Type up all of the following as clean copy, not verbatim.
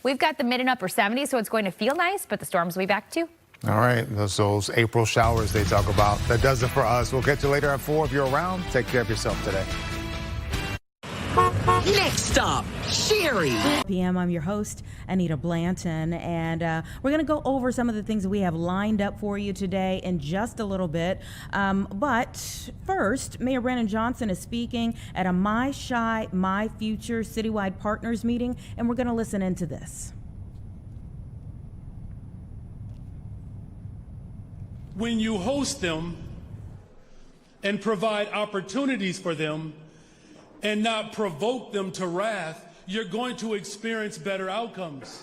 We've got the mid and upper 70s, so it's going to feel nice, but the storms will be back too. All right, those April showers they talk about. That does it for us. We'll catch you later at 4 if you're around. Take care of yourself today. Next stop, Sherry. p.m. I'm your host, Anita Blanton, and we're going to go over some of the things that we have lined up for you today in just a little bit. But first, Mayor Brandon Johnson is speaking at a My Chi, My Future citywide partners meeting, and we're going to listen into this. When you host them and provide opportunities for them and not provoke them to wrath, you're going to experience better outcomes.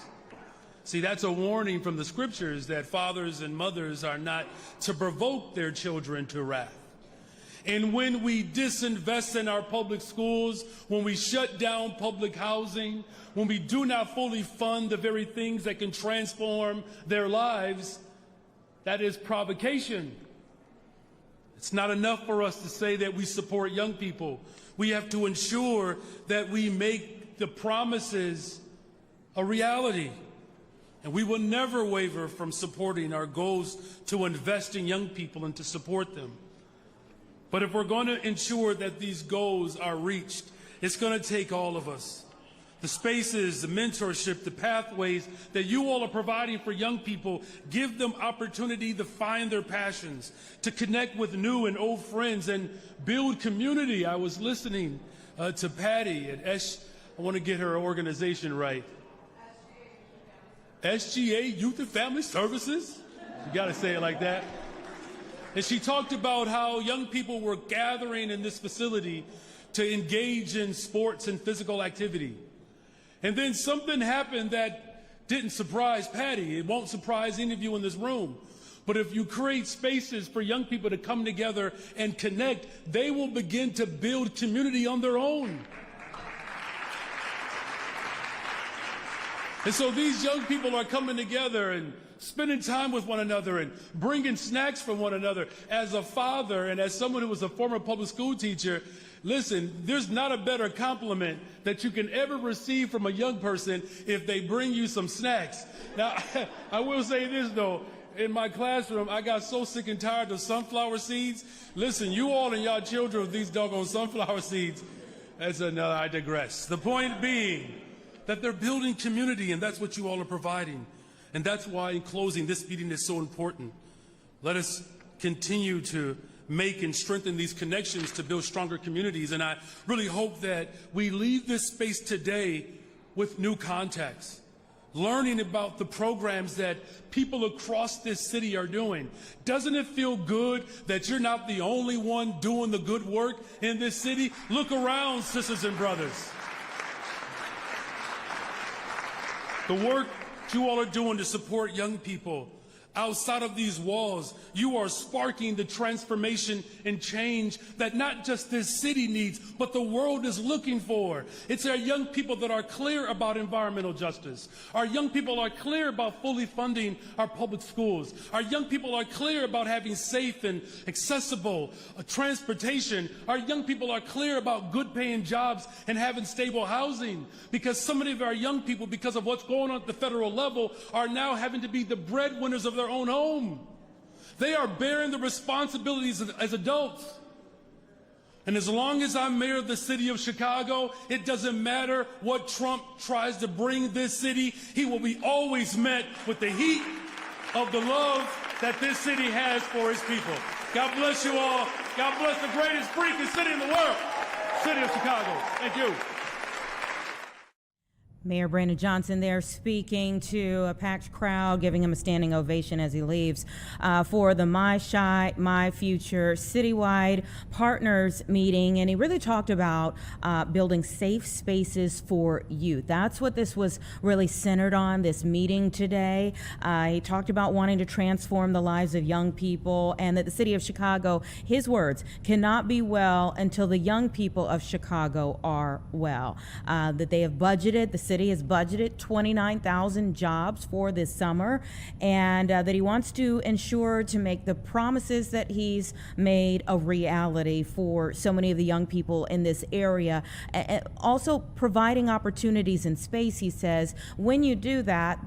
See, that's a warning from the scriptures that fathers and mothers are not to provoke their children to wrath. And when we disinvest in our public schools, when we shut down public housing, when we do not fully fund the very things that can transform their lives, that is provocation. It's not enough for us to say that we support young people. We have to ensure that we make the promises a reality. And we will never waver from supporting our goals to invest in young people and to support them. But if we're going to ensure that these goals are reached, it's going to take all of us. The spaces, the mentorship, the pathways that you all are providing for young people, give them opportunity to find their passions, to connect with new and old friends, and build community. I was listening to Patty at I want to get her organization right. SGA, Youth and Family Services? You got to say it like that. And she talked about how young people were gathering in this facility to engage in sports and physical activity. And then something happened that didn't surprise Patty. It won't surprise any of you in this room. But if you create spaces for young people to come together and connect, they will begin to build community on their own. And so these young people are coming together and spending time with one another and bringing snacks from one another. As a father and as someone who was a former public school teacher, listen, there's not a better compliment that you can ever receive from a young person if they bring you some snacks. Now, I will say this, though. In my classroom, I got so sick and tired of sunflower seeds. Listen, you all and y'all children with these doggone sunflower seeds, that's another, I digress. The point being that they're building community, and that's what you all are providing. And that's why, in closing, this meeting is so important. Let us continue to make and strengthen these connections to build stronger communities. And I really hope that we leave this space today with new contacts, learning about the programs that people across this city are doing. Doesn't it feel good that you're not the only one doing the good work in this city? Look around, sisters and brothers. The work you all are doing to support young people outside of these walls, you are sparking the transformation and change that not just this city needs, but the world is looking for. It's our young people that are clear about environmental justice. Our young people are clear about fully funding our public schools. Our young people are clear about having safe and accessible transportation. Our young people are clear about good paying jobs and having stable housing, because so many of our young people, because of what's going on at the federal level, are now having to be the breadwinners of their own home. They are bearing the responsibilities as adults. And as long as I'm mayor of the city of Chicago, it doesn't matter what Trump tries to bring this city, he will be always met with the heat of the love that this city has for his people. God bless you all. God bless the greatest freaking city in the world, city of Chicago. Thank you. Mayor Brandon Johnson there speaking to a packed crowd, giving him a standing ovation as he leaves for the My Chi, My Future citywide partners meeting. And he really talked about building safe spaces for youth. That's what this was really centered on, this meeting today. He talked about wanting to transform the lives of young people, and that the city of Chicago, his words, cannot be well until the young people of Chicago are well. That they have budgeted, the city has budgeted 29,000 jobs for this summer, and that he wants to ensure to make the promises that he's made a reality for so many of the young people in this area. Also providing opportunities in space, he says. When you do that,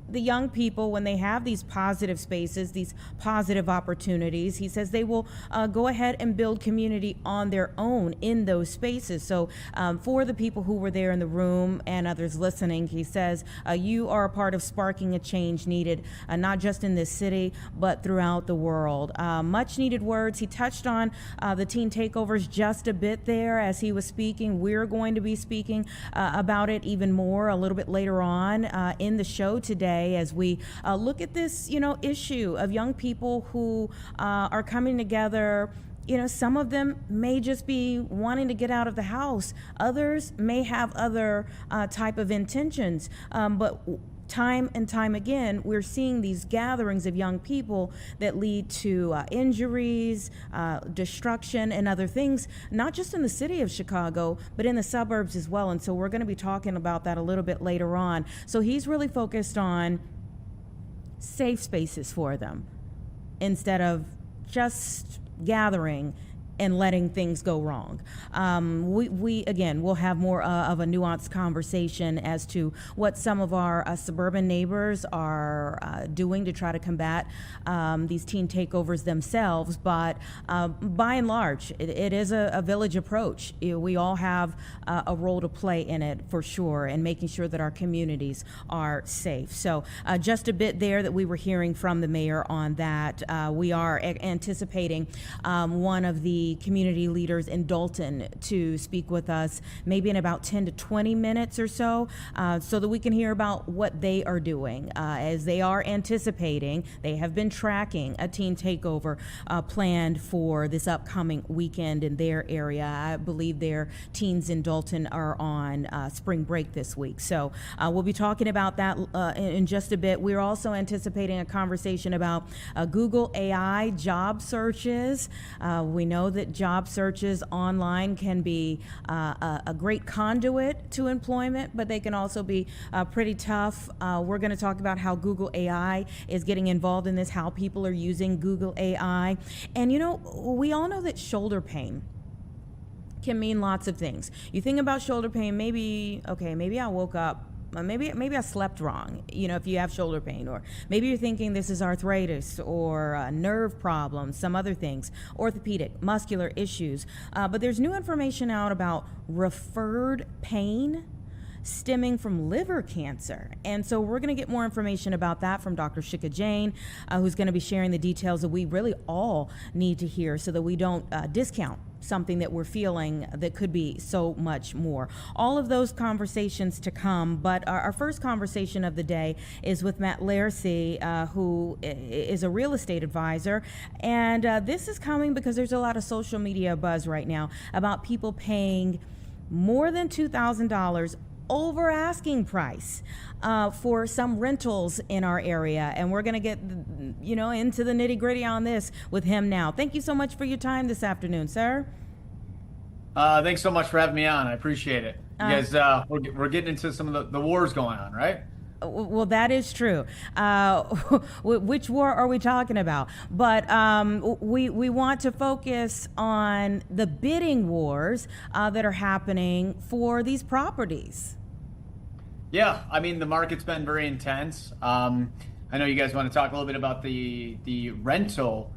the young people, when they have these positive spaces, these positive opportunities, he says they will go ahead and build community on their own in those spaces. So for the people who were there in the room and others listening, he says you are a part of sparking a change needed, not just in this city, but throughout the world. Much needed words. He touched on the teen takeovers just a bit there as he was speaking. We're going to be speaking about it even more a little bit later on in the show today, as we look at this, issue of young people who are coming together. Some of them may just be wanting to get out of the house. Others may have other type of intentions. But time and time again, we're seeing these gatherings of young people that lead to injuries, destruction, and other things, not just in the city of Chicago, but in the suburbs as well. And so we're going to be talking about that a little bit later on. So he's really focused on safe spaces for them instead of just gathering and letting things go wrong. We again, will have more of a nuanced conversation as to what some of our suburban neighbors are doing to try to combat these teen takeovers themselves. But by and large, it is a village approach. We all have a role to play in it for sure, and making sure that our communities are safe. So just a bit there that we were hearing from the mayor on that. We are anticipating one of the community leaders in Dalton to speak with us maybe in about 10 to 20 minutes or so that we can hear about what they are doing as they are anticipating. They have been tracking a teen takeover planned for this upcoming weekend in their area. I believe their teens in Dalton are on spring break this week. So we'll be talking about that in just a bit. We're also anticipating a conversation about Google AI job searches. We know that job searches online can be a great conduit to employment, but they can also be pretty tough. We're going to talk about how Google AI is getting involved in this, how people are using Google AI. And we all know that shoulder pain can mean lots of things. You think about shoulder pain, maybe I woke up, maybe I slept wrong, if you have shoulder pain, or maybe you're thinking this is arthritis or nerve problems, some other things, orthopedic, muscular issues. But there's new information out about referred pain stemming from liver cancer. And so we're going to get more information about that from Dr. Shika Jain, who's going to be sharing the details that we really all need to hear so that we don't discount something that we're feeling that could be so much more. All of those conversations to come, but our first conversation of the day is with Matt Lacey, who is a real estate advisor. And this is coming because there's a lot of social media buzz right now about people paying more than $2,000 over asking price for some rentals in our area. And we're going to get, into the nitty gritty on this with him now. Thank you so much for your time this afternoon, sir. Thanks so much for having me on. I appreciate it. You guys, we're getting into some of the wars going on, right? Well, that is true. Which war are we talking about? But we want to focus on the bidding wars that are happening for these properties. Yeah, I mean, the market's been very intense. I know you guys want to talk a little bit about the rental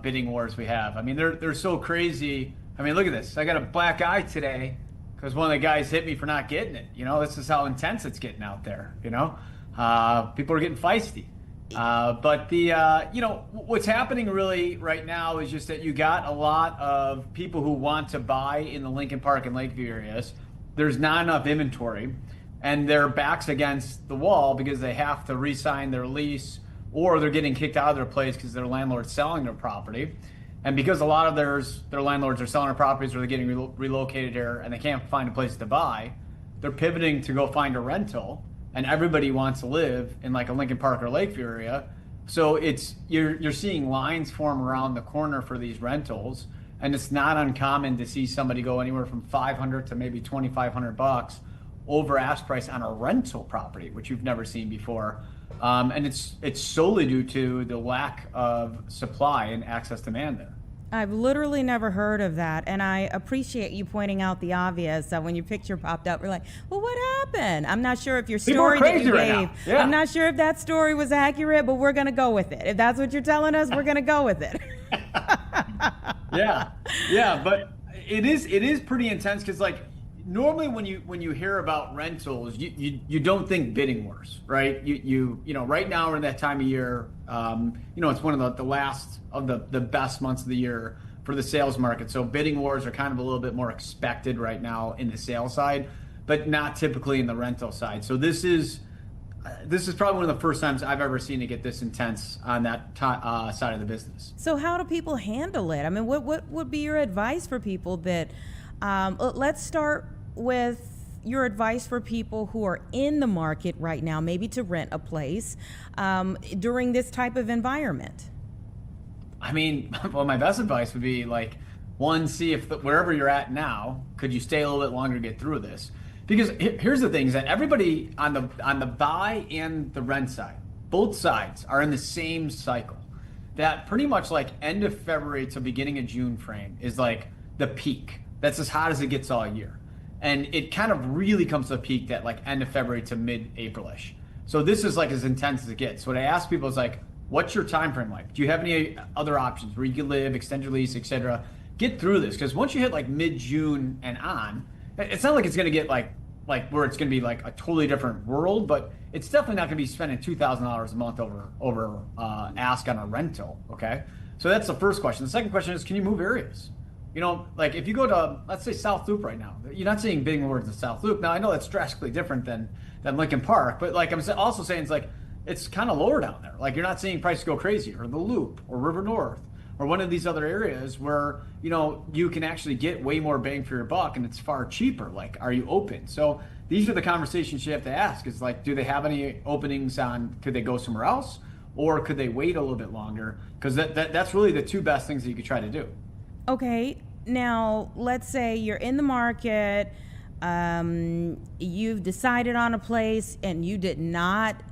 bidding wars we have. I mean, they're so crazy. I mean, look at this. I got a black eye today because one of the guys hit me for not getting it. This is how intense it's getting out there. People are getting feisty. But what's happening really right now is just that you got a lot of people who want to buy in the Lincoln Park and Lakeview areas. There's not enough inventory, and their backs against the wall because they have to re-sign their lease, or they're getting kicked out of their place because their landlord's selling their property. And because a lot of their landlords are selling their properties, or they're getting relocated here and they can't find a place to buy, they're pivoting to go find a rental. And everybody wants to live in like a Lincoln Park or Lakeview area. So you're seeing lines form around the corner for these rentals. And it's not uncommon to see somebody go anywhere from $500 to maybe $2,500 over ask price on a rental property, which you've never seen before. And it's solely due to the lack of supply and access demand there. I've literally never heard of that, and I appreciate you pointing out the obvious. When your picture popped up, we're like, well, what happened? I'm not sure if your story that you gave, Yeah. I'm not sure if that story was accurate, but we're going to go with it. If that's what you're telling us, we're going to go with it. Yeah, but it is pretty intense because like normally when you hear about rentals, you don't think bidding wars, right? You know right now we're in that time of year. It's one of the last of the best months of the year for the sales market. So bidding wars are kind of a little bit more expected right now in the sales side, but not typically in the rental side. So this is probably one of the first times I've ever seen it get this intense on that side of the business. So how do people handle it? I mean, what would be your advice for people that, let's start with your advice for people who are in the market right now, maybe to rent a place during this type of environment? I mean, well, my best advice would be like, one, see if wherever you're at now, could you stay a little bit longer to get through this? Because here's the thing: is that everybody on the buy and the rent side, both sides are in the same cycle. That pretty much like end of February to beginning of June frame is like the peak. That's as hot as it gets all year, and it kind of really comes to a peak at like end of February to mid-April-ish. So this is like as intense as it gets. So what I ask people is like, what's your time frame like? Do you have any other options where you can live, extend your lease, etc.? Get through this, because once you hit like mid-June and on, it's not like it's going to get like where it's going to be like a totally different world, but it's definitely not going to be spending $2,000 a month over ask on a rental. Okay, so that's the first question. The second question is, can you move areas? You know, like if you go to, let's say, South Loop right now, you're not seeing bidding wars in South Loop. Now I know that's drastically different than Lincoln Park, but like I'm also saying, it's like it's kind of lower down there. Like you're not seeing prices go crazy, or the Loop, or River North, or one of these other areas where, you know, you can actually get way more bang for your buck and it's far cheaper. Like, are you open? So these are the conversations you have to ask, is like, do they have any openings could they go somewhere else, or could they wait a little bit longer? Because that's really the two best things that you could try to do. Okay, now let's say you're in the market, you've decided on a place and you did not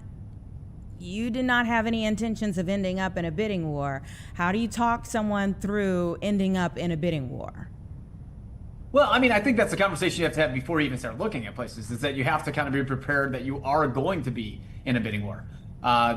have any intentions of ending up in a bidding war. How do you talk someone through ending up in a bidding war? Well, I mean, I think that's a conversation you have to have before you even start looking at places, is that you have to kind of be prepared that you are going to be in a bidding war.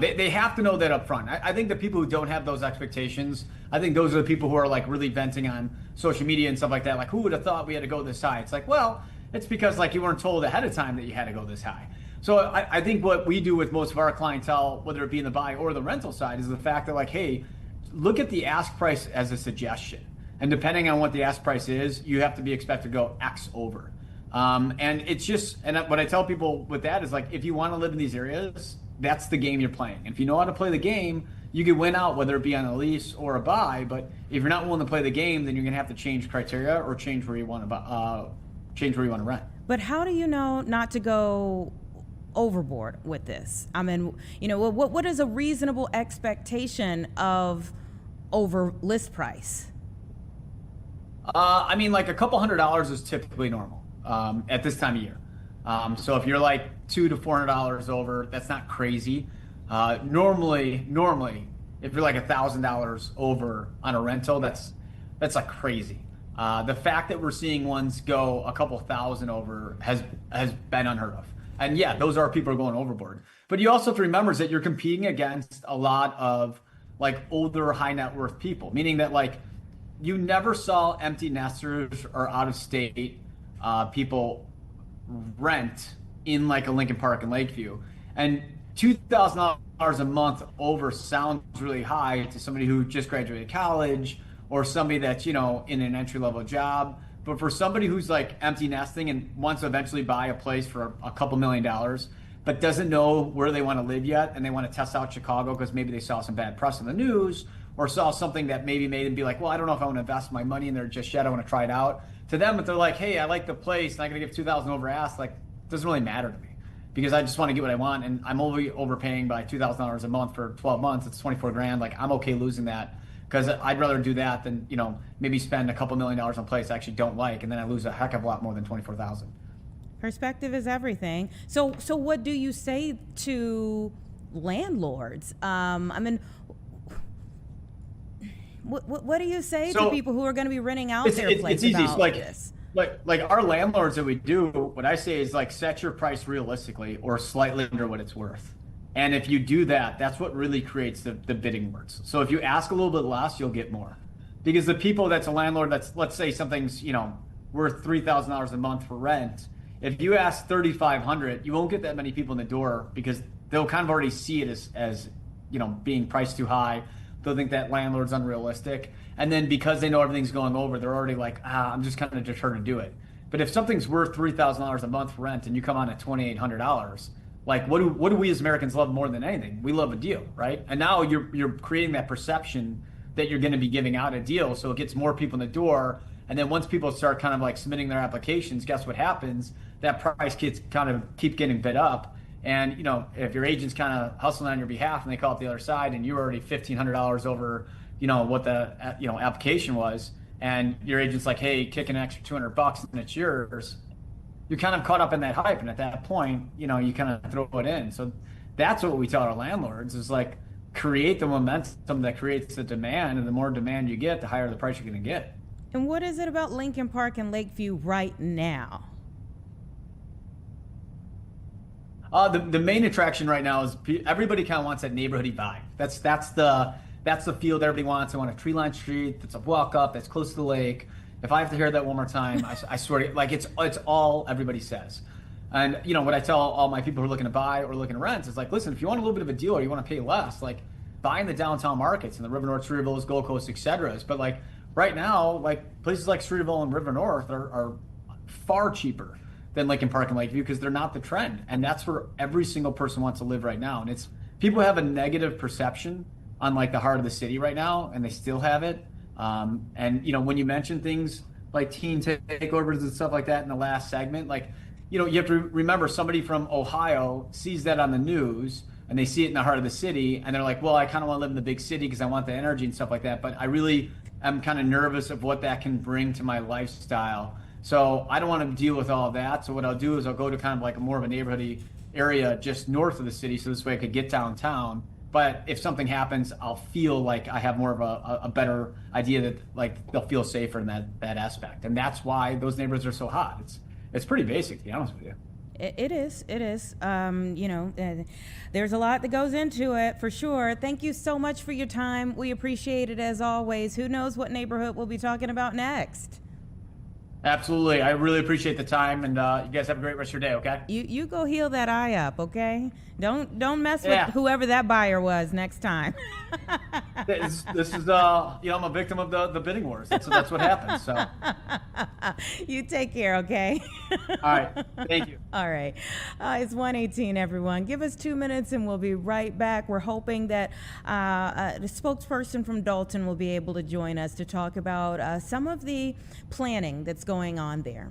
They have to know that up front. I think the people who don't have those expectations, I think those are the people who are like really venting on social media and stuff like that. Like, who would have thought we had to go this high? It's like, well, it's because like you weren't told ahead of time that you had to go this high. So I think what we do with most of our clientele, whether it be in the buy or the rental side, is the fact that like, hey, look at the ask price as a suggestion. And depending on what the ask price is, you have to be expected to go X over. And it's just, and what I tell people with that is like, if you want to live in these areas, that's the game you're playing. And if you know how to play the game, you can win out, whether it be on a lease or a buy. But if you're not willing to play the game, then you're going to have to change criteria or change where you want to rent. But how do you know not to go overboard with this? I mean, you know, what is a reasonable expectation of over list price? I mean, like a couple $100 is typically normal at this time of year. So if you're like $200 to $400 over, that's not crazy. Normally, if you're like $1,000 over on a rental, that's like crazy. The fact that we're seeing ones go a couple thousand over has been unheard of. And yeah, those are people who are going overboard. But you also have to remember is that you're competing against a lot of like older, high net worth people, meaning that like you never saw empty nesters or out of state people rent in like a Lincoln Park and Lakeview. And $2,000 a month over sounds really high to somebody who just graduated college or somebody that's, you know, in an entry level job. But for somebody who's like empty nesting and wants to eventually buy a place for a couple $1 million, but doesn't know where they want to live yet, and they want to test out Chicago because maybe they saw some bad press in the news or saw something that maybe made them be like, well, I don't know if I want to invest my money in there just yet. I want to try it out. To them, if they're like, hey, I like the place and I'm going to give $2,000 over ask, like, it doesn't really matter to me because I just want to get what I want. And I'm only overpaying by $2,000 a month for 12 months. It's 24 grand. Like, I'm okay losing that. Because I'd rather do that than, you know, maybe spend a couple $1 million on a place I actually don't like, and then I lose a heck of a lot more than $24,000. Perspective is everything. So what do you say to landlords? I mean, what do you say to people who are going to be renting out their place? It's easy. About this? Like our landlords that we do, what I say is like set your price realistically or slightly under what it's worth. And if you do that, that's what really creates the bidding wars. So if you ask a little bit less, you'll get more. Because the people that's a landlord that's, let's say something's, worth $3,000 a month for rent. If you ask $3,500, you won't get that many people in the door because they'll kind of already see it as being priced too high. They'll think that landlord's unrealistic. And then because they know everything's going over, they're already like, I'm just kind of deterred to do it. But if something's worth $3,000 a month for rent and you come on at $2,800, like what do we as Americans love more than anything? We love a deal, right? And now you're creating that perception that you're going to be giving out a deal, so it gets more people in the door. And then once people start kind of like submitting their applications, guess what happens? That price keep getting bid up. And if your agent's kind of hustling on your behalf and they call it the other side, and you're already $1,500 over, what the application was, and your agent's like, hey, kick an extra $200 and it's yours. You're kind of caught up in that hype, and at that point, you kind of throw it in. So that's what we tell our landlords is like create the momentum that creates the demand, and the more demand you get, the higher the price you're going to get. And what is it about Lincoln Park and Lakeview right now? The main attraction right now is everybody kind of wants that neighborhoody vibe. That's the feel that everybody wants. They want a tree-lined street that's a walk up, that's close to the lake. If I have to hear that one more time, I swear to you, like it's all everybody says. And what I tell all my people who are looking to buy or looking to rent is like, listen, if you want a little bit of a deal or you want to pay less, like buy in the downtown markets and the River North, Streeterville, Gold Coast, etc. But like right now, like places like Streeterville and River North are far cheaper than Lincoln Park and Lakeview because they're not the trend. And that's where every single person wants to live right now. And it's people have a negative perception on like the heart of the city right now, and they still have it. And when you mention things like teen takeovers and stuff like that in the last segment, like you have to remember somebody from Ohio sees that on the news and they see it in the heart of the city and they're like, well, I kind of want to live in the big city because I want the energy and stuff like that, but I really am kind of nervous of what that can bring to my lifestyle. So I don't want to deal with all of that. So what I'll do is I'll go to kind of like more of a neighborhoody area just north of the city, so this way I could get downtown. But if something happens, I'll feel like I have more of a better idea that like they'll feel safer in that aspect. And that's why those neighborhoods are so hot. It's pretty basic, to be honest with you. It is. There's a lot that goes into it for sure. Thank you so much for your time. We appreciate it as always. Who knows what neighborhood we'll be talking about next? Absolutely. I really appreciate the time, and you guys have a great rest of your day, okay? You go heal that eye up, okay? Don't mess with whoever that buyer was next time. This is I'm a victim of the bidding wars. That's what happens. So you take care, okay? All right. Thank you. All right. It's 1:18, everyone. Give us 2 minutes and we'll be right back. We're hoping that the spokesperson from Dalton will be able to join us to talk about some of the planning that's going on there.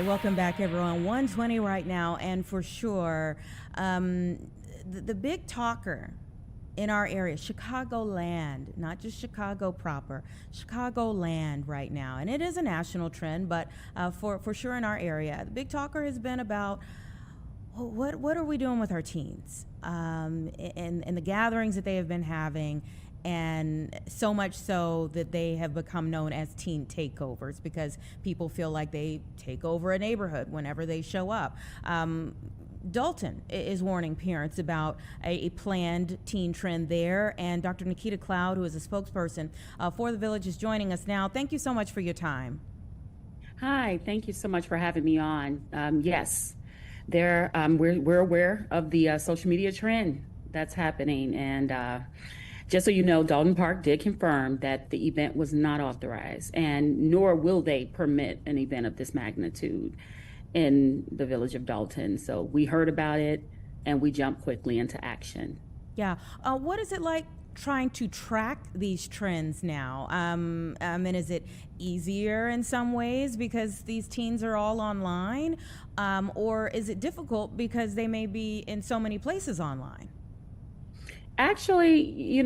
right, welcome back, everyone. 1:20 right now, and for sure, the big talker in our area, Chicagoland, not just Chicago proper, Chicagoland right now, and it is a national trend, but for sure in our area, the big talker has been about what are we doing with our teens, and the gatherings that they have been having. And so much so that they have become known as teen takeovers because people feel like they take over a neighborhood whenever they show up. Dalton is warning parents about a planned teen trend there. And Dr. Nikita Cloud, who is a spokesperson for the village, is joining us now. Thank you so much for your time. Hi, thank you so much for having me on. Yes, we're aware of the social media trend that's happening. And just so you know, Dalton Park did confirm that the event was not authorized, and nor will they permit an event of this magnitude in the village of Dalton. So we heard about it, and we jumped quickly into action. Yeah. What is it like trying to track these trends now? And is it easier in some ways because these teens are all online? Or is it difficult because they may be in so many places online? Actually,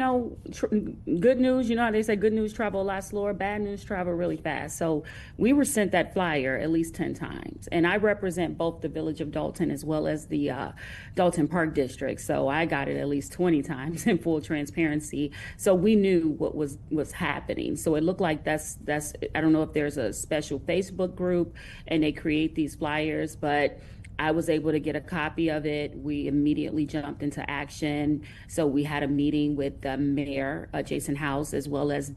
good news, how they say good news travel a lot slower, bad news travel really fast. So we were sent that flyer at least 10 times. And I represent both the village of Dalton as well as the Dalton Park District. So I got it at least 20 times in full transparency. So we knew what was happening. So it looked like that's I don't know if there's a special Facebook group and they create these flyers, but I was able to get a copy of it. We immediately jumped into action. So we had a meeting with the mayor, Jason House, as well as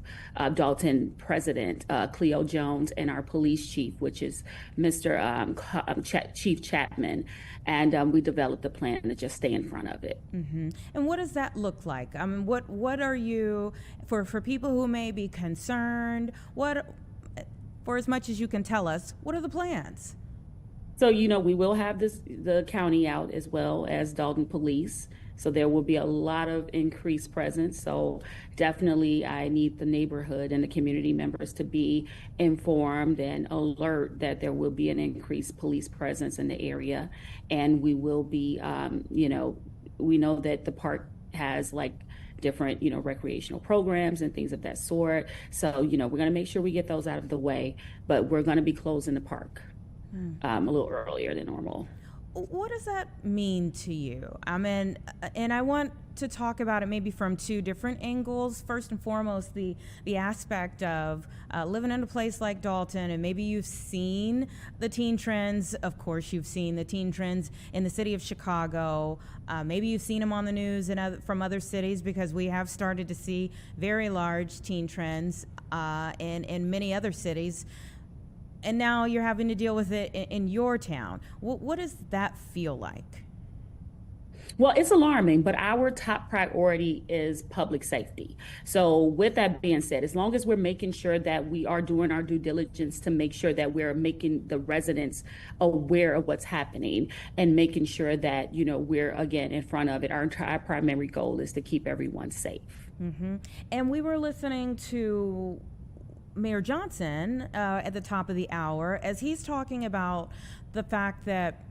Dalton President Cleo Jones, and our police chief, which is Mr. Chief Chapman. And we developed a plan to just stay in front of it. Mm-hmm. And what does that look like? I mean, what are you, for people who may be concerned, for as much as you can tell us, what are the plans? So, we will have the county out as well as Dalton Police. So there will be a lot of increased presence. So definitely I need the neighborhood and the community members to be informed and alert that there will be an increased police presence in the area. And we will be, we know that the park has different, recreational programs and things of that sort. So, we're going to make sure we get those out of the way, but we're going to be closing the park a little earlier than normal. What does that mean to you? I mean, and I want to talk about it maybe from two different angles. First and foremost, the aspect of living in a place like Dalton, and maybe you've seen the teen trends. Of course, you've seen the teen trends in the city of Chicago. Maybe you've seen them on the news from other cities, because we have started to see very large teen trends in many other cities. And now you're having to deal with it in your town. What does that feel like? Well, it's alarming, but our top priority is public safety. So with that being said, as long as we're making sure that we are doing our due diligence to make sure that we're making the residents aware of what's happening and making sure that, we're, again, in front of it, our primary goal is to keep everyone safe. Mm-hmm. And we were listening to Mayor Johnson at the top of the hour as he's talking about the fact that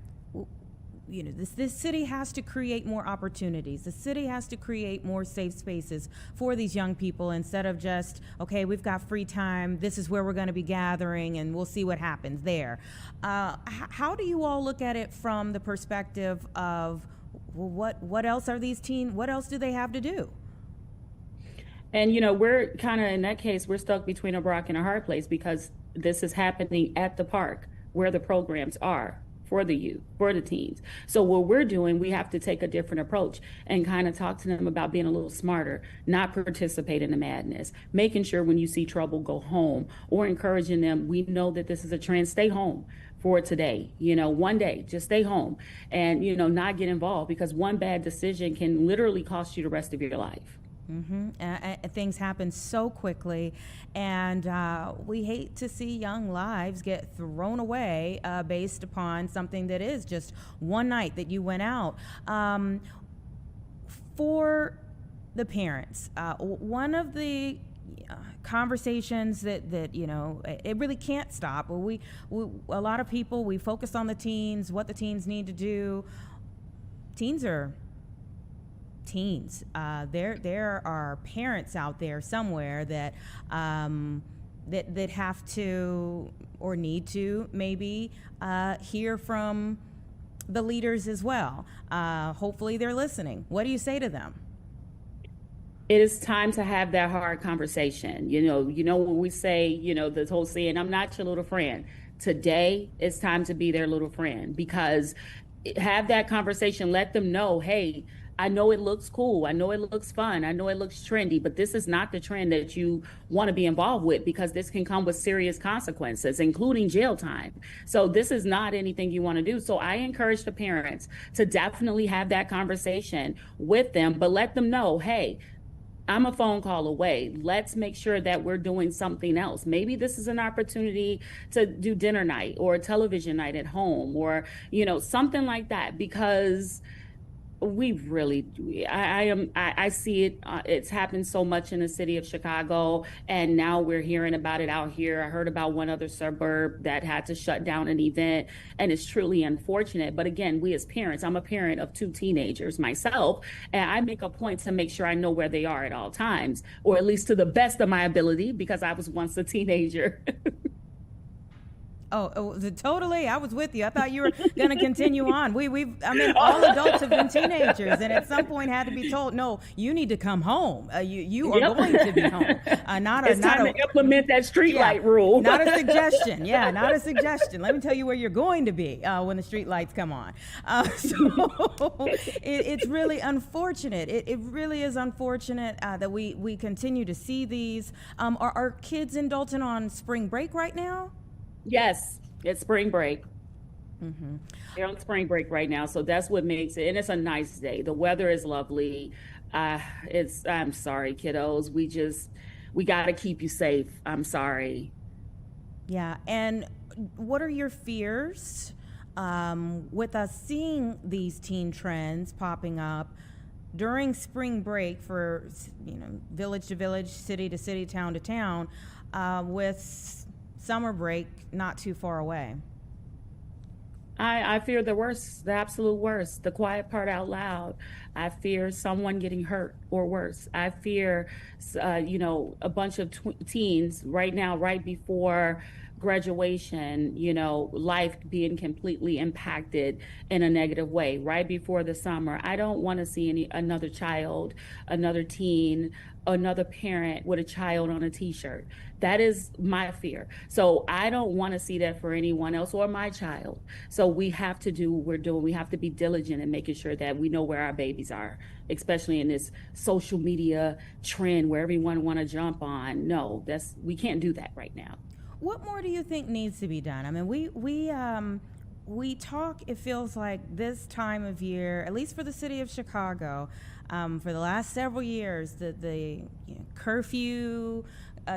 this city has to create more opportunities. The city has to create more safe spaces for these young people, instead of just, okay, we've got free time, this is where we're going to be gathering and we'll see what happens there. How do you all look at it from the perspective of what else are these what else do they have to do? And, we're kind of, in that case, we're stuck between a rock and a hard place, because this is happening at the park where the programs are for the youth, for the teens. So what we're doing, we have to take a different approach and kind of talk to them about being a little smarter, not participate in the madness, making sure when you see trouble, go home, or encouraging them. We know that this is a trend. Stay home for today, one day, just stay home and, not get involved, because one bad decision can literally cost you the rest of your life. Mm-hmm. Things happen so quickly, and we hate to see young lives get thrown away based upon something that is just one night that you went out. For the parents, one of the conversations that it really can't stop. We a lot of people, we focus on the teens, what the teens need to do. Teens are teens. There are parents out there somewhere that that have to or need to maybe hear from the leaders as well. Hopefully they're listening. What do you say to them? It is time to have that hard conversation. When we say, this whole saying, I'm not your little friend. Today, it's time to be their little friend, because have that conversation. Let them know, hey, I know it looks cool. I know it looks fun. I know it looks trendy, but this is not the trend that you want to be involved with, because this can come with serious consequences, including jail time. So this is not anything you want to do. So I encourage the parents to definitely have that conversation with them, but let them know, hey, I'm a phone call away. Let's make sure that we're doing something else. Maybe this is an opportunity to do dinner night or a television night at home, or, something like that, because we really, I see it. It's happened so much in the city of Chicago, and now we're hearing about it out here. I heard about one other suburb that had to shut down an event, and it's truly unfortunate. But again, we as parents, I'm a parent of 2 teenagers myself, and I make a point to make sure I know where they are at all times, or at least to the best of my ability, because I was once a teenager. Oh, totally. I was with you. I thought you were going to continue on. All adults have been teenagers, and at some point had to be told, no, you need to come home. You are going to be home. It's time to implement that streetlight rule. Not a suggestion. Yeah, not a suggestion. Let me tell you where you're going to be when the street lights come on. It's really unfortunate. It really is unfortunate that we continue to see these. Are kids in Dalton on spring break right now? Yes, it's spring break. Mm-hmm. They're on spring break right now, so that's what makes it. And it's a nice day. The weather is lovely. I'm sorry, kiddos. We got to keep you safe. I'm sorry. Yeah. And what are your fears with us seeing these teen trends popping up during spring break for, village to village, city to city, town to town, with summer break not too far away? I fear the worst, the absolute worst, the quiet part out loud. I fear someone getting hurt or worse. I fear, a bunch of teens right now, right before graduation, life being completely impacted in a negative way right before the summer. I don't want to see another child, another teen, another parent with a child on a t-shirt. That is my fear. So I don't want to see that for anyone else or my child. So we have to do what we're doing. We have to be diligent in making sure that we know where our babies are, especially in this social media trend where everyone want to jump on. No, we can't do that right now. What more do you think needs to be done? I mean, we talk, it feels like this time of year, at least for the city of Chicago, for the last several years, the curfew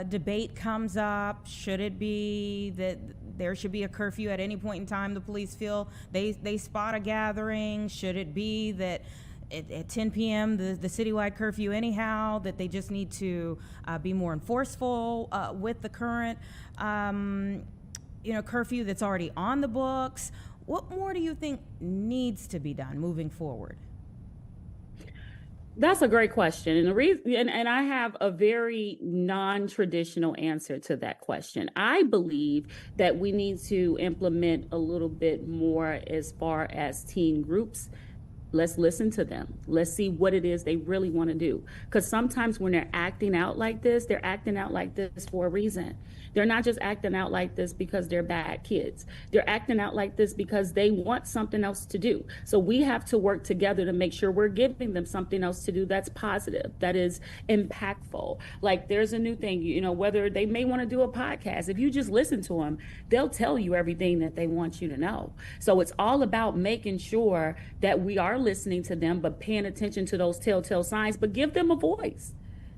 debate comes up. Should it be that there should be a curfew at any point in time the police feel they spot a gathering? Should it be that at 10 p.m. the citywide curfew anyhow, that they just need to be more enforceful with the current curfew that's already on the books? What more do you think needs to be done moving forward? That's a great question. And the reason, and I have a very non-traditional answer to that question. I believe that we need to implement a little bit more as far as teen groups. Let's listen to them. Let's see what it is they really want to do. Because sometimes when they're acting out like this, they're acting out like this for a reason. They're not just acting out like this because they're bad kids. They're acting out like this because they want something else to do. So we have to work together to make sure we're giving them something else to do that's positive, that is impactful. Like there's a new thing, whether they may want to do a podcast. If you just listen to them, they'll tell you everything that they want you to know. So it's all about making sure that we are listening to them, but paying attention to those telltale signs, but give them a voice.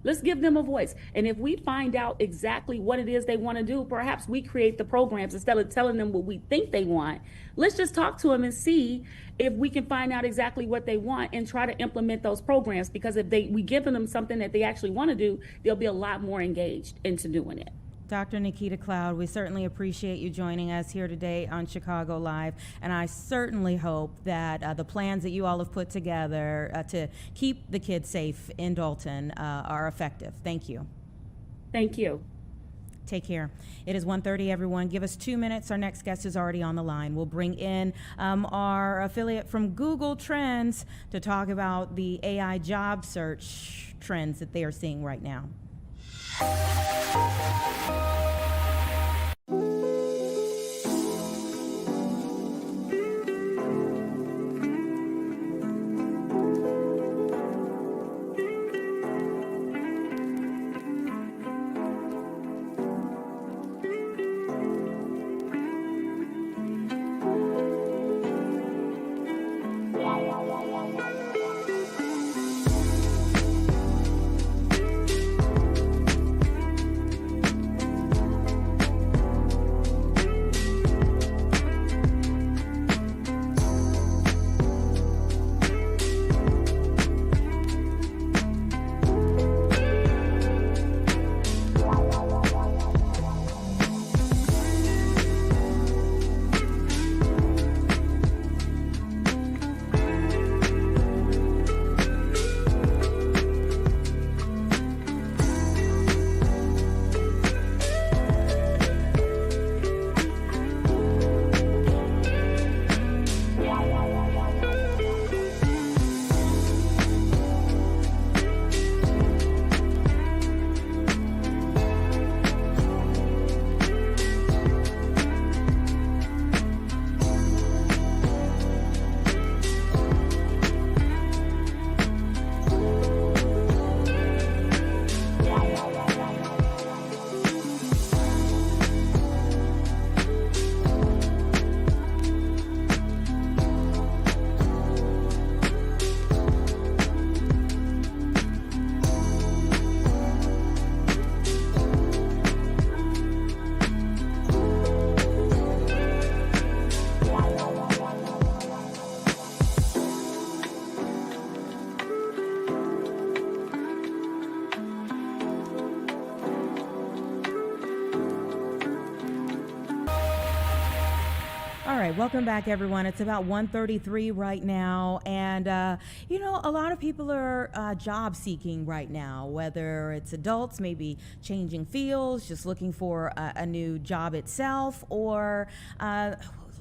Let's give them a voice. And if we find out exactly what it is they want to do, perhaps we create the programs instead of telling them what we think they want. Let's just talk to them and see if we can find out exactly what they want and try to implement those programs. Because if we give them something that they actually want to do, they'll be a lot more engaged into doing it. Dr. Nikita Cloud, we certainly appreciate you joining us here today on Chicago Live, and I certainly hope that the plans that you all have put together to keep the kids safe in Dalton are effective. Thank you. Thank you. Take care. It is 1:30, everyone. Give us 2 minutes. Our next guest is already on the line. We'll bring in our affiliate from Google Trends to talk about the AI job search trends that they are seeing right now. All right, welcome back, everyone. It's about 1:33 right now, and a lot of people are job seeking right now, whether it's adults maybe changing fields, just looking for a new job itself, or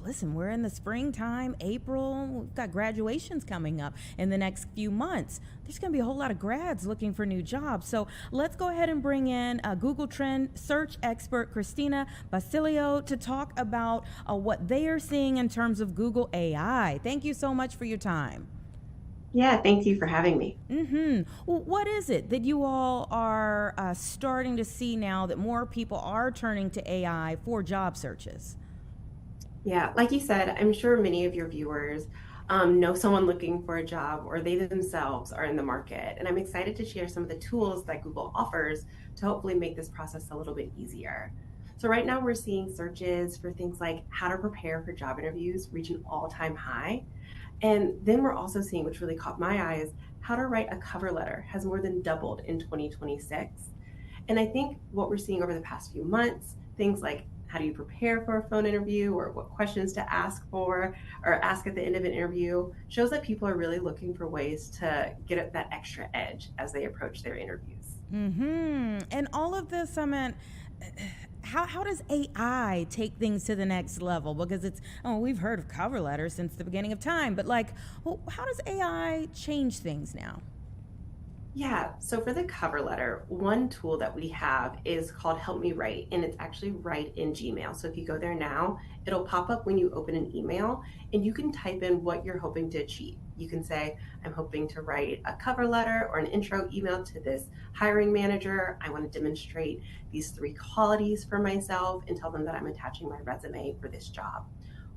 listen, we're in the springtime, April. We've got graduations coming up in the next few months. There's going to be a whole lot of grads looking for new jobs. So let's go ahead and bring in Google Trend search expert Christina Basilio to talk about what they are seeing in terms of Google AI. Thank you so much for your time. Yeah, thank you for having me. Well, what is it that you all are starting to see now that more people are turning to AI for job searches? Yeah, like you said, I'm sure many of your viewers know someone looking for a job or they themselves are in the market. And I'm excited to share some of the tools that Google offers to hopefully make this process a little bit easier. So right now we're seeing searches for things like how to prepare for job interviews reach an all-time high. And then we're also seeing, which really caught my eye, is how to write a cover letter has more than doubled in 2026. And I think what we're seeing over the past few months, things like how do you prepare for a phone interview or what questions to ask for or ask at the end of an interview, shows that people are really looking for ways to get at that extra edge as they approach their interviews. And all of this, I mean, how does AI take things to the next level? Because we've heard of cover letters since the beginning of time, but how does AI change things now? Yeah, so for the cover letter, one tool that we have is called Help Me Write, and it's actually right in Gmail. So if you go there now, it'll pop up when you open an email, and you can type in what you're hoping to achieve. You can say, I'm hoping to write a cover letter or an intro email to this hiring manager. I want to demonstrate these 3 qualities for myself and tell them that I'm attaching my resume for this job.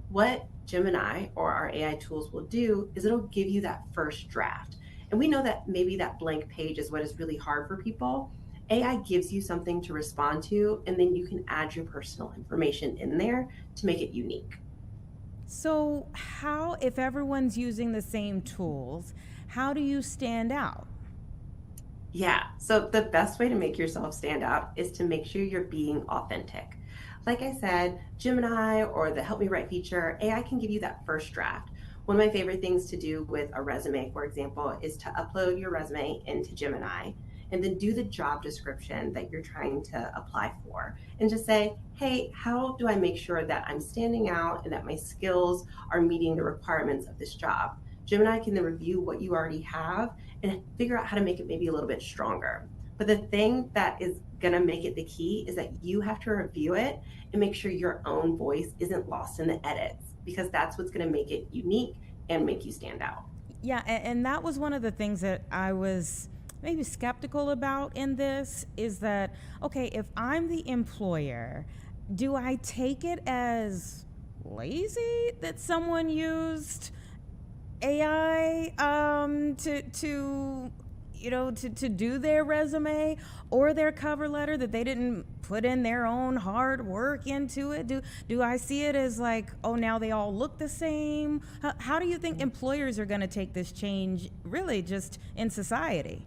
What Gemini or our AI tools will do is it'll give you that first draft. And we know that maybe that blank page is what is really hard for people. AI gives you something to respond to, and then you can add your personal information in there to make it unique. So, how, if everyone's using the same tools, how do you stand out? Yeah, so the best way to make yourself stand out is to make sure you're being authentic. Like I said, Gemini or the Help Me Write feature, AI can give you that first draft. One of my favorite things to do with a resume, for example, is to upload your resume into Gemini and then do the job description that you're trying to apply for and just say, hey, how do I make sure that I'm standing out and that my skills are meeting the requirements of this job? Gemini can then review what you already have and figure out how to make it maybe a little bit stronger. But the thing that is going to make it the key is that you have to review it and make sure your own voice isn't lost in the edits, because that's what's going to make it unique and make you stand out. Yeah, and that was one of the things that I was maybe skeptical about in this, is that, okay, if I'm the employer, do I take it as lazy that someone used AI to do their resume or their cover letter, that they didn't put in their own hard work into it? Do I see it as like, oh, now they all look the same? How do you think employers are going to take this change, really, just in society?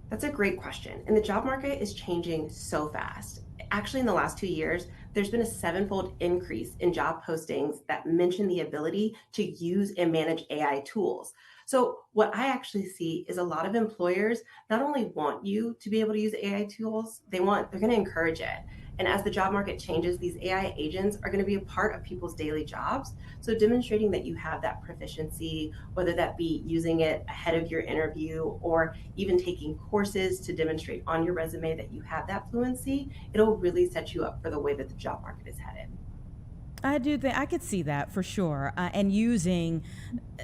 That's a great question. And the job market is changing so fast. Actually, in the last 2 years, there's been a 7-fold increase in job postings that mention the ability to use and manage AI tools. So what I actually see is a lot of employers not only want you to be able to use AI tools, they're going to encourage it. And as the job market changes, these AI agents are going to be a part of people's daily jobs. So demonstrating that you have that proficiency, whether that be using it ahead of your interview or even taking courses to demonstrate on your resume that you have that fluency, it'll really set you up for the way that the job market is headed. I do think I could see that for sure, and using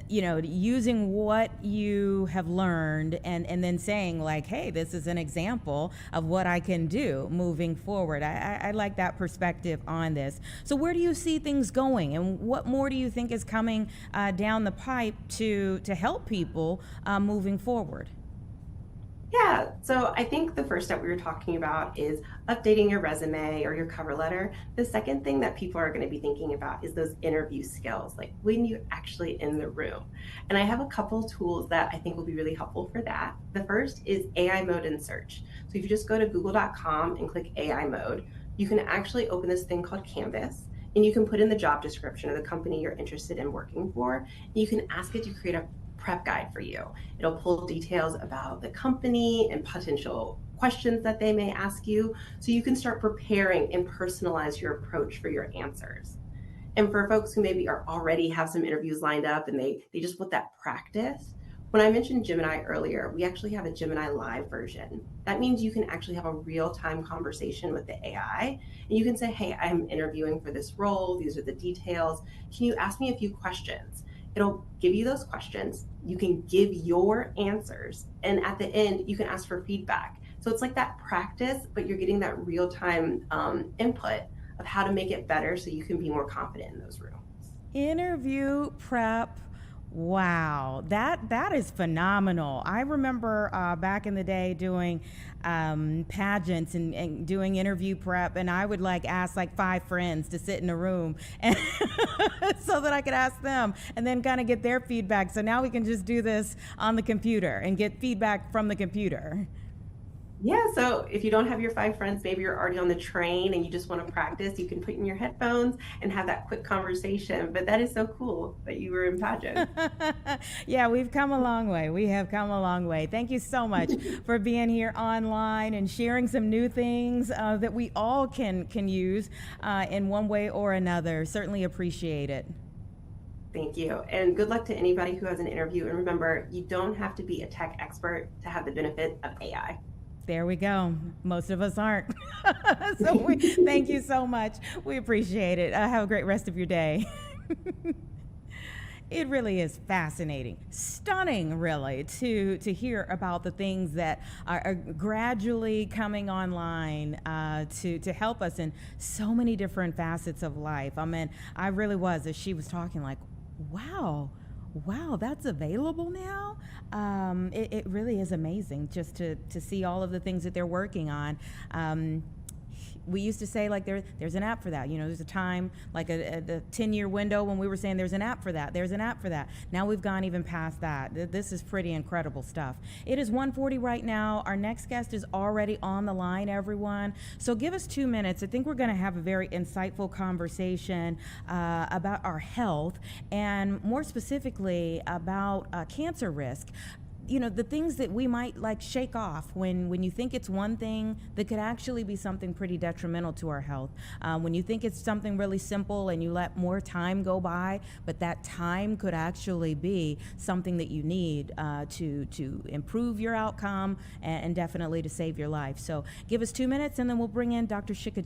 what you have learned, and then saying like, hey, this is an example of what I can do moving forward. I like that perspective on this. So where do you see things going, and what more do you think is coming down the pipe to help people moving forward? Yeah, so I think the first step we were talking about is updating your resume or your cover letter. The second thing that people are going to be thinking about is those interview skills, like when you're actually in the room. And I have a couple tools that I think will be really helpful for that. The first is AI mode in search. So if you just go to google.com and click AI mode, you can actually open this thing called Canvas. And you can put in the job description of the company you're interested in working for. And you can ask it to create a prep guide for you. It'll pull details about the company and potential questions that they may ask you, so you can start preparing and personalize your approach for your answers. And for folks who maybe are already have some interviews lined up and they just want that practice, when I mentioned Gemini earlier, we actually have a Gemini Live version. That means you can actually have a real-time conversation with the AI, and you can say, hey, I'm interviewing for this role. These are the details. Can you ask me a few questions? It'll give you those questions. You can give your answers. And at the end, you can ask for feedback. So it's like that practice, but you're getting that real-time input of how to make it better so you can be more confident in those rooms. Interview prep. Wow, that is phenomenal. I remember back in the day doing pageants and doing interview prep, and I would ask 5 friends to sit in a room and so that I could ask them and then kind of get their feedback. So now we can just do this on the computer and get feedback from the computer. Yeah, so if you don't have your 5 friends, maybe you're already on the train and you just want to practice, you can put in your headphones and have that quick conversation. But that is so cool that you were in pageant. Yeah, we've come a long way. We have come a long way. Thank you so much for being here online and sharing some new things that we all can use in one way or another. Certainly appreciate it. Thank you. And good luck to anybody who has an interview. And remember, you don't have to be a tech expert to have the benefit of AI. There we go. Most of us aren't. So thank you so much. We appreciate it. Have a great rest of your day. It really is fascinating, stunning, really, to hear about the things that are gradually coming online to help us in so many different facets of life. I mean, I really was, as she was talking, like, wow, wow, that's available now. It really is amazing just to see all of the things that they're working on. We used to say like there's an app for that. You know, there's a time like the 10-year window when we were saying there's an app for that. There's an app for that. Now we've gone even past that. This is pretty incredible stuff. It is 1:40 right now. Our next guest is already on the line, everyone. So give us 2 minutes. I think we're going to have a very insightful conversation about our health and more specifically about cancer risk. You know, the things that we might like shake off when you think it's one thing that could actually be something pretty detrimental to our health. When you think it's something really simple and you let more time go by, but that time could actually be something that you need to improve your outcome and definitely to save your life. So give us 2 minutes and then we'll bring in Dr. Chicka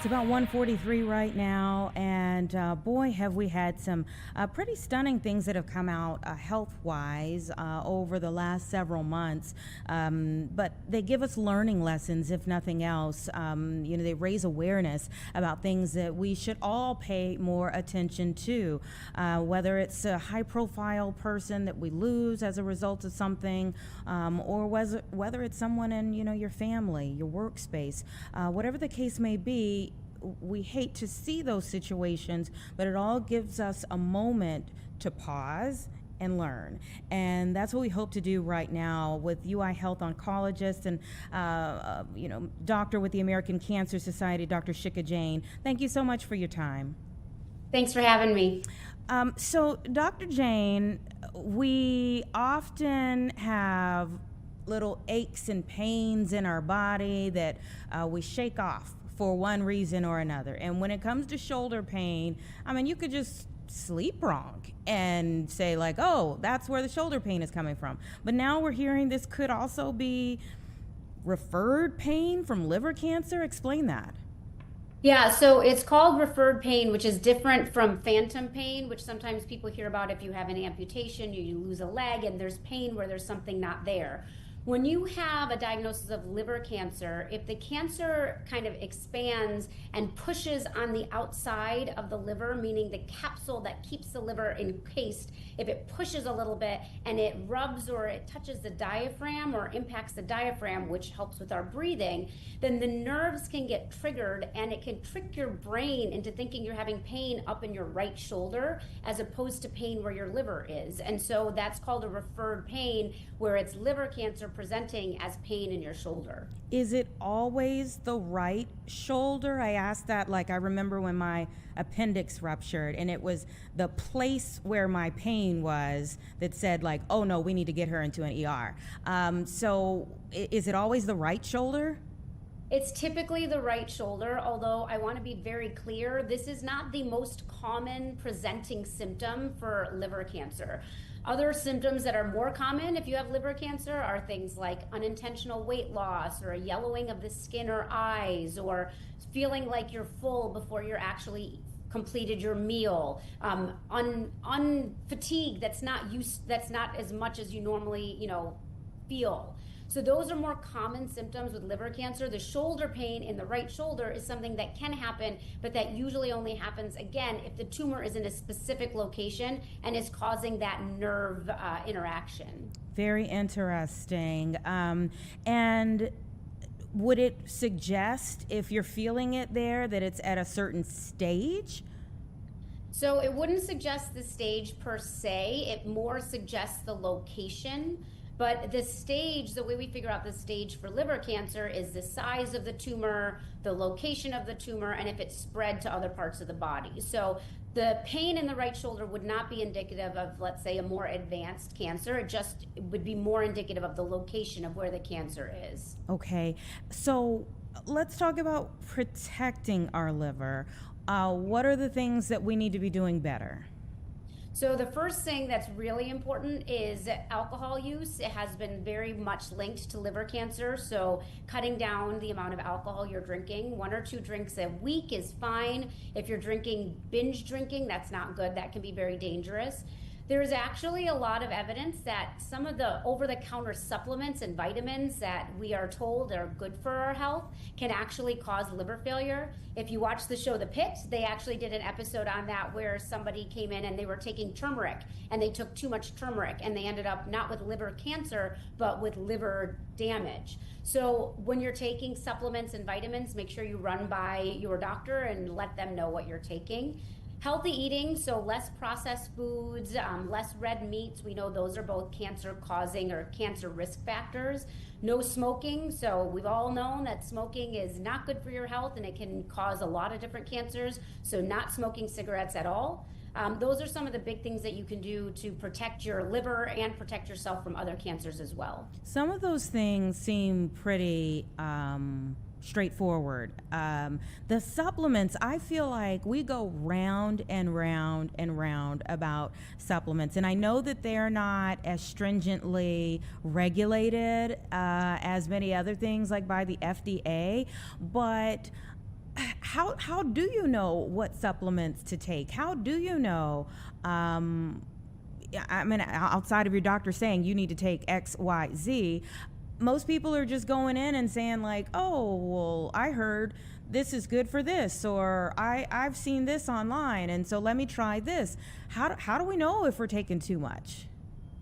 It's about 1:43 right now, and boy, have we had some pretty stunning things that have come out health-wise over the last several months. But they give us learning lessons, if nothing else. You know, they raise awareness about things that we should all pay more attention to, whether it's a high-profile person that we lose as a result of something, or whether it's someone in, you know, your family, your workspace, whatever the case may be. We hate to see those situations, but it all gives us a moment to pause and learn. And that's what we hope to do right now with UI Health oncologist and, you know, doctor with the American Cancer Society, Dr. Chicka Jane. Thank you so much for your time. Thanks for having me. So, Dr. Jane, we often have little aches and pains in our body that we shake off for one reason or another. And when it comes to shoulder pain, I mean, you could just sleep wrong and say like, oh, that's where the shoulder pain is coming from. But now we're hearing this could also be referred pain from liver cancer. Explain that. Yeah, so it's called referred pain, which is different from phantom pain, which sometimes people hear about if you have an amputation, you lose a leg, and there's pain where there's something not there. When you have a diagnosis of liver cancer, if the cancer kind of expands and pushes on the outside of the liver, meaning the capsule that keeps the liver encased, if it pushes a little bit and it rubs or it touches the diaphragm or impacts the diaphragm, which helps with our breathing, then the nerves can get triggered and it can trick your brain into thinking you're having pain up in your right shoulder as opposed to pain where your liver is. And so that's called a referred pain, where it's liver cancer presenting as pain in your shoulder. Is it always the right shoulder? I asked that, like, I remember when my appendix ruptured and it was the place where my pain was that said, like, oh no, we need to get her into an ER. So is it always the right shoulder? It's typically the right shoulder, although I want to be very clear, this is not the most common presenting symptom for liver cancer. Other symptoms that are more common if you have liver cancer are things like unintentional weight loss, or a yellowing of the skin or eyes, or feeling like you're full before you're actually completed your meal, fatigue that's not as much as you normally feel. So those are more common symptoms with liver cancer. The shoulder pain in the right shoulder is something that can happen, but that usually only happens, again, if the tumor is in a specific location and is causing that nerve interaction. Very interesting. And would it suggest, if you're feeling it there, that it's at a certain stage? So it wouldn't suggest the stage per se. It more suggests the location. But the stage, the way we figure out the stage for liver cancer is the size of the tumor, the location of the tumor, and if it's spread to other parts of the body. So the pain in the right shoulder would not be indicative of, let's say, a more advanced cancer. It would be more indicative of the location of where the cancer is. Okay, so let's talk about protecting our liver. What are the things that we need to be doing better? So the first thing that's really important is alcohol use. It has been very much linked to liver cancer. So cutting down the amount of alcohol you're drinking, 1 or 2 drinks a week is fine. If you're binge drinking, that's not good. That can be very dangerous. There's actually a lot of evidence that some of the over-the-counter supplements and vitamins that we are told are good for our health can actually cause liver failure. If you watch the show The Pit, they actually did an episode on that where somebody came in and they were taking turmeric and they took too much turmeric and they ended up not with liver cancer, but with liver damage. So when you're taking supplements and vitamins, make sure you run by your doctor and let them know what you're taking. Healthy eating, so less processed foods, less red meats. We know those are both cancer-causing or cancer risk factors. No smoking, so we've all known that smoking is not good for your health and it can cause a lot of different cancers, so not smoking cigarettes at all. Those are some of the big things that you can do to protect your liver and protect yourself from other cancers as well. Some of those things seem pretty straightforward. The supplements, I feel like we go round and round and round about supplements, and I know that they're not as stringently regulated as many other things like by the FDA, but how do you know what supplements to take? How do you know I mean, outside of your doctor saying you need to take X, Y, Z, most people are just going in and saying like, oh, well, I heard this is good for this, or I've seen this online, and so let me try this. How do we know if we're taking too much?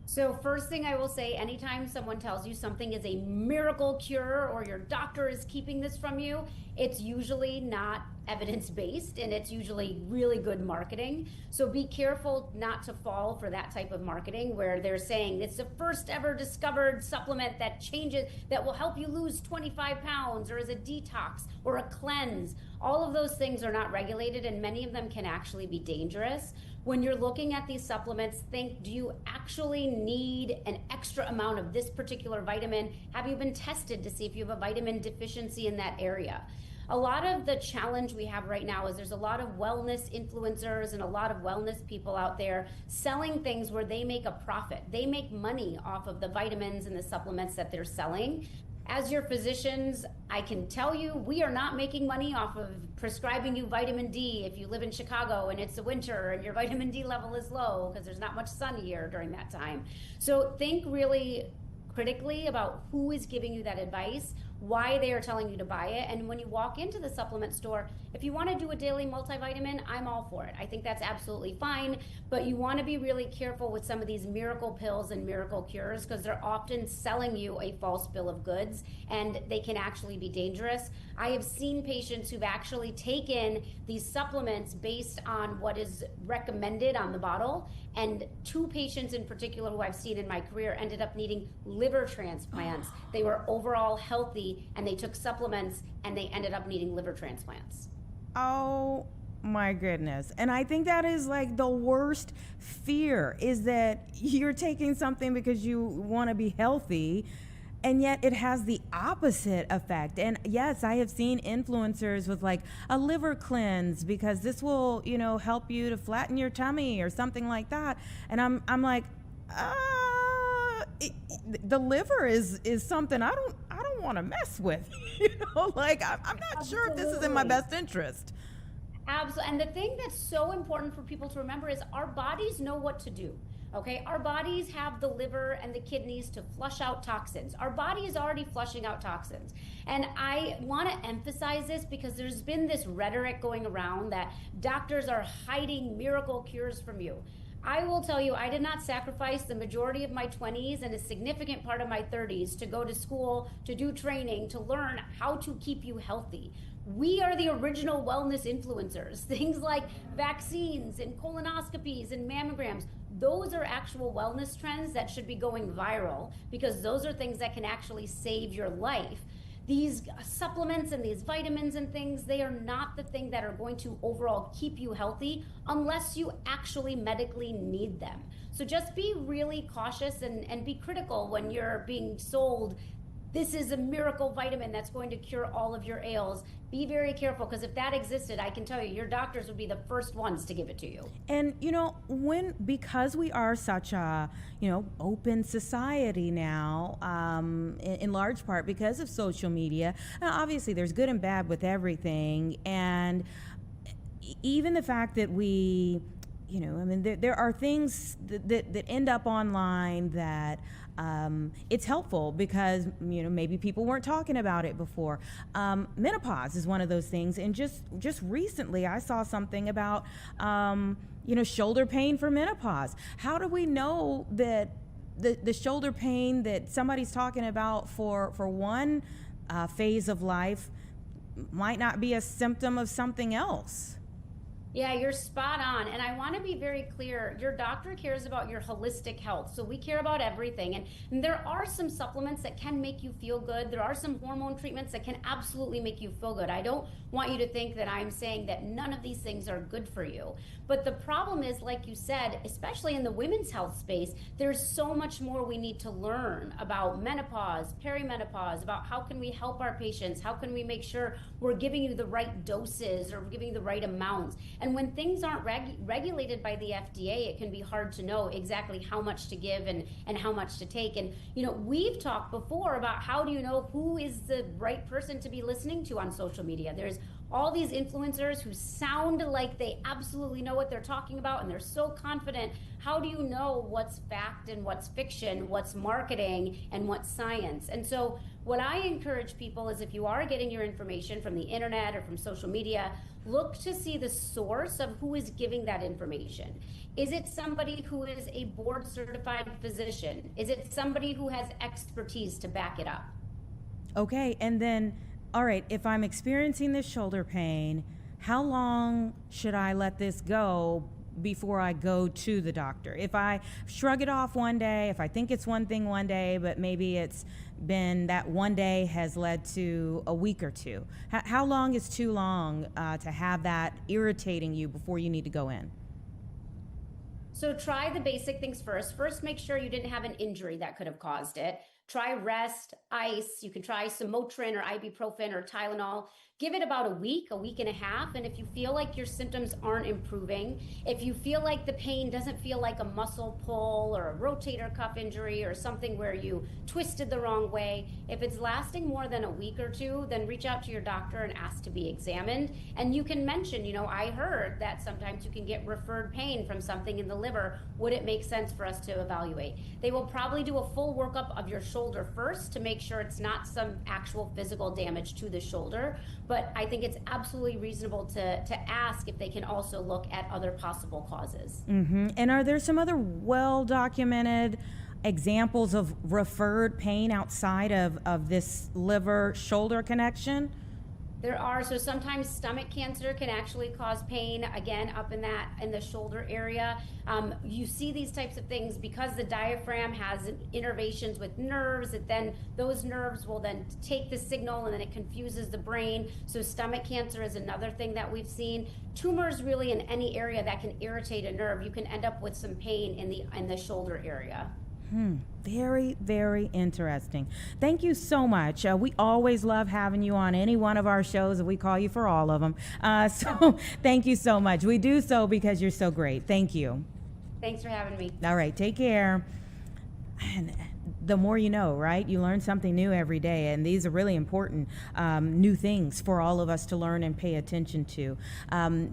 So first thing I will say, anytime someone tells you something is a miracle cure or your doctor is keeping this from you, it's usually not evidence-based and it's usually really good marketing. So be careful not to fall for that type of marketing where they're saying it's the first ever discovered supplement that will help you lose 25 pounds or as a detox or a cleanse. All of those things are not regulated and many of them can actually be dangerous. When you're looking at these supplements, think, do you actually need an extra amount of this particular vitamin? Have you been tested to see if you have a vitamin deficiency in that area? A lot of the challenge we have right now is there's a lot of wellness influencers and a lot of wellness people out there selling things where they make a profit. They make money off of the vitamins and the supplements that they're selling. As your physicians, I can tell you we are not making money off of prescribing you vitamin D if you live in Chicago and it's the winter and your vitamin D level is low because there's not much sun here during that time. So think really critically about who is giving you that advice. why they are telling you to buy it. And when you walk into the supplement store, if you want to do a daily multivitamin, I'm all for it. I think that's absolutely fine, but you want to be really careful with some of these miracle pills and miracle cures, because they're often selling you a false bill of goods, and they can actually be dangerous. I have seen patients who've actually taken these supplements based on what is recommended on the bottle, and 2 patients in particular who I've seen in my career ended up needing liver transplants. They were overall healthy, and they took supplements, and they ended up needing liver transplants. Oh my goodness. And I think that is like the worst fear, is that you're taking something because you want to be healthy, and yet it has the opposite effect. And yes, I have seen influencers with like a liver cleanse because this will, help you to flatten your tummy or something like that. And I'm like, the liver is something I don't want to mess with. Like I'm not sure if this is in my best interest. Absolutely. And the thing that's so important for people to remember is our bodies know what to do. Okay, our bodies have the liver and the kidneys to flush out toxins. Our body is already flushing out toxins. And I want to emphasize this because there's been this rhetoric going around that doctors are hiding miracle cures from you. I will tell you, I did not sacrifice the majority of my 20s and a significant part of my 30s to go to school, to do training, to learn how to keep you healthy. We are the original wellness influencers. Things like vaccines and colonoscopies and mammograms, those are actual wellness trends that should be going viral, because those are things that can actually save your life. These supplements and these vitamins and things, they are not the thing that are going to overall keep you healthy unless you actually medically need them. So just be really cautious and be critical when you're being sold, this is a miracle vitamin that's going to cure all of your ails. Be very careful, because if that existed, I can tell you, your doctors would be the first ones to give it to you. And because we are such a open society now, in large part because of social media, obviously there's good and bad with everything, and even the fact that we there are things that end up online that it's helpful because maybe people weren't talking about it before. Menopause is one of those things, and just recently I saw something about shoulder pain for menopause. How do we know that the shoulder pain that somebody's talking about for one phase of life might not be a symptom of something else? Yeah, you're spot on. And I want to be very clear. Your doctor cares about your holistic health. So we care about everything. And there are some supplements that can make you feel good. There are some hormone treatments that can absolutely make you feel good. I don't want you to think that I'm saying that none of these things are good for you. But the problem is, like you said, especially in the women's health space, there's so much more we need to learn about menopause, perimenopause, about how can we help our patients? How can we make sure we're giving you the right doses or we're giving you the right amounts? And when things aren't regulated by the FDA, it can be hard to know exactly how much to give and how much to take. And, we've talked before about how do you know who is the right person to be listening to on social media. There's all these influencers who sound like they absolutely know what they're talking about, and they're so confident. How do you know what's fact and what's fiction, what's marketing and what's science? And so what I encourage people is, if you are getting your information from the internet or from social media, look to see the source of who is giving that information. Is it somebody who is a board certified physician? Is it somebody who has expertise to back it up? Okay, and then, all right, if I'm experiencing this shoulder pain, how long should I let this go before I go to the doctor? If I shrug it off one day, if I think it's one thing one day, but maybe it's been that one day has led to a week or two, how long is too long to have that irritating you before you need to go in? So try the basic things first. First, make sure you didn't have an injury that could have caused it. Try rest, ice. You can try some Motrin or ibuprofen or Tylenol. Give it about a week and a half. And if you feel like your symptoms aren't improving, if you feel like the pain doesn't feel like a muscle pull or a rotator cuff injury or something where you twisted the wrong way, if it's lasting more than a week or two, then reach out to your doctor and ask to be examined. And you can mention, I heard that sometimes you can get referred pain from something in the liver. Would it make sense for us to evaluate? They will probably do a full workup of your shoulder first to make sure it's not some actual physical damage to the shoulder. But I think it's absolutely reasonable to ask if they can also look at other possible causes. And are there some other well-documented examples of referred pain outside of this liver-shoulder connection? There are. So sometimes stomach cancer can actually cause pain, again, up in the shoulder area. You see these types of things because the diaphragm has innervations with nerves, that then those nerves will then take the signal and then it confuses the brain. So stomach cancer is another thing that we've seen. Tumors really in any area that can irritate a nerve, you can end up with some pain in the shoulder area. Very, very interesting. Thank you so much. We always love having you on any one of our shows, and we call you for all of them. So thank you so much. We do so because you're so great. Thank you. Thanks for having me. All right, take care. And the more you know, right? You learn something new every day, and these are really important new things for all of us to learn and pay attention to.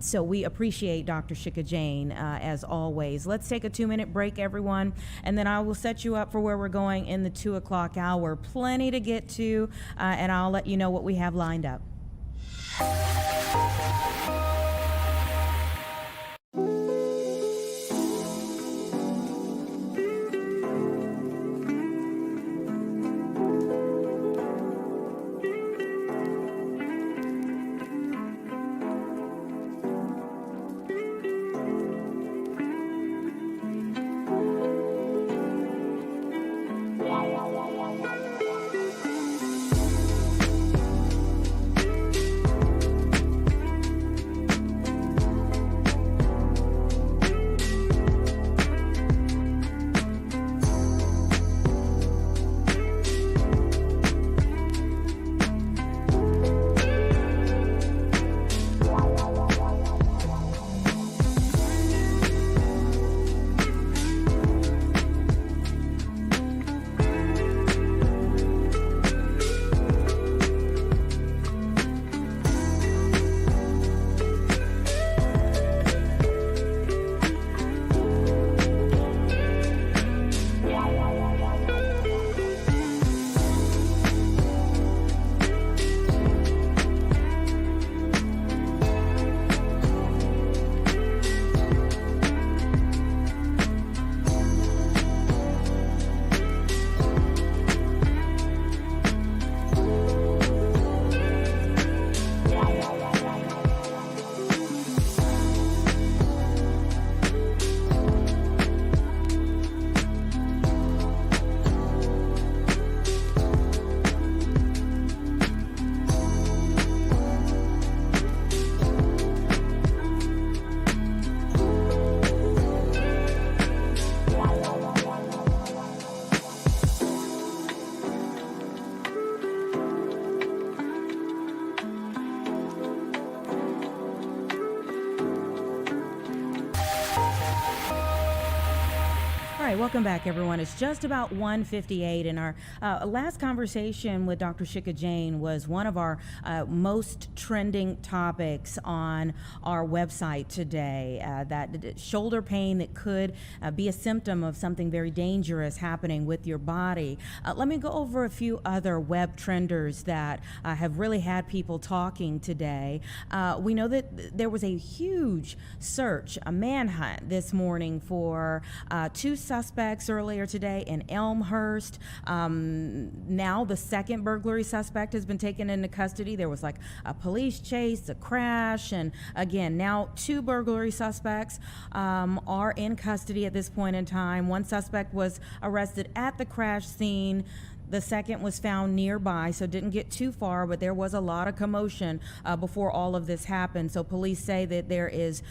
So we appreciate Dr. Shika Jain as always. Let's take a 2-minute break, everyone, and then I will set you up for where we're going in the 2 o'clock hour. Plenty to get to, and I'll let you know what we have lined up. Welcome back, everyone. It's just about 1:58, and our last conversation with Dr. Shika Jain was one of our most trending topics on our website today, that shoulder pain that could be a symptom of something very dangerous happening with your body. Let me go over a few other web trenders that have really had people talking today. We know that there was a huge search, a manhunt this morning for 2 suspects earlier today in Elmhurst. Now the second burglary suspect has been taken into custody. There was like a police chase, a crash, and again, now 2 burglary suspects are in custody at this point in time. One suspect was arrested at the crash scene. The second was found nearby, so didn't get too far, but there was a lot of commotion before all of this happened. So police say that there is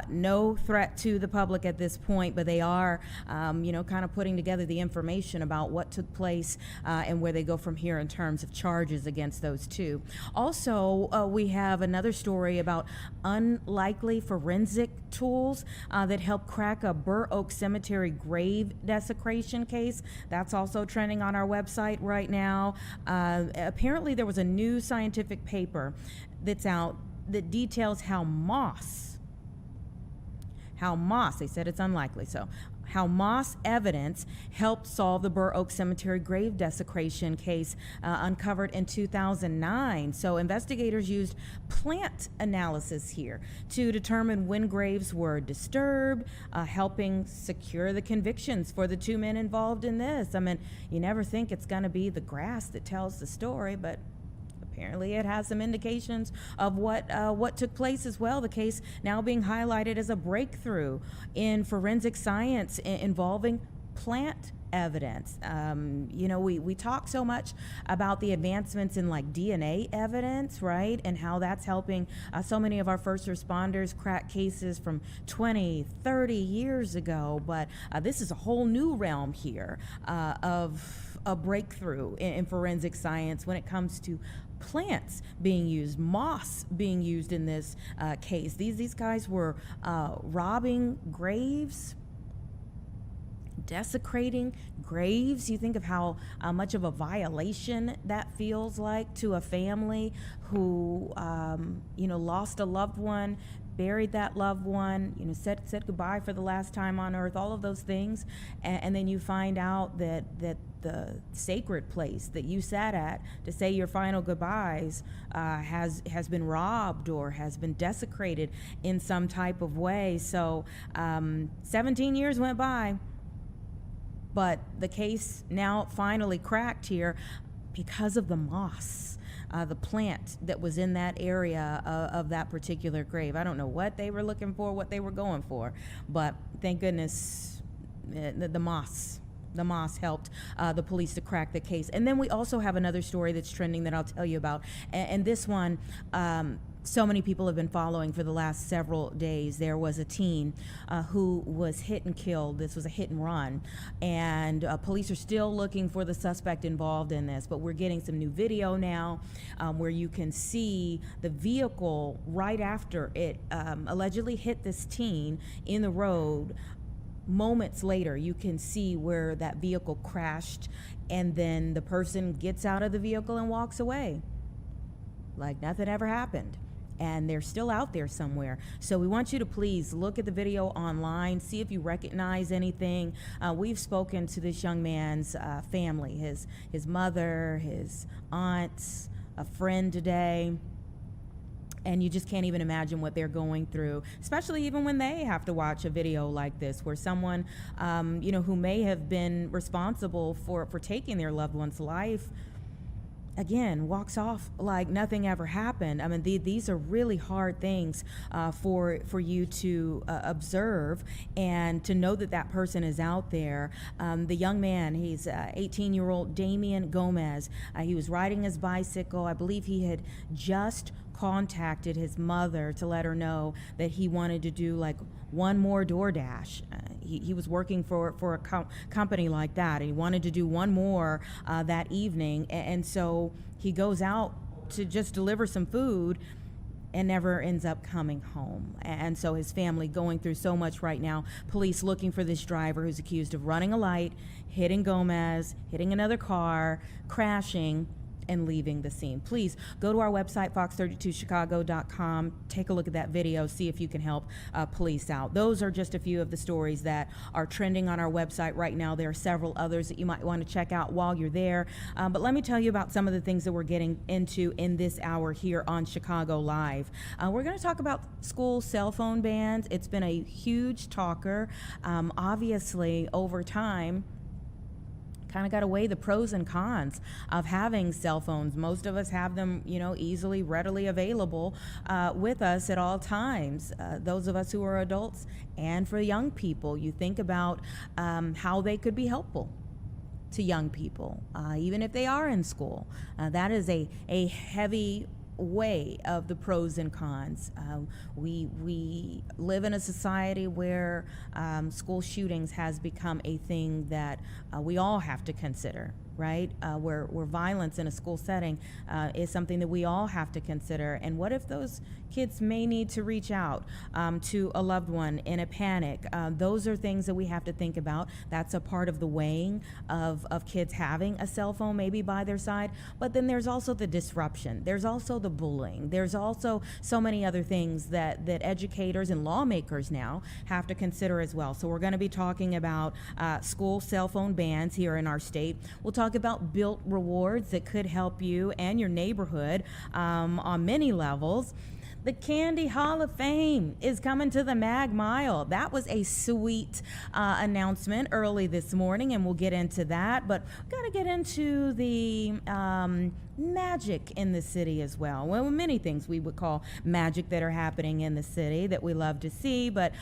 no threat to the public at this point, but they are, kind of putting together the information about what took place and where they go from here in terms of charges against those 2. Also, we have another story about unlikely forensic tools that help crack a Burr Oak Cemetery grave desecration case. That's also trending on our website right now. Apparently there was a new scientific paper that's out that details how moss how moss, they said it's unlikely, so how moss evidence helped solve the Burr Oak Cemetery grave desecration case uncovered in 2009. So investigators used plant analysis here to determine when graves were disturbed, helping secure the convictions for the 2 men involved in this. I mean, you never think it's going to be the grass that tells the story, but apparently it has some indications of what took place as well. The case now being highlighted as a breakthrough in forensic science involving plant evidence. We talk so much about the advancements in like DNA evidence, right? And how that's helping so many of our first responders crack cases from 20, 30 years ago. But this is a whole new realm here of a breakthrough in forensic science when it comes to plants being used, moss being used in this case. These guys were robbing graves, desecrating graves. You think of how much of a violation that feels like to a family who lost a loved one, buried that loved one, said goodbye for the last time on earth, all of those things, and then you find out that the sacred place that you sat at to say your final goodbyes has been robbed or has been desecrated in some type of way. So 17 years went by, but the case now finally cracked here because of the moss, the plant that was in that area of that particular grave. I don't know what they were looking for, what they were going for, but thank goodness the moss helped the police to crack the case. And then we also have another story that's trending that I'll tell you about. And this one, so many people have been following for the last several days. There was a teen who was hit and killed. This was a hit and run. And police are still looking for the suspect involved in this. But we're getting some new video now where you can see the vehicle right after it allegedly hit this teen in the road. Moments later, you can see where that vehicle crashed, and then the person gets out of the vehicle and walks away like nothing ever happened. And they're still out there somewhere. So we want you to please look at the video online, see if you recognize anything. We've spoken to this young man's family, his mother, his aunts, a friend today. And you just can't even imagine what they're going through, especially even when they have to watch a video like this where someone, who may have been responsible for taking their loved one's life, again, walks off like nothing ever happened. I mean, these are really hard things for you to observe and to know that person is out there. The young man, he's 18-year-old Damian Gomez. He was riding his bicycle. I believe he had just contacted his mother to let her know that he wanted to do like one more DoorDash. He was working for a company like that, and he wanted to do one more that evening, and so he goes out to just deliver some food and never ends up coming home. And so his family going through so much right now. Police looking for this driver who's accused of running a light, hitting Gomez, hitting another car, crashing, and leaving the scene. Please go to our website, fox32chicago.com. Take a look at that video, see if you can help police out. Those are just a few of the stories that are trending on our website right now. There are several others that you might want to check out while you're there. But let me tell you about some of the things that we're getting into in this hour here on Chicago Live. We're going to talk about school cell phone bans. It's been a huge talker. Obviously, over time, kind of got to weigh the pros and cons of having cell phones. Most of us have them, easily, readily available with us at all times. Those of us who are adults, and for young people, you think about how they could be helpful to young people, even if they are in school. That is a heavy way of the pros and cons. We live in a society where school shootings has become a thing that we all have to consider. right? Where violence in a school setting is something that we all have to consider. And what if those kids may need to reach out to a loved one in a panic? Those are things that we have to think about. That's a part of the weighing of kids having a cell phone maybe by their side. But then there's also the disruption. There's also the bullying. There's also so many other things that educators and lawmakers now have to consider as well. So we're going to be talking about school cell phone bans here in our state. We'll talk about built rewards that could help you and your neighborhood on many levels. The Candy Hall of Fame is coming to the Mag Mile. That was a sweet announcement early this morning, and we'll get into that. But we've got to get into the magic in the city as well. Well, many things we would call magic that are happening in the city that we love to see. But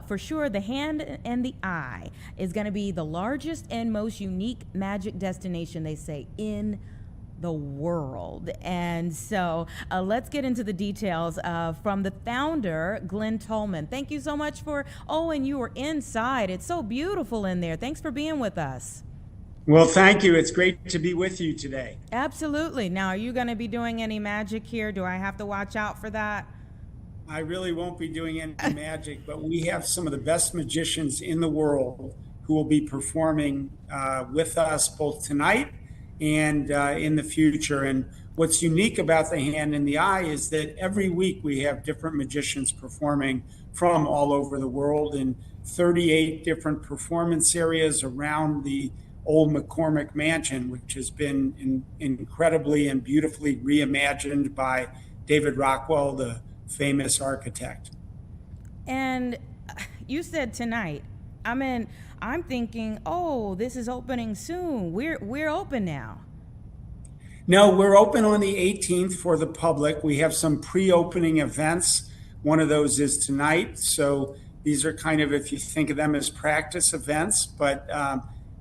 for sure, the Hand and the Eye is going to be the largest and most unique magic destination, they say, in the world. And so let's get into the details from the founder, Glenn Tolman. Thank you so much and you were inside. It's so beautiful in there. Thanks for being with us. Well, thank you. It's great to be with you today. Absolutely. Now, are you going to be doing any magic here? Do I have to watch out for that? I really won't be doing any magic, but we have some of the best magicians in the world who will be performing with us both tonight and in the future. And what's unique about the Hand and the Eye is that every week we have different magicians performing from all over the world in 38 different performance areas around the old McCormick Mansion, which has been incredibly and beautifully reimagined by David Rockwell, the famous architect. And you said tonight. I'm thinking, this is opening soon. We're open now. No, we're open on the 18th for the public. We have some pre-opening events. One of those is tonight. So these are kind of, if you think of them as practice events, but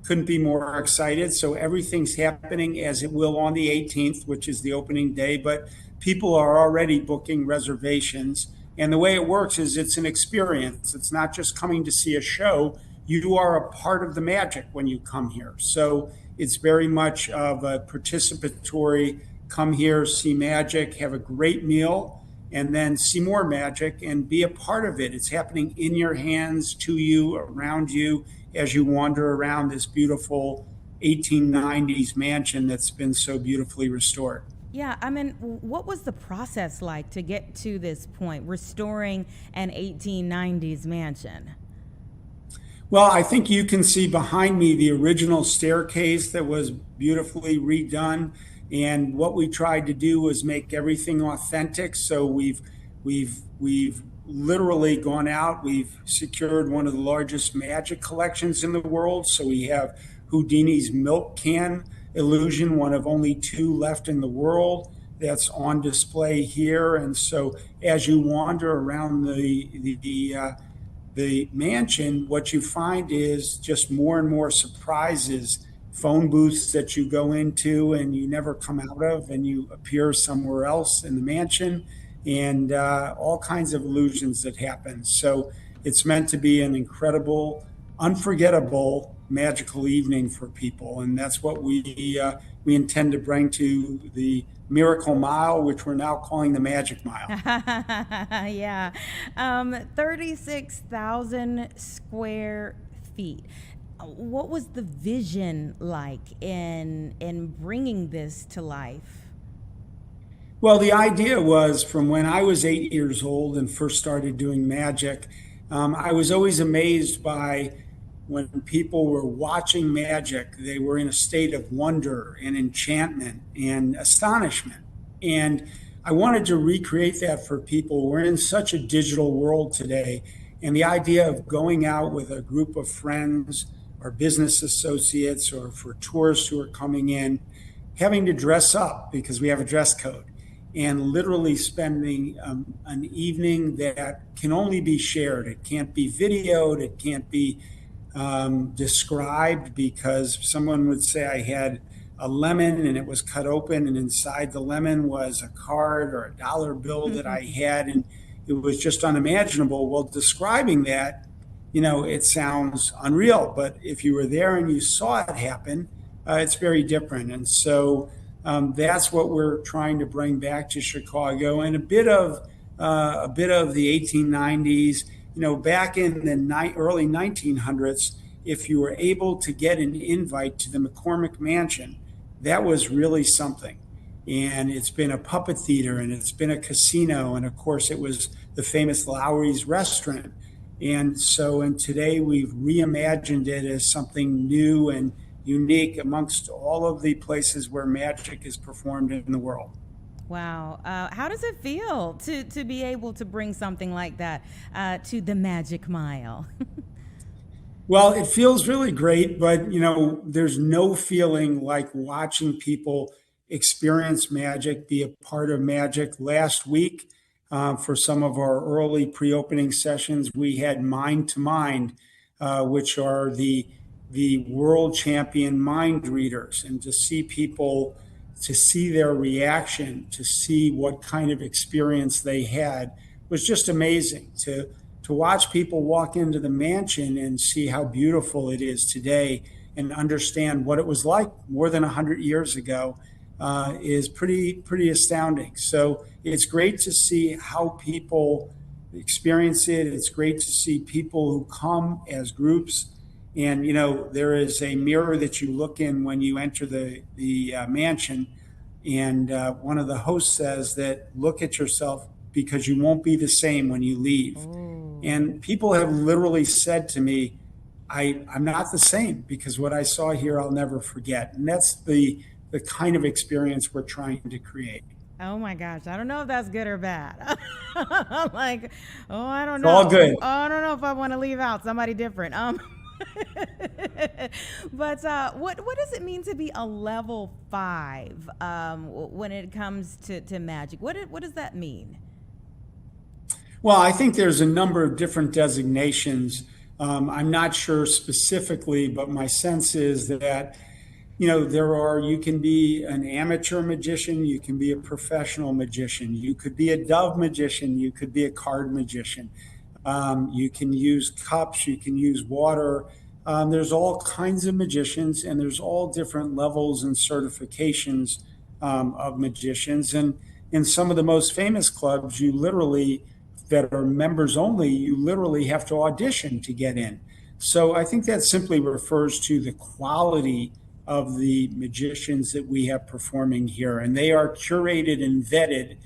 couldn't be more excited. So everything's happening as it will on the 18th, which is the opening day, but people are already booking reservations. And the way it works is it's an experience. It's not just coming to see a show. You are a part of the magic when you come here. So it's very much of a participatory, come here, see magic, have a great meal, and then see more magic and be a part of it. It's happening in your hands, to you, around you, as you wander around this beautiful 1890s mansion that's been so beautifully restored. Yeah, what was the process like to get to this point, restoring an 1890s mansion? Well, I think you can see behind me the original staircase that was beautifully redone. And what we tried to do was make everything authentic. So we've literally gone out. We've secured one of the largest magic collections in the world. So we have Houdini's milk can illusion, one of only 2 left in the world, that's on display here. And so as you wander around the mansion, what you find is just more and more surprises, phone booths that you go into and you never come out of, and you appear somewhere else in the mansion, and all kinds of illusions that happen. So it's meant to be an incredible, unforgettable, magical evening for people. And that's what we intend to bring to the Miracle Mile, which we're now calling the Magic Mile. Yeah. 36,000 square feet. What was the vision like in bringing this to life? Well, the idea was from when I was 8 years old and first started doing magic, I was always amazed by when people were watching magic, they were in a state of wonder and enchantment and astonishment. And I wanted to recreate that for people. We're in such a digital world today. And the idea of going out with a group of friends or business associates or for tourists who are coming in, having to dress up because we have a dress code, and literally spending an evening that can only be shared. It can't be videoed. It can't be described, because someone would say I had a lemon and it was cut open and inside the lemon was a card or a dollar bill that I had, and it was just unimaginable. Well, describing that, it sounds unreal, but if you were there and you saw it happen, it's very different. And so that's what we're trying to bring back to Chicago, and a bit of the 1890s. Back in the early 1900s, if you were able to get an invite to the McCormick Mansion, that was really something. And it's been a puppet theater, and it's been a casino, and of course it was the famous Lowry's restaurant. And today we've reimagined it as something new and unique amongst all of the places where magic is performed in the world. Wow. How does it feel to be able to bring something like that to the Magic Mile? Well, it feels really great, but there's no feeling like watching people experience magic, be a part of magic. Last week, for some of our early pre-opening sessions, we had Mind to Mind, which are the world champion mind readers, and to see their reaction, to see what kind of experience they had was just amazing. To watch people walk into the mansion and see how beautiful it is today and understand what it was like more than 100 years ago is pretty astounding. So it's great to see how people experience it. It's great to see people who come as groups. And, there is a mirror that you look in when you enter the mansion. And one of the hosts says that look at yourself because you won't be the same when you leave. And people have literally said to me, I'm not the same because what I saw here, I'll never forget. And that's the kind of experience we're trying to create. Oh my gosh. I don't know if that's good or bad. I don't know. It's all good. I don't know if I want to leave out somebody different. But what does it mean to be a level 5 when it comes to magic? What does that mean? Well, I think there's a number of different designations. I'm not sure specifically, but my sense is that, you can be an amateur magician, you can be a professional magician, you could be a dove magician, you could be a card magician. You can use cups, you can use water. There's all kinds of magicians, and there's all different levels and certifications of magicians. And in some of the most famous clubs, that are members only, you literally have to audition to get in. So I think that simply refers to the quality of the magicians that we have performing here. And they are curated and vetted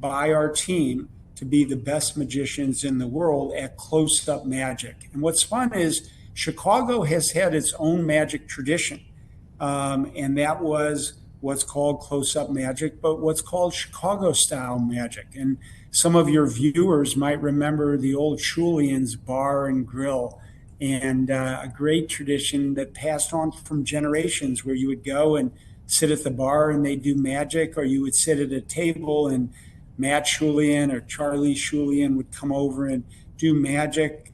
by our team to be the best magicians in the world at close-up magic. And what's fun is Chicago has had its own magic tradition. And that was what's called close-up magic, but what's called Chicago-style magic. And some of your viewers might remember the old Schulian's Bar and Grill, and a great tradition that passed on from generations, where you would go and sit at the bar and they do magic, or you would sit at a table and Matt Schulian or Charlie Schulian would come over and do magic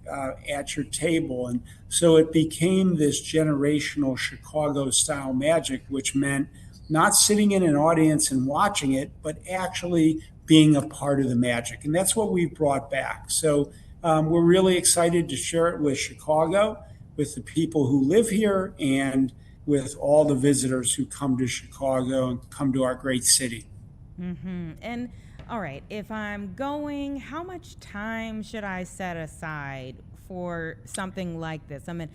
at your table. And so it became this generational Chicago-style magic, which meant not sitting in an audience and watching it, but actually being a part of the magic. And that's what we've brought back. So we're really excited to share it with Chicago, with the people who live here, and with all the visitors who come to Chicago and come to our great city. Mm-hmm. And all right, if I'm going, how much time should I set aside for something like this? I mean,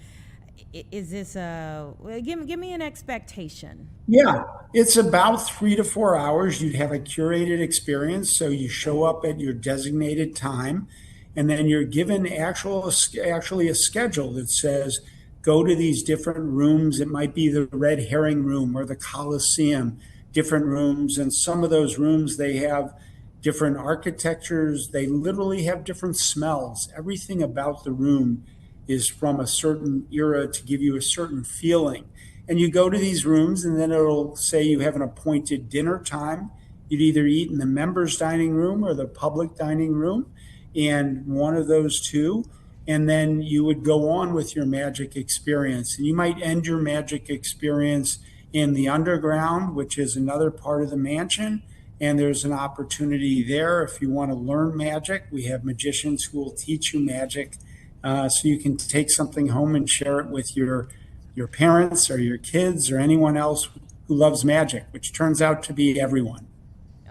is this give me an expectation? Yeah, it's about 3 to 4 hours. You'd have a curated experience. So you show up at your designated time, and then you're given actually a schedule that says, go to these different rooms. It might be the Red Herring Room or the Coliseum, different rooms. And some of those rooms, they have different architectures. They literally have different smells. Everything about the room is from a certain era to give you a certain feeling. And you go to these rooms, and then it'll say you have an appointed dinner time. You'd either eat in the members' dining room or the public dining room, and one of those two. And then you would go on with your magic experience. And you might end your magic experience in the underground, which is another part of the mansion. And there's an opportunity there if you want to learn magic. We have magicians who will teach you magic. So you can take something home and share it with your your parents or your kids or anyone else who loves magic, which turns out to be everyone.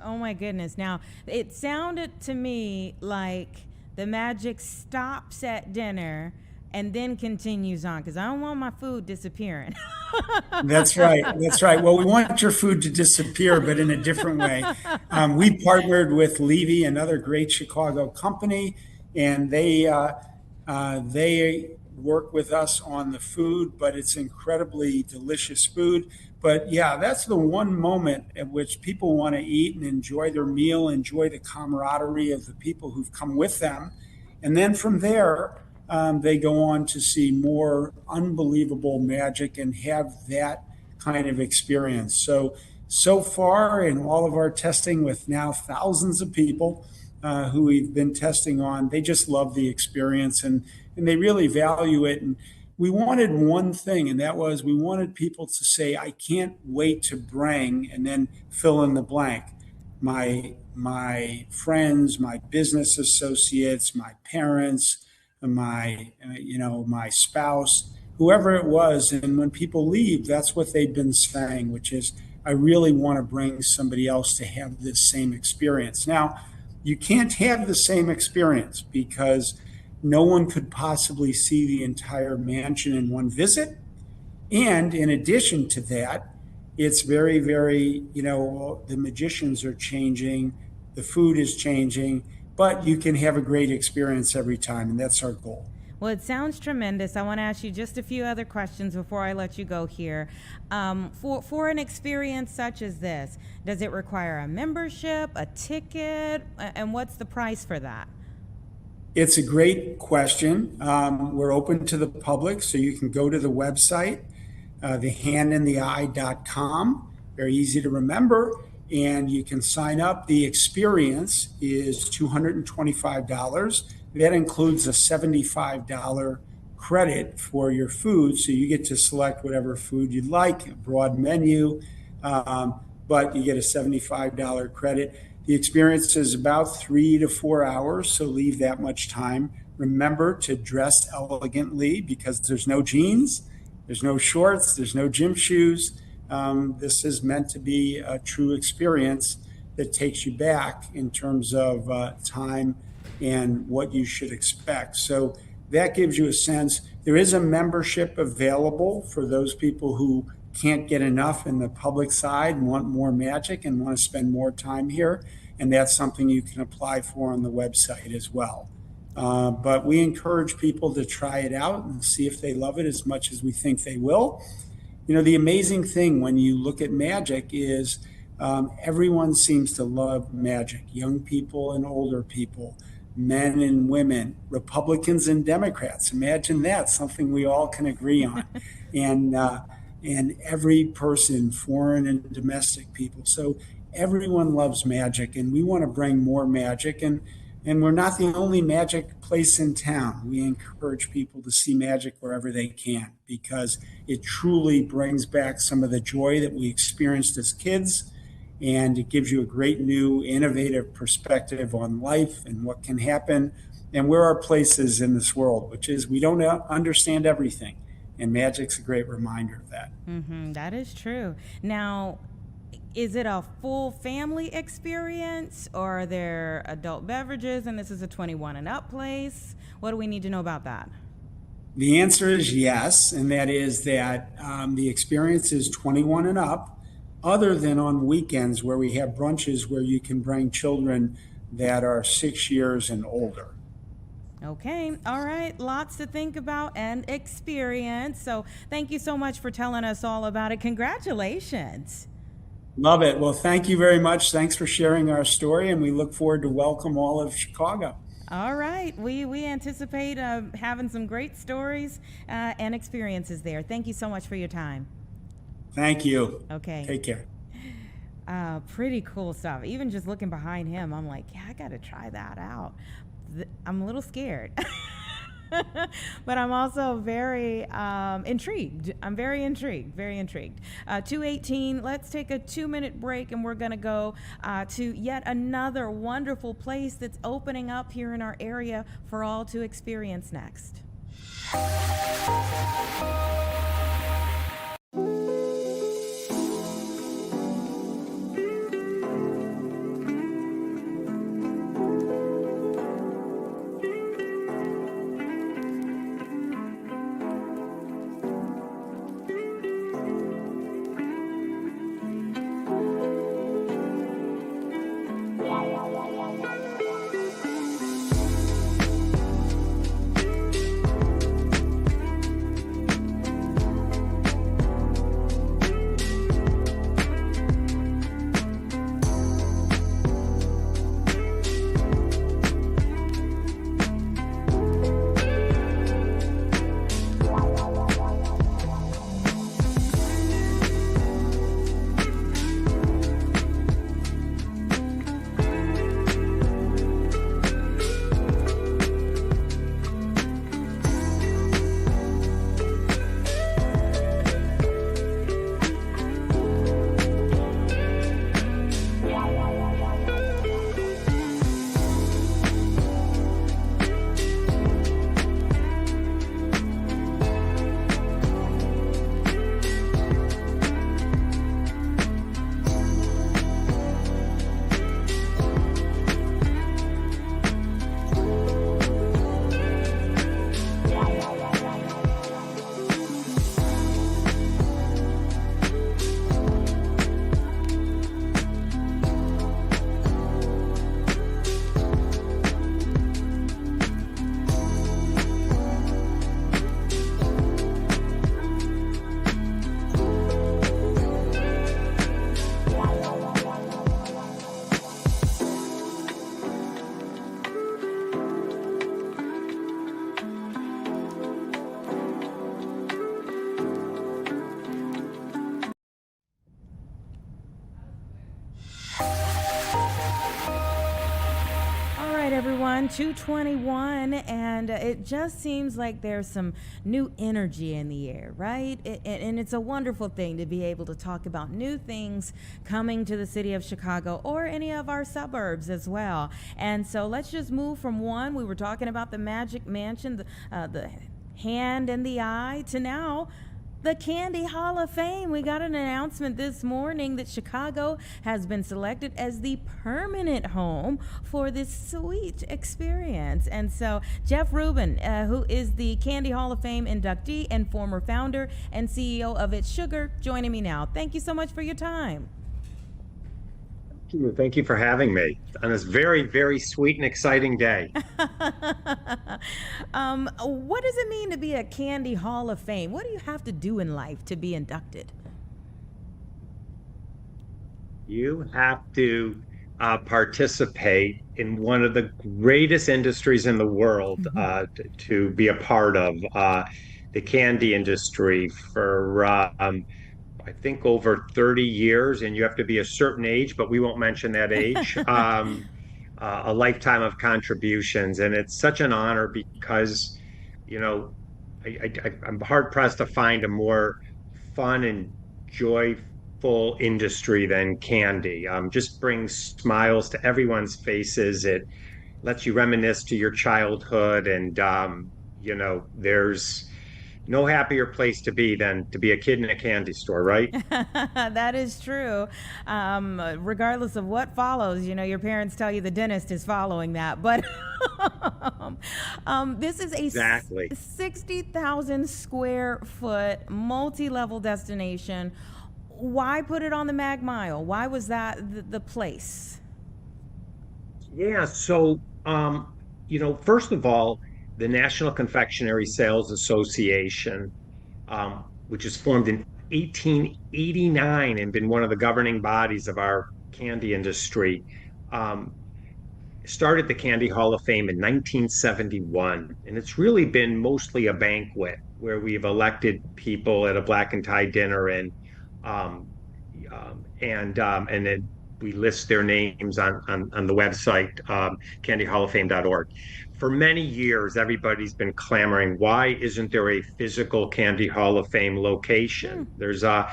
Oh my goodness. Now, it sounded to me like the magic stops at dinner and then continues on, because I don't want my food disappearing. That's right. That's right. Well, we want your food to disappear, but in a different way. We partnered with Levy, another great Chicago company, and they work with us on the food, but it's incredibly delicious food. But yeah, that's the one moment at which people want to eat and enjoy their meal, enjoy the camaraderie of the people who've come with them. And then from there, they go on to see more unbelievable magic and have that kind of experience. So far in all of our testing with now thousands of people who we've been testing on, they just love the experience and they really value it. And we wanted one thing, and that was we wanted people to say, I can't wait to bring, and then fill in the blank. My friends, my business associates, my parents, my spouse, whoever it was. And when people leave, that's what they've been saying, which is, I really want to bring somebody else to have this same experience. Now, you can't have the same experience because no one could possibly see the entire mansion in one visit. And in addition to that, it's very, very, the magicians are changing, the food is changing, but you can have a great experience every time, and that's our goal. Well, it sounds tremendous. I want to ask you just a few other questions before I let you go here. For an experience such as this, does it require a membership, a ticket, and what's the price for that? It's a great question. We're open to the public, so you can go to the website, thehandintheeye.com. Very easy to remember, and you can sign up. The experience is $225. That includes a $75 credit for your food, so you get to select whatever food you'd like, a broad menu, but you get a $75 credit. The experience is about 3 to 4 hours, so leave that much time. Remember to dress elegantly because there's no jeans, there's no shorts, there's no gym shoes. This is meant to be a true experience that takes you back in terms of time and what you should expect. So that gives you a sense. There is a membership available for those people who can't get enough in the public side and want more magic and want to spend more time here. And that's something you can apply for on the website as well. But we encourage people to try it out and see if they love it as much as we think they will. The amazing thing when you look at magic is everyone seems to love magic, young people and older people, men and women, Republicans and Democrats. Imagine that, something we all can agree on. And every person, foreign and domestic people. So everyone loves magic, and we want to bring more magic. And we're not the only magic place in town. We encourage people to see magic wherever they can because it truly brings back some of the joy that we experienced as kids. And it gives you a great new innovative perspective on life and what can happen and where our place is in this world, which is we don't understand everything. And magic's a great reminder of that. Mm-hmm, that is true. Now, is it a full family experience or are there adult beverages and this is a 21 and up place? What do we need to know about that? The answer is yes, and that is that the experience is 21 and up, other than on weekends where we have brunches where you can bring children that are 6 years and older. Okay. All right. Lots to think about and experience. So thank you so much for telling us all about it. Congratulations. Love it. Well, thank you very much. Thanks for sharing our story, and we look forward to welcome all of Chicago. All right. We anticipate having some great stories and experiences there. Thank you so much for your time. Thank you. Okay. Take care. Pretty cool stuff. Even just looking behind him, I'm like, yeah, I got to try that out. I'm a little scared, but I'm also very intrigued. I'm very intrigued. 2:18. Let's take a 2-minute break, and we're going to go to yet another wonderful place that's opening up here in our area for all to experience next. everyone. 221, and it just seems like there's some new energy in the air, right? And it's a wonderful thing to be able to talk about new things coming to the city of Chicago or any of our suburbs as well. And so let's just move from one. We were talking about the Magic Mansion, the hand and the eye, to now the Candy Hall of Fame. We got an announcement this morning that Chicago has been selected as the permanent home for this sweet experience. And so Jeff Rubin, who is the Candy Hall of Fame inductee and former founder and CEO of It's Sugar, joining me now. Thank you so much for your time. Thank you for having me on this very, very sweet and exciting day. What does it mean to be a Candy Hall of Fame? What do you have to do in life to be inducted? You have to participate in one of the greatest industries in the world to be a part of, the candy industry for I think over 30 years, and you have to be a certain age, but we won't mention that age, a lifetime of contributions. And it's such an honor because, you know, I'm hard pressed to find a more fun and joyful industry than candy. Just brings smiles to everyone's faces. It lets you reminisce to your childhood. And, you know, there's no happier place to be than to be a kid in a candy store, right? That is true. Regardless of what follows, you know, your parents tell you the dentist is following that. But this is a exactly 60,000 square foot multi-level destination. Why put it on the Mag Mile? Why was that the place? Yeah, so, you know, first of all, the National Confectionery Sales Association, which was formed in 1889 and been one of the governing bodies of our candy industry, started the Candy Hall of Fame in 1971. And it's really been mostly a banquet where we've elected people at a black and tie dinner, and then we list their names on the website, candyhalloffame.org. For many years, everybody's been clamoring, why isn't there a physical Candy Hall of Fame location? There's a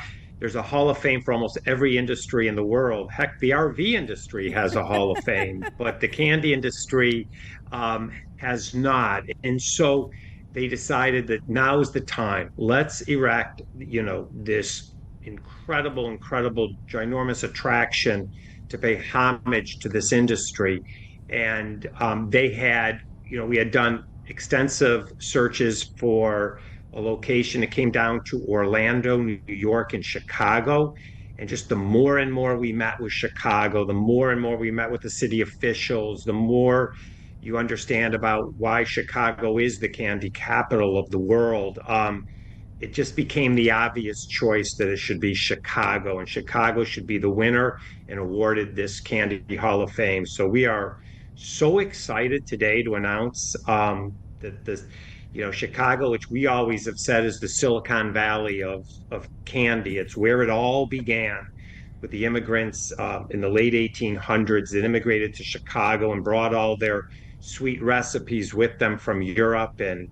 Hall of Fame for almost every industry in the world. Heck, the RV industry has a Hall of Fame, but the candy industry has not. And so they decided that now is the time. Let's erect, you know, this incredible, ginormous attraction to pay homage to this industry. And they had, you know, we had done extensive searches for a location. It came down to Orlando, New York, and Chicago. And just the more and more we met with Chicago, the more and more we met with the city officials, the more you understand about why Chicago is the candy capital of the world. It just became the obvious choice that it should be Chicago, and Chicago should be the winner and awarded this Candy Hall of Fame. So we are so excited today to announce that this, you know, Chicago, which we always have said is the Silicon Valley of candy. It's where it all began with the immigrants in the late 1800s that immigrated to Chicago and brought all their sweet recipes with them from Europe. And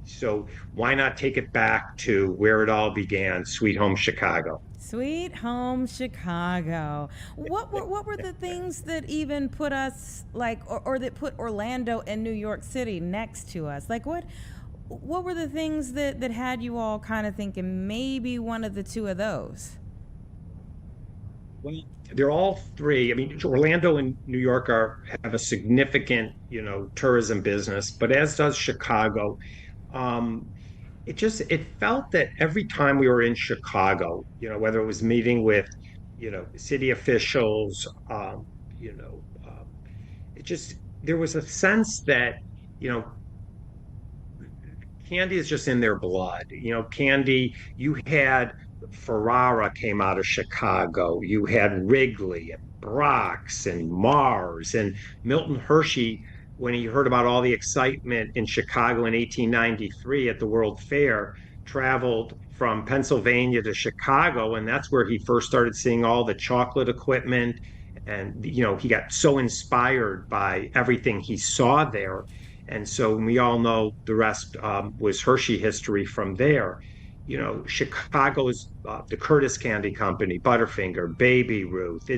so why not take it back to where it all began, Sweet Home Chicago? Sweet Home Chicago. What were the things that even put us like, or that put Orlando and New York City next to us? Like what were the things that had you all kind of thinking maybe one of the two of those? Well, they're all three. I mean, Orlando and New York have a significant, you know, tourism business, but as does Chicago. It felt that every time we were in Chicago, you know, whether it was meeting with, you know, city officials, you know, there was a sense that, you know, candy is just in their blood. You know, candy, you had Ferrara came out of Chicago, you had Wrigley and Brock's and Mars, and Milton Hershey, when he heard about all the excitement in Chicago in 1893 at the World Fair, traveled from Pennsylvania to Chicago, and that's where he first started seeing all the chocolate equipment and he got so inspired by everything he saw there. And so we all know the rest was Hershey history from there. Chicago's the Curtis Candy Company, Butterfinger, Baby Ruth.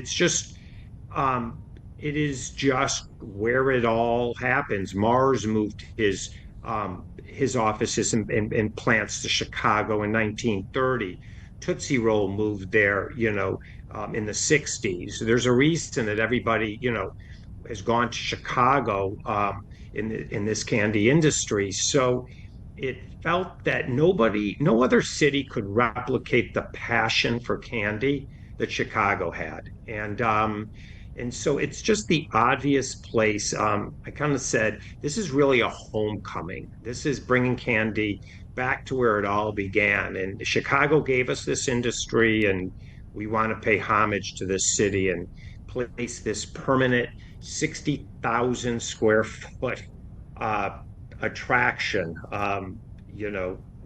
Um, it is just where it all happens. Mars moved his offices and plants to Chicago in 1930. Tootsie Roll moved there, in the 60s. There's a reason that everybody, has gone to Chicago in this candy industry. So it felt that no other city could replicate the passion for candy that Chicago had. And so it's just the obvious place. I kind of said, this is really a homecoming. This is bringing candy back to where it all began. And Chicago gave us this industry, and we want to pay homage to this city and place this permanent 60,000 square foot uh, attraction,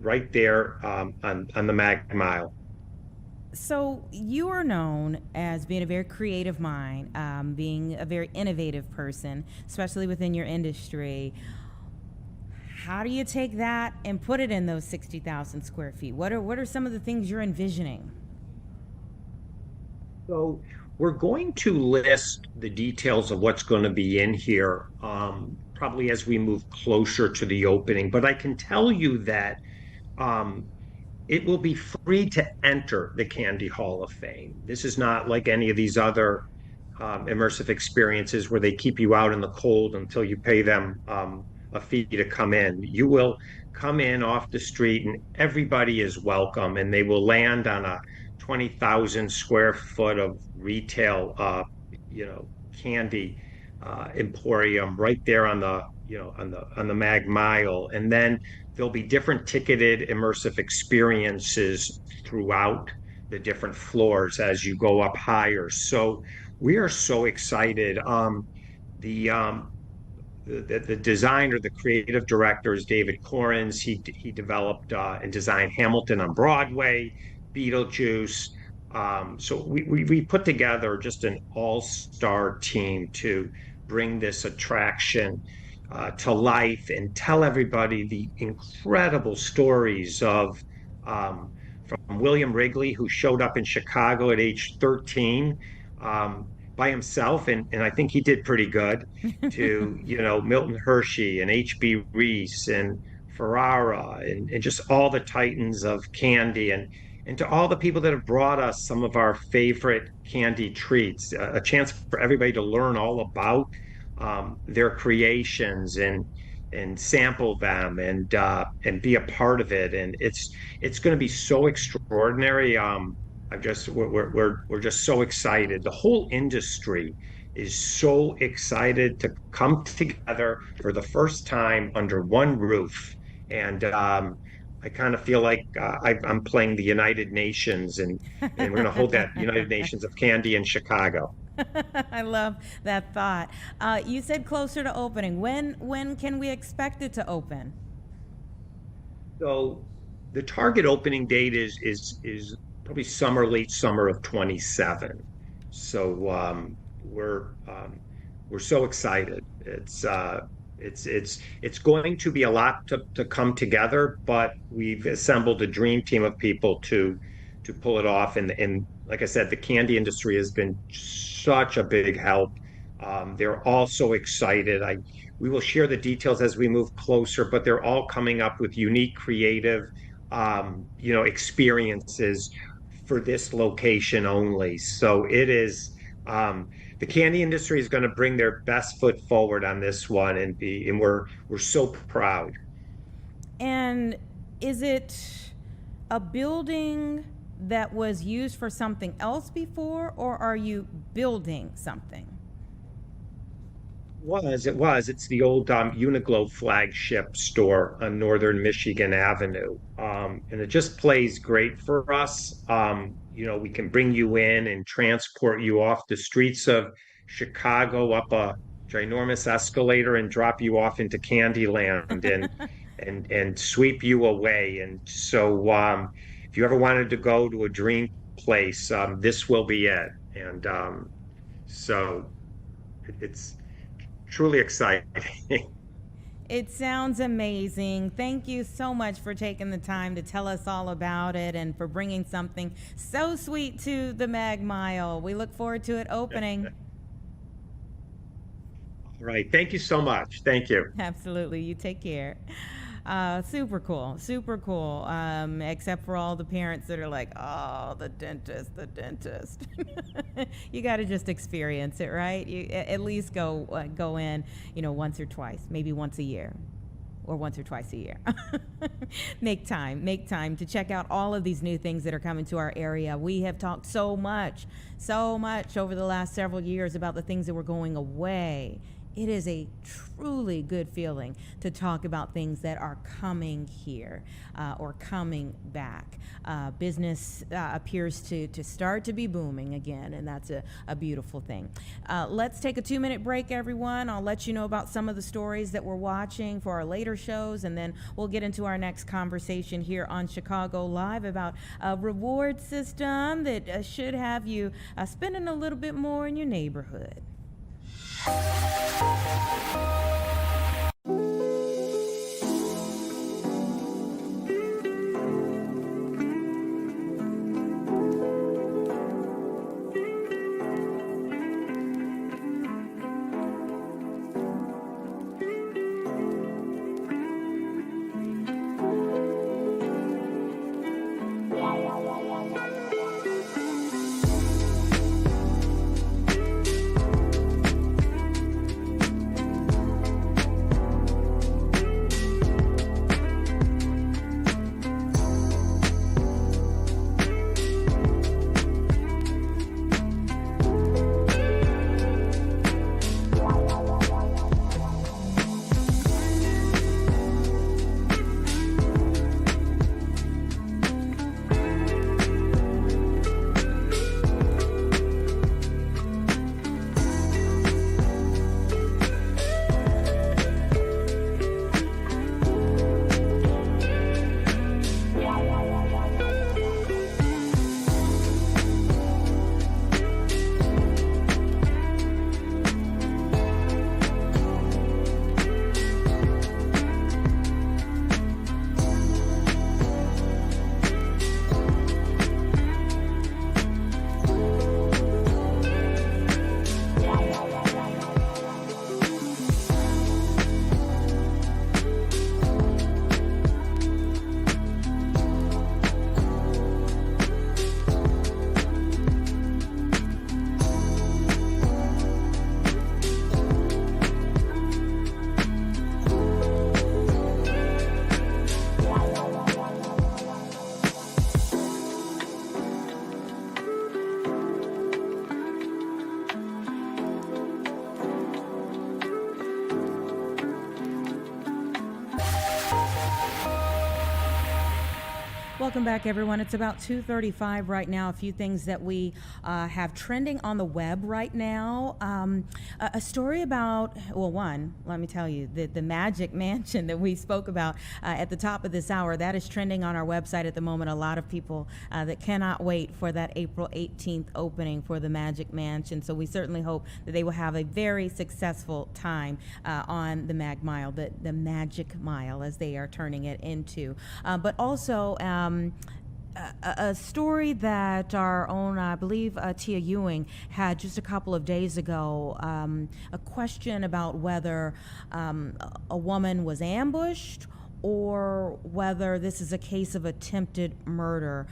right there on the Mag Mile. So you are known as being a very creative mind, being a very innovative person, especially within your industry. How do you take that and put it in those 60,000 square feet? What are some of the things you're envisioning? So we're going to list the details of what's going to be in here, probably as we move closer to the opening. But I can tell you that um, it will be free to enter the Candy Hall of Fame. This is not like any of these other immersive experiences where they keep you out in the cold until you pay them a fee to come in. You will come in off the street, and everybody is welcome, and they will land on a 20,000 square foot of retail, candy emporium right there on the Mag Mile. And then there'll be different ticketed immersive experiences throughout the different floors as you go up higher. So we are so excited. The the designer, the creative director is David Corins. He developed and designed Hamilton on Broadway, Beetlejuice. So we put together just an all-star team to bring this attraction to life and tell everybody the incredible stories of from William Wrigley, who showed up in Chicago at age 13 by himself, and I think he did pretty good, to Milton Hershey and H.B. Reese and Ferrara and just all the titans of candy, and to all the people that have brought us some of our favorite candy treats, a chance for everybody to learn all about their creations and sample them and be a part of it. And it's going to be so extraordinary. We're just so excited. The whole industry is so excited to come together for the first time under one roof. And I kind of feel like I'm playing the United Nations, and we're going to hold that United Nations of Candy in Chicago. I love that thought. You said closer to opening. When can we expect it to open? So the target opening date is probably late summer of 27. So we're so excited. It's going to be a lot to come together, but we've assembled a dream team of people to pull it off. And like I said, the candy industry has been such a big help. They're all so excited. We will share the details as we move closer, but they're all coming up with unique, creative, experiences for this location only. So it is. The candy industry is going to bring their best foot forward on this one, and we're so proud. And is it a building that was used for something else before, or are you building something? It was. It's the old Uniqlo flagship store on Northern Michigan Avenue. And it just plays great for us. We can bring you in and transport you off the streets of Chicago up a ginormous escalator and drop you off into Candyland and sweep you away. And so if you ever wanted to go to a dream place, this will be it. And So it's truly exciting. It sounds amazing. Thank you so much for taking the time to tell us all about it and for bringing something so sweet to the Mag Mile. We look forward to it opening. All right. Thank you so much. Thank you. Absolutely. You take care. Super cool. Super cool. Except for all the parents that are like, oh, the dentist, the dentist. You got to just experience it, right? You at least go in, once or twice, maybe once a year. Or once or twice a year. Make time to check out all of these new things that are coming to our area. We have talked so much over the last several years about the things that were going away. It is a truly good feeling to talk about things that are coming here or coming back. Business appears to start to be booming again, and that's a beautiful thing. Let's take a 2-minute break, everyone. I'll let you know about some of the stories that we're watching for our later shows, and then we'll get into our next conversation here on Chicago Live about a reward system that should have you spending a little bit more in your neighborhood. Welcome back, everyone. It's about 2:35 right now. A few things that we have trending on the web right now. A story about, well, one, let me tell you, the Magic Mansion that we spoke about at the top of this hour, that is trending on our website at the moment. A lot of people that cannot wait for that April 18th opening for the Magic Mansion. So we certainly hope that they will have a very successful time on the Mag Mile, the Magic Mile, as they are turning it into. But also, a story that our own, I believe, Tia Ewing had just a couple of days ago, a question about whether a woman was ambushed or whether this is a case of attempted murder.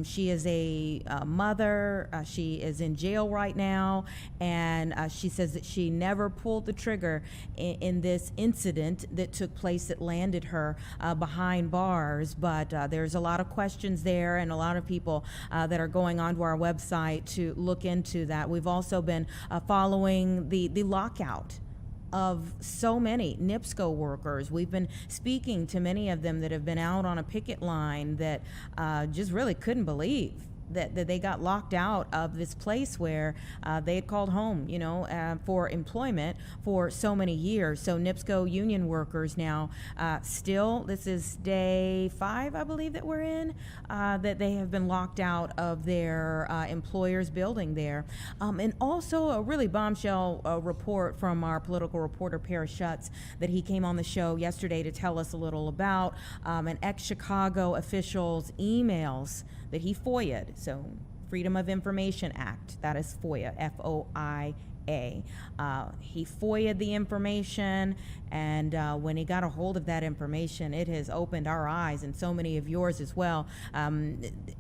She is a mother. She is in jail right now, and she says that she never pulled the trigger in this incident that took place that landed her behind bars. But there's a lot of questions there and a lot of people that are going onto our website to look into that. We've also been following the lockout of so many NIPSCO workers. We've been speaking to many of them that have been out on a picket line that just really couldn't believe that they got locked out of this place where they had called home, for employment for so many years. So NIPSCO union workers now still, this is day 5, I believe, that we're in, that they have been locked out of their employer's building there. And also a really bombshell report from our political reporter, Paris Schutz, that he came on the show yesterday to tell us a little about an ex-Chicago official's emails that he FOIA'd. So Freedom of Information Act, that is FOIA, F-O-I-A. He FOIA'd the information, and when he got a hold of that information, it has opened our eyes and so many of yours as well.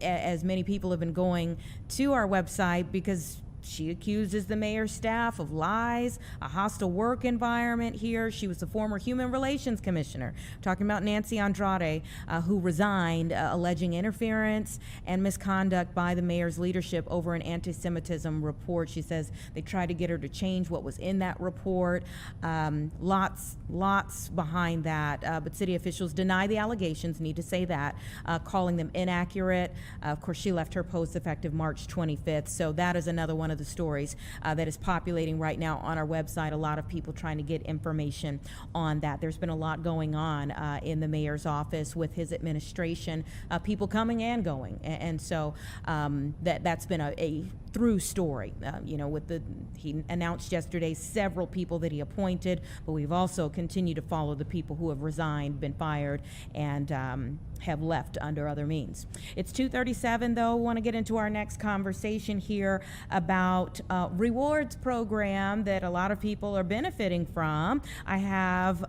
As many people have been going to our website because she accuses the mayor's staff of lies, a hostile work environment here. She was the former Human Relations Commissioner, talking about Nancy Andrade, who resigned, alleging interference and misconduct by the mayor's leadership over an anti-Semitism report. She says they tried to get her to change what was in that report. Lots behind that, but city officials deny the allegations, need to say that, calling them inaccurate. Of course, she left her post effective March 25th, so that is another one of the stories that is populating right now on our website. A lot of people trying to get information on that. There's been a lot going on in the mayor's office with his administration, people coming and going, and so that's been a through story. He announced yesterday several people that he appointed, but we've also continued to follow the people who have resigned, been fired, and have left under other means. It's 2:37 though. Want to get into our next conversation here about rewards program that a lot of people are benefiting from. I have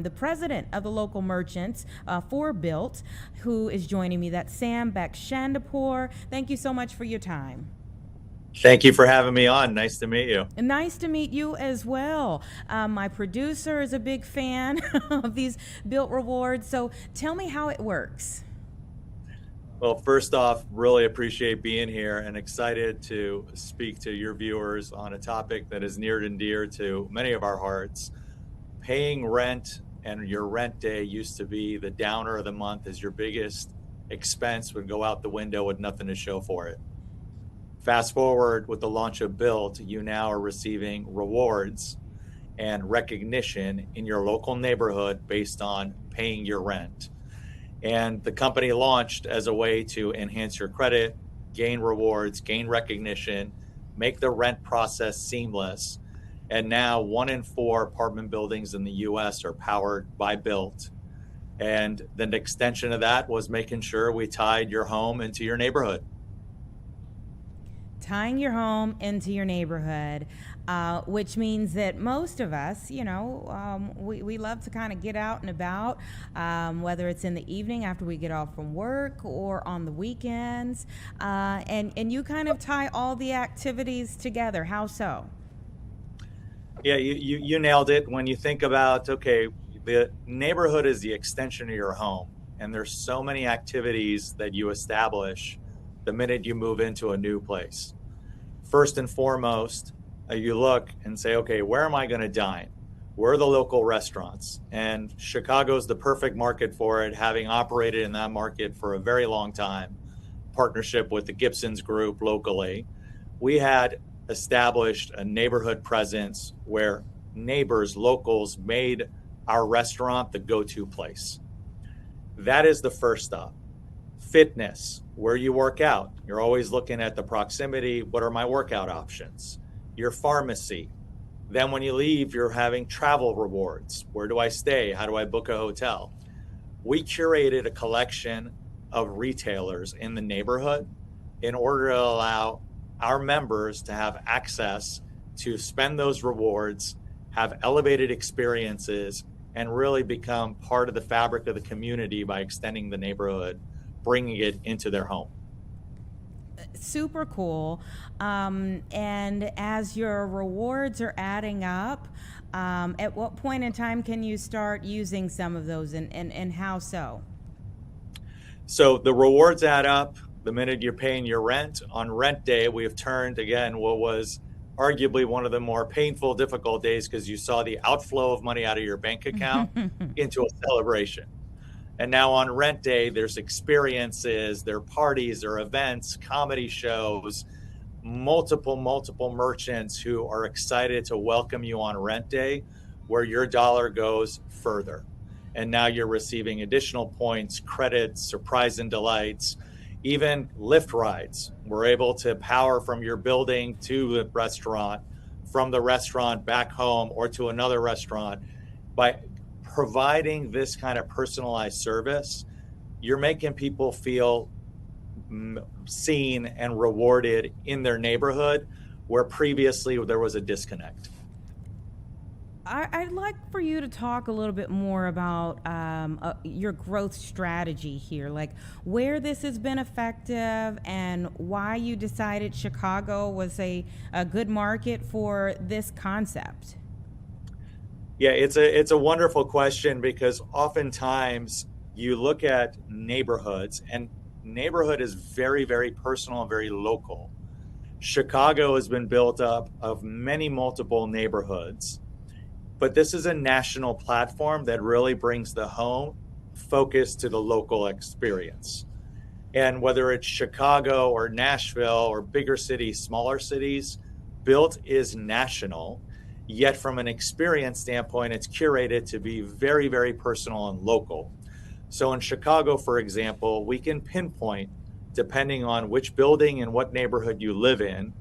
the president of the local merchants for Built, who is joining me. That's Sam Bakshandapur. Thank you so much for your time. Thank you for having me on. Nice to meet you. And nice to meet you as well. My producer is a big fan of these Built rewards. So tell me how it works. Well, first off, really appreciate being here and excited to speak to your viewers on a topic that is near and dear to many of our hearts. Paying rent and your rent day used to be the downer of the month, as your biggest expense would go out the window with nothing to show for it. Fast forward with the launch of Built, you now are receiving rewards and recognition in your local neighborhood based on paying your rent. And the company launched as a way to enhance your credit, gain rewards, gain recognition, make the rent process seamless. And now 1 in 4 apartment buildings in the US are powered by Built. And the extension of that was making sure we tied your home into your neighborhood. Tying your home into your neighborhood, which means that most of us, we love to kind of get out and about, whether it's in the evening after we get off from work or on the weekends, and you kind of tie all the activities together. How so? Yeah, you nailed it. When you think about, okay, the neighborhood is the extension of your home, and there's so many activities that you establish the minute you move into a new place. First and foremost, you look and say, okay, where am I going to dine? Where are the local restaurants? And Chicago's the perfect market for it, having operated in that market for a very long time, partnership with the Gibson's Group locally. We had established a neighborhood presence where neighbors, locals made our restaurant the go-to place. That is the first stop. Fitness, where you work out. You're always looking at the proximity. What are my workout options? Your pharmacy. Then when you leave, you're having travel rewards. Where do I stay? How do I book a hotel? We curated a collection of retailers in the neighborhood in order to allow our members to have access to spend those rewards, have elevated experiences, and really become part of the fabric of the community by extending the neighborhood, bringing it into their home. Super cool. And as your rewards are adding up, at what point in time can you start using some of those, and how so? So the rewards add up the minute you're paying your rent. On rent day, we have turned, again, what was arguably one of the more painful, difficult days, because you saw the outflow of money out of your bank account into a celebration. And now on rent day, there's experiences, there are parties, there are events, comedy shows, multiple merchants who are excited to welcome you on rent day, where your dollar goes further. And now you're receiving additional points, credits, surprise and delights, even Lyft rides. We're able to power from your building to the restaurant, from the restaurant back home or to another restaurant. By providing this kind of personalized service, you're making people feel seen and rewarded in their neighborhood, where previously there was a disconnect. I'd like for you to talk a little bit more about your growth strategy here, like where this has been effective and why you decided Chicago was a good market for this concept. Yeah, it's a wonderful question, because oftentimes you look at neighborhoods, and neighborhood is very, very personal and very local. Chicago has been built up of many multiple neighborhoods, but this is a national platform that really brings the home focus to the local experience. And whether it's Chicago or Nashville or bigger cities, smaller cities, Built is national, yet from an experience standpoint, it's curated to be very, very personal and local. So in Chicago, for example, we can pinpoint, depending on which building and what neighborhood you live in,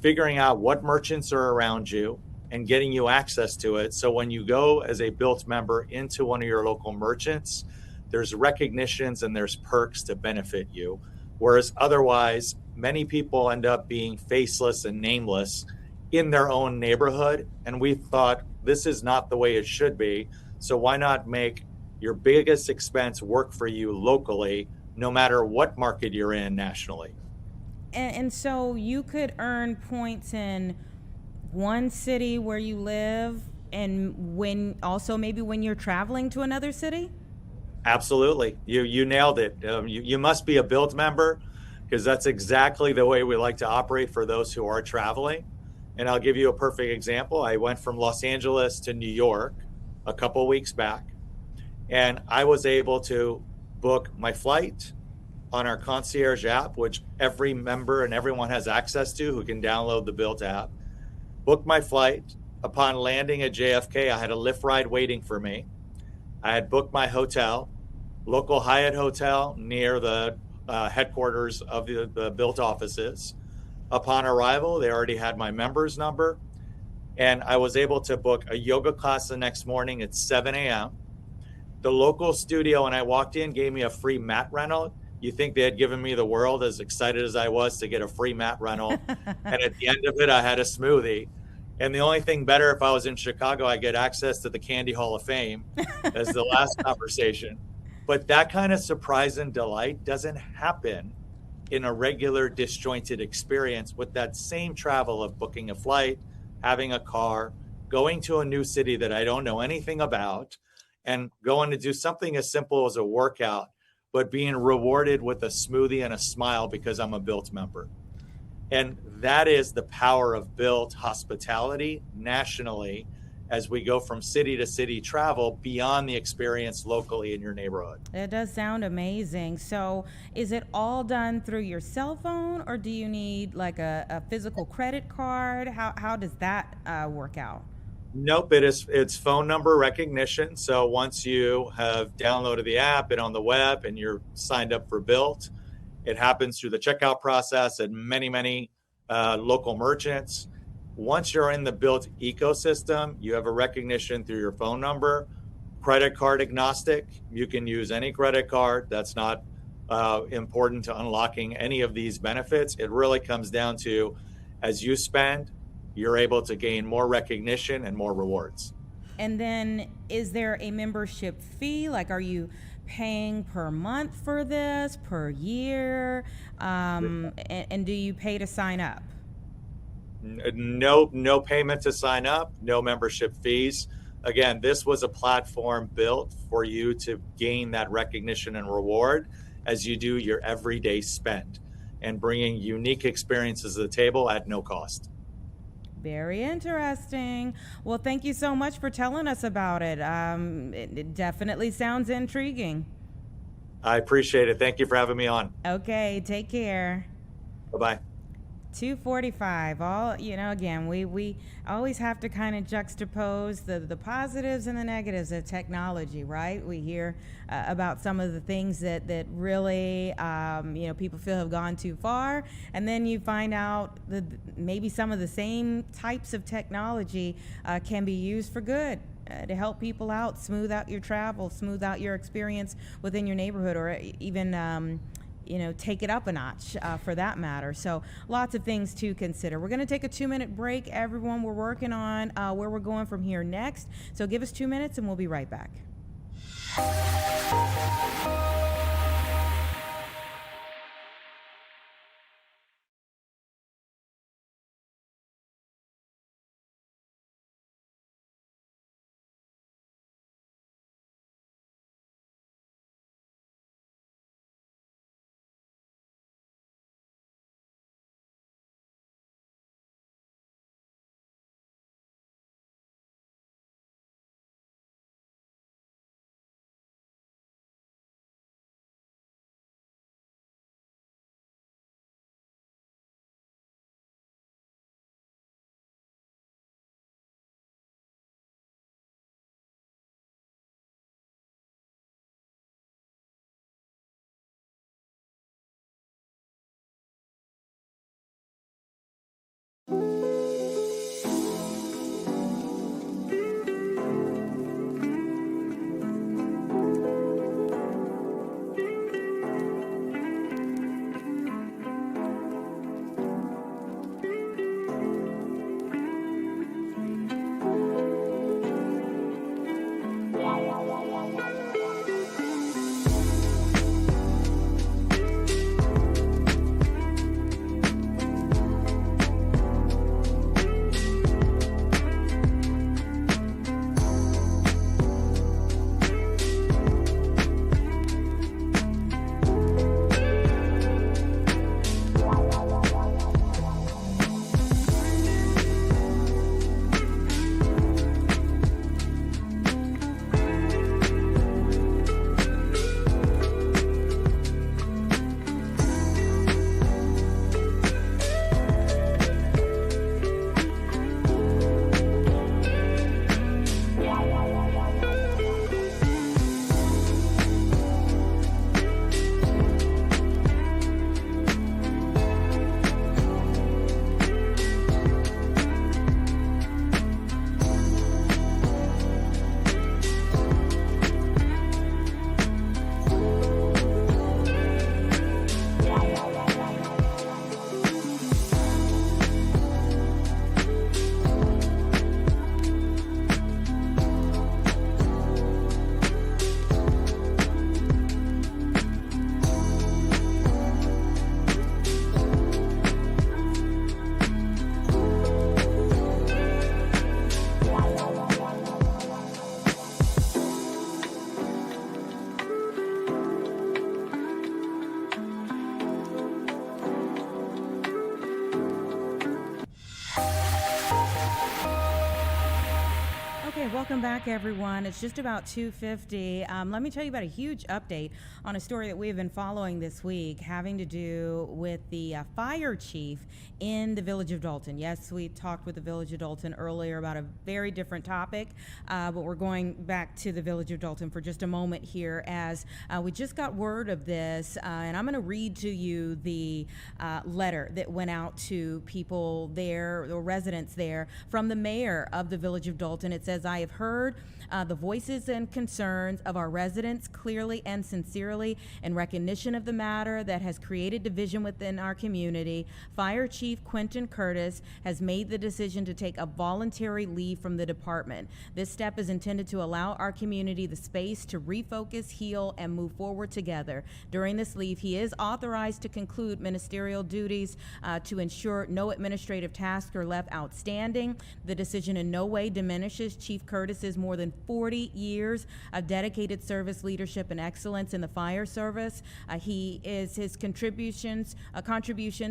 figuring out what merchants are around you and getting you access to it. So when you go as a Built member into one of your local merchants, there's recognitions and there's perks to benefit you. Whereas otherwise, many people end up being faceless and nameless in their own neighborhood. And we thought this is not the way it should be. So why not make your biggest expense work for you locally, no matter what market you're in nationally? And so you could earn points in one city where you live, and maybe when you're traveling to another city? Absolutely. You nailed it. You must be a Built member, because that's exactly the way we like to operate for those who are traveling. And I'll give you a perfect example. I went from Los Angeles to New York a couple weeks back, and I was able to book my flight on our concierge app, which every member and everyone has access to who can download the Built app. Booked my flight. Upon landing at JFK, I had a Lyft ride waiting for me. I had booked my hotel, local Hyatt hotel near the headquarters of the Built offices. Upon arrival, they already had my member's number, and I was able to book a yoga class the next morning at 7 a.m. The local studio, when I walked in, gave me a free mat rental. You think they had given me the world, as excited as I was to get a free mat rental. And at the end of it, I had a smoothie. And the only thing better, if I was in Chicago, I get access to the Candy Hall of Fame as the last conversation. But that kind of surprise and delight doesn't happen in a regular disjointed experience with that same travel of booking a flight, having a car, going to a new city that I don't know anything about, and going to do something as simple as a workout, but being rewarded with a smoothie and a smile because I'm a Built member. And that is the power of Built hospitality nationally, as we go from city to city travel beyond the experience locally in your neighborhood. It does sound amazing. So is it all done through your cell phone, or do you need like a physical credit card? How does that work out? Nope, it's phone number recognition. So once you have downloaded the app and on the web and you're signed up for Built, it happens through the checkout process at many local merchants. Once you're in the Built ecosystem, you have a recognition through your phone number. Credit card agnostic, you can use any credit card. That's not important to unlocking any of these benefits. It really comes down to, as you spend, you're able to gain more recognition and more rewards. And then is there a membership fee? Like, are you paying per month for this, per year? And do you pay to sign up? No payment to sign up, no membership fees. Again, this was a platform built for you to gain that recognition and reward as you do your everyday spend, and bringing unique experiences to the table at no cost. Very interesting. Well, thank you so much for telling us about it. It definitely sounds intriguing. I appreciate it. Thank you for having me on. Okay, take care. Bye-bye. 245. Again, we always have to kind of juxtapose the positives and the negatives of technology, right? We hear about some of the things that really, people feel have gone too far. And then you find out that maybe some of the same types of technology can be used for good. To help people out, smooth out your travel, smooth out your experience within your neighborhood, or even take it up a notch for that matter. So lots of things to consider. We're going to take a 2-minute break, everyone. We're working on where we're going from here next. So give us 2 minutes and we'll be right back. Welcome back, everyone. It's just about 2:50. Let me tell you about a huge update on a story that we have been following this week having to do with the fire chief in the village of Dalton. Yes, we talked with the village of Dalton earlier about a very different topic, but we're going back to the village of Dalton for just a moment here as we just got word of this, and I'm going to read to you the letter that went out to people there, or residents there, from the mayor of the village of Dalton. It says, "I have heard the voices and concerns of our residents clearly and sincerely. In recognition of the matter that has created division within our community, Fire Chief Quentin Curtis has made the decision to take a voluntary leave from the department. This step is intended to allow our community the space to refocus, heal, and move forward together. During this leave, he is authorized to conclude ministerial duties to ensure no administrative tasks are left outstanding. The decision in no way diminishes Chief Curtis's more than 40 years of dedicated service leadership and excellence in the fire service. His contributions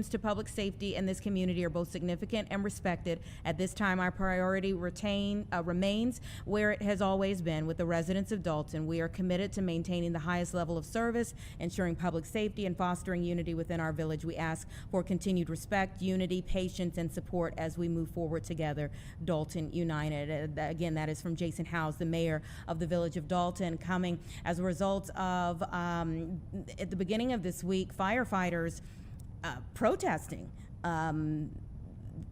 to public safety in this community are both significant and respected. At this time, our priority remains where it has always been with the residents of Dalton. We are committed to maintaining the highest level of service, ensuring public safety, and fostering unity within our village. We ask for continued respect, unity, patience, and support as we move forward together. Dalton United. Again, that is from Jason Howes, the mayor of the village of Dalton, coming as a result of, at the beginning of this week, firefighters protesting.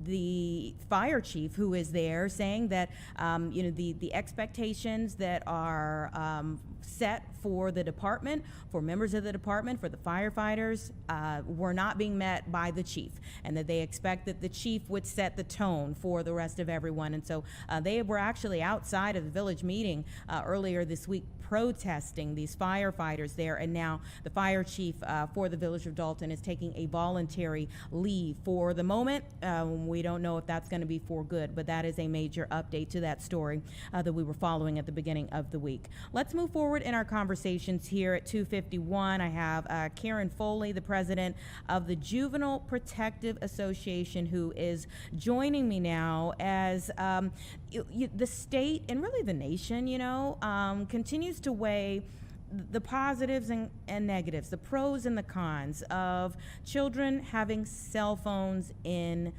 The fire chief who is there saying that the expectations that are set for the department, for members of the department, for the firefighters, were not being met by the chief, and that they expect that the chief would set the tone for the rest of everyone. And so they were actually outside of the village meeting earlier this week protesting these firefighters there, and now the fire chief for the village of Dalton is taking a voluntary leave for the moment. We don't know if that's going to be for good, but that is a major update to that story that we were following at the beginning of the week. Let's move forward in our conversations here at 2:51. I have Karen Foley, the president of the Juvenile Protective Association, who is joining me now as the state and really the nation, continues to weigh the positives and negatives, the pros and the cons of children having cell phones in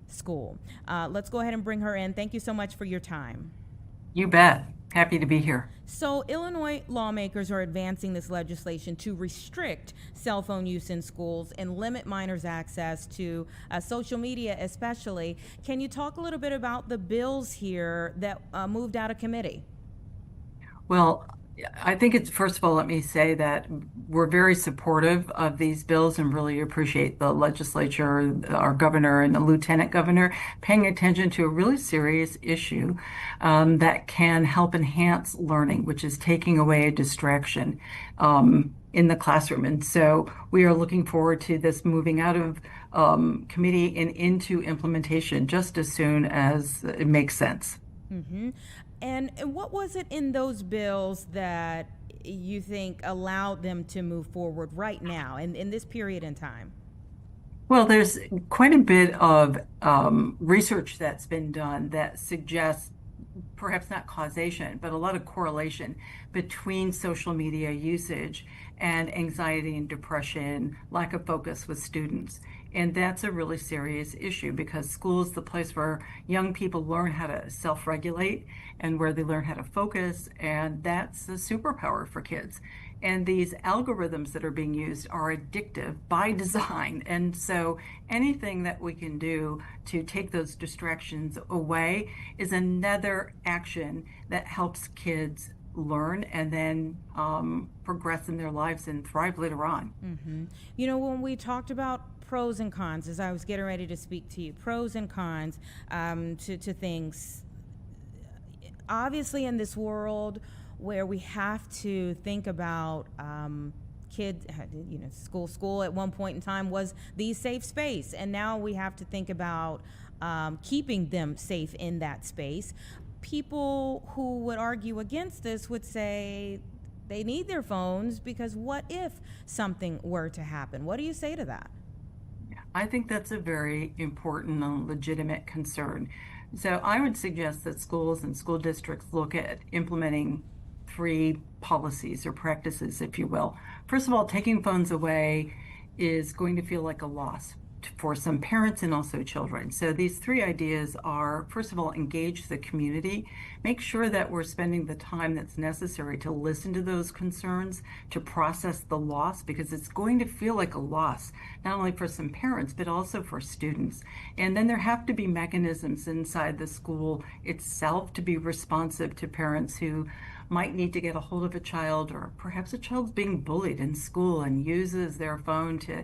school. Let's go ahead and bring her in. Thank you so much for your time. You bet. Happy to be here. So Illinois lawmakers are advancing this legislation to restrict cell phone use in schools and limit minors' access to social media especially. Can you talk a little bit about the bills here that moved out of committee? Well, I think it's, first of all, let me say that we're very supportive of these bills and really appreciate the legislature, our governor and the lieutenant governor paying attention to a really serious issue that can help enhance learning, which is taking away a distraction in the classroom. And so we are looking forward to this moving out of committee and into implementation just as soon as it makes sense. Mm-hmm. And what was it in those bills that you think allowed them to move forward right now in this period in time? Well, there's quite a bit of research that's been done that suggests perhaps not causation, but a lot of correlation between social media usage and anxiety and depression, lack of focus with students. And that's a really serious issue because school is the place where young people learn how to self-regulate and where they learn how to focus, and that's a superpower for kids. And these algorithms that are being used are addictive by design. And so anything that we can do to take those distractions away is another action that helps kids learn and then progress in their lives and thrive later on. Mm-hmm. When we talked about pros and cons, as I was getting ready to speak to you, pros and cons to things, obviously in this world where we have to think about kids, school at one point in time was the safe space, and now we have to think about keeping them safe in that space. People who would argue against this would say they need their phones because what if something were to happen? What do you say to that? I think that's a very important and legitimate concern. So I would suggest that schools and school districts look at implementing 3 policies or practices, if you will. First of all, taking phones away is going to feel like a loss for some parents and also children. So these 3 ideas are, first of all, engage the community, make sure that we're spending the time that's necessary to listen to those concerns, to process the loss, because it's going to feel like a loss, not only for some parents, but also for students. And then there have to be mechanisms inside the school itself to be responsive to parents who might need to get a hold of a child, or perhaps a child's being bullied in school and uses their phone to,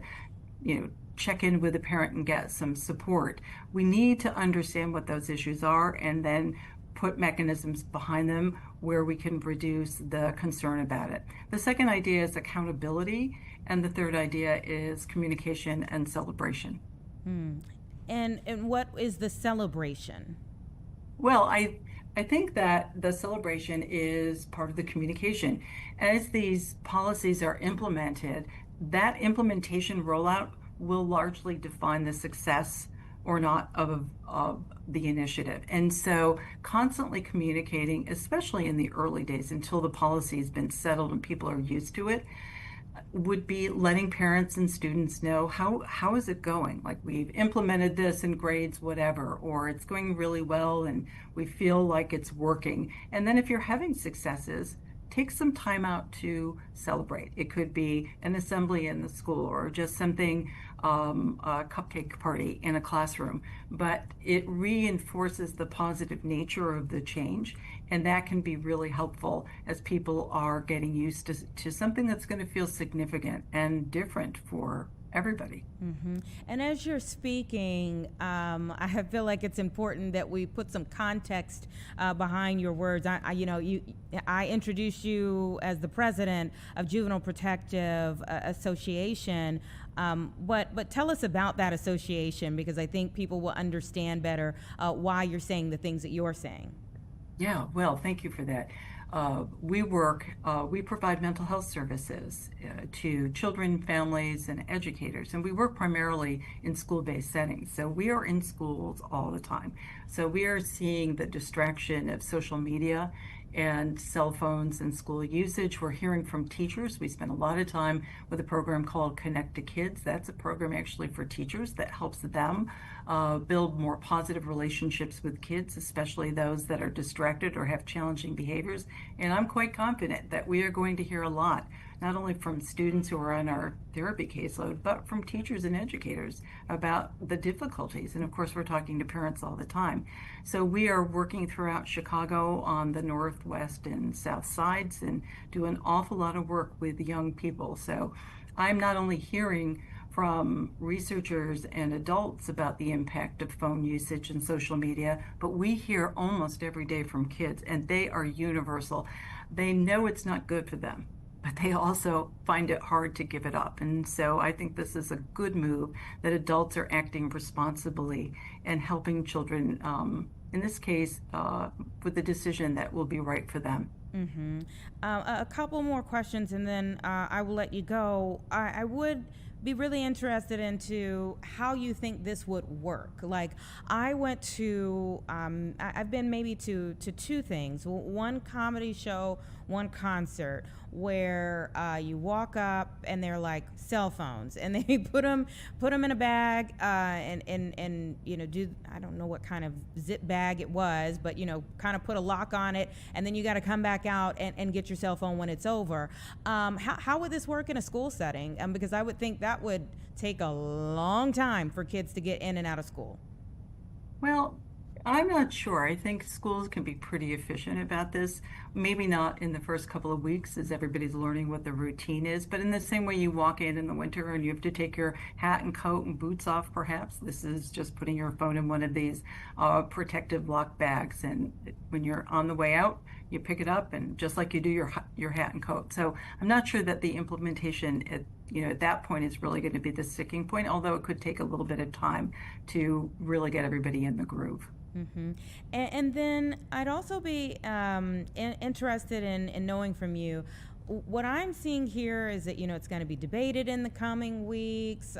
check in with a parent and get some support. We need to understand what those issues are and then put mechanisms behind them where we can reduce the concern about it. The second idea is accountability, and the third idea is communication and celebration. And what is the celebration? Well, I think that the celebration is part of the communication. As these policies are implemented, that implementation rollout will largely define the success or not of the initiative. And so constantly communicating, especially in the early days until the policy has been settled and people are used to it, would be letting parents and students know how is it going? Like, we've implemented this in grades, whatever, or it's going really well and we feel like it's working. And then if you're having successes, take some time out to celebrate. It could be an assembly in the school or just something, a cupcake party in a classroom, but it reinforces the positive nature of the change. And that can be really helpful as people are getting used to something that's going to feel significant and different for everybody. And as you're speaking, I feel like it's important that we put some context behind your words. I introduced you as the president of Juvenile Protective Association, but tell us about that association, because I think people will understand better why you're saying the things that you're saying. Yeah, well, thank you for that. We provide mental health services to children, families, and educators, and we work primarily in school-based settings. So we are in schools all the time. So we are seeing the distraction of social media and cell phones and school usage. We're hearing from teachers. We spend a lot of time with a program called Connect to Kids. That's a program actually for teachers that helps them build more positive relationships with kids, especially those that are distracted or have challenging behaviors. And I'm quite confident that we are going to hear a lot, not only from students who are on our therapy caseload, but from teachers and educators about the difficulties. And of course, we're talking to parents all the time. So we are working throughout Chicago on the northwest and south sides and do an awful lot of work with young people. So I'm not only hearing from researchers and adults about the impact of phone usage and social media, but we hear almost every day from kids, and they are universal. They know it's not good for them, but they also find it hard to give it up. And so I think this is a good move that adults are acting responsibly and helping children, in this case, with the decision that will be right for them. A couple more questions, and then I will let you go. I would be really interested into how you think this would work. Like, I went to, I've been maybe to two things: one comedy show, one concert, where you walk up and they're like cell phones, and they put them in a bag, and do, I don't know what kind of zip bag it was, but kind of put a lock on it, and then you got to come back out and get your cell phone when it's over. How would this work in a school setting? Because I would think that would take a long time for kids to get in and out of school. Well, I'm not sure. I think schools can be pretty efficient about this. Maybe not in the first couple of weeks as everybody's learning what the routine is, but in the same way you walk in the winter and you have to take your hat and coat and boots off, perhaps. This is just putting your phone in one of these protective lock bags. And when you're on the way out, you pick it up, and just like you do your hat and coat. So I'm not sure that the implementation at that point is really going to be the sticking point, although it could take a little bit of time to really get everybody in the groove. And then I'd also be interested in knowing from you, what I'm seeing here is that it's going to be debated in the coming weeks.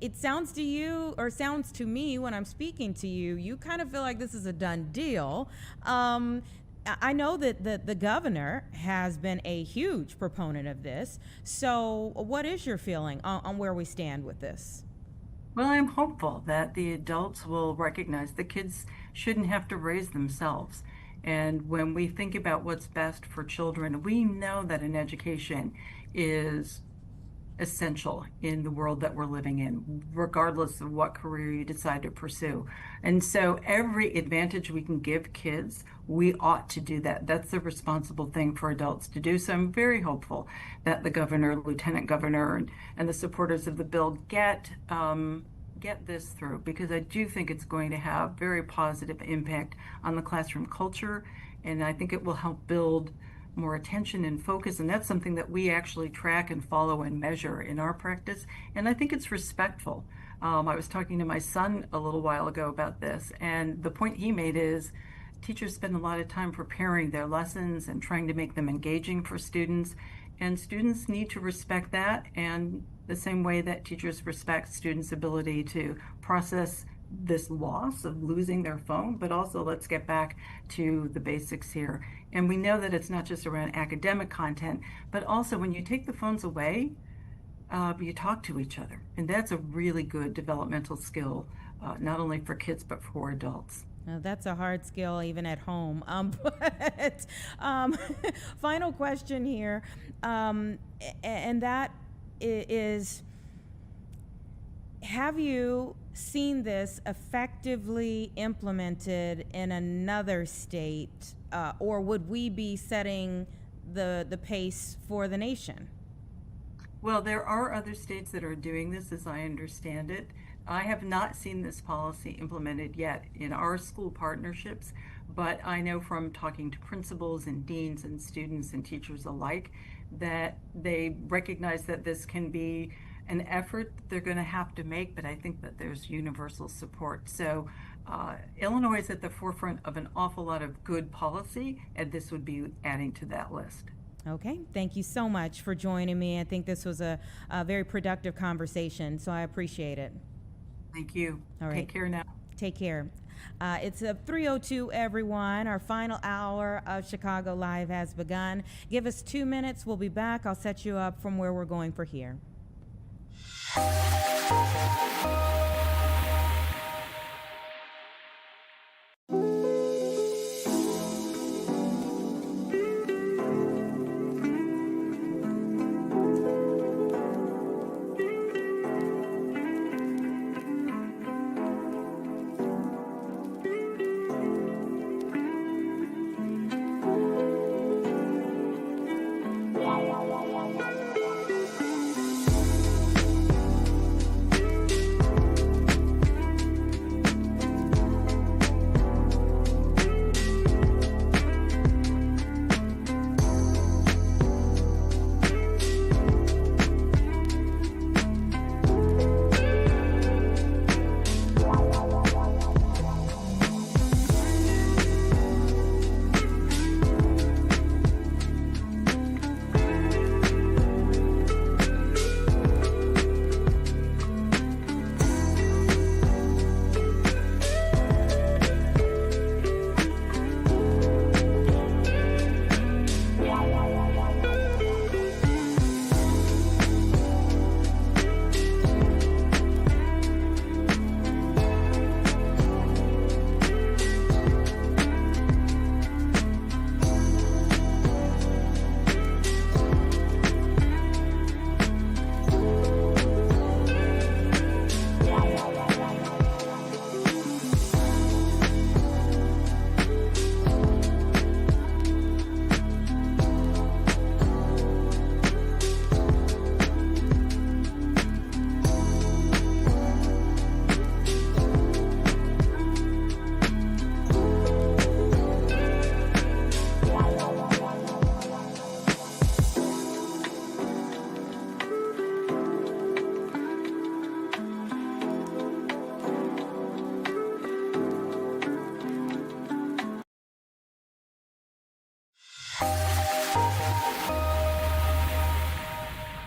It sounds to you, or sounds to me when I'm speaking to you, you kind of feel like this is a done deal. I know that the governor has been a huge proponent of this. So what is your feeling on where we stand with this? Well, I'm hopeful that the adults will recognize the kids shouldn't have to raise themselves. And when we think about what's best for children, we know that an education is essential in the world that we're living in, regardless of what career you decide to pursue. And so every advantage we can give kids, we ought to do that. That's the responsible thing for adults to do. So I'm very hopeful that the governor, lieutenant governor, and the supporters of the bill get this through, because I do think it's going to have very positive impact on the classroom culture, and I think it will help build more attention and focus, and that's something that we actually track and follow and measure in our practice. And I think it's respectful I was talking to my son a little while ago about this, and the point he made is teachers spend a lot of time preparing their lessons and trying to make them engaging for students, and students need to respect that, and the same way that teachers respect students' ability to process this loss of losing their phone, but also let's get back to the basics here. And we know that it's not just around academic content, but also when you take the phones away, you talk to each other. And that's a really good developmental skill, not only for kids, but for adults. Now, that's a hard skill even at home. But final question here, and that is, have you seen this effectively implemented in another state, or would we be setting the pace for the nation? Well, there are other states that are doing this, as I understand it. I have not seen this policy implemented yet in our school partnerships, but I know from talking to principals and deans and students and teachers alike that they recognize that this can be an effort that they're going to have to make, but I think that there's universal support. So Illinois is at the forefront of an awful lot of good policy, and this would be adding to that list. Okay, thank you so much for joining me. I think this was a very productive conversation, so I appreciate it. Thank you. All right. Take care now. Take care. It's a 3:02, everyone. Our final hour of Chicago Live has begun. Give us 2 minutes. We'll be back. I'll set you up from where we're going for here.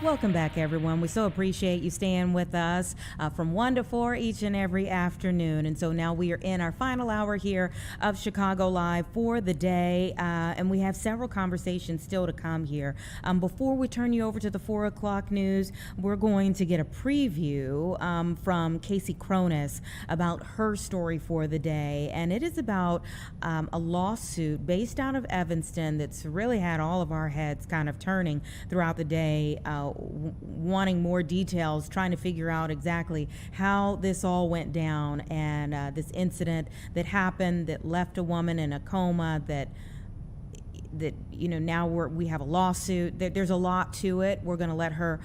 Welcome back, everyone. We so appreciate you staying with us from 1 to 4 each and every afternoon. And so now we are in our final hour here of Chicago Live for the day, and we have several conversations still to come here. Before we turn you over to the 4 o'clock news, we're going to get a preview from Casey Cronus about her story for the day, and it is about a lawsuit based out of Evanston that's really had all of our heads kind of turning throughout the day, wanting more details, trying to figure out exactly how this all went down, and this incident that happened that left a woman in a coma, that now we have a lawsuit. There's a lot to it. We're going to let her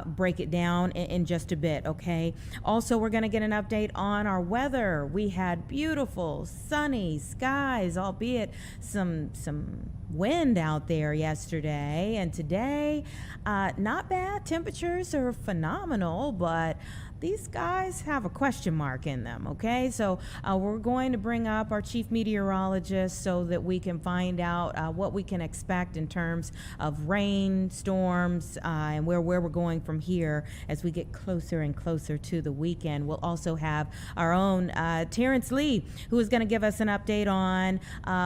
break it down in just a bit, okay? Also, we're going to get an update on our weather. We had beautiful sunny skies, albeit some wind out there yesterday, and today not bad. Temperatures are phenomenal, but these guys have a question mark in them, okay? So we're going to bring up our chief meteorologist so that we can find out what we can expect in terms of rain, storms, and where we're going from here as we get closer and closer to the weekend. We'll also have our own Terrence Lee, who is going to give us an update on,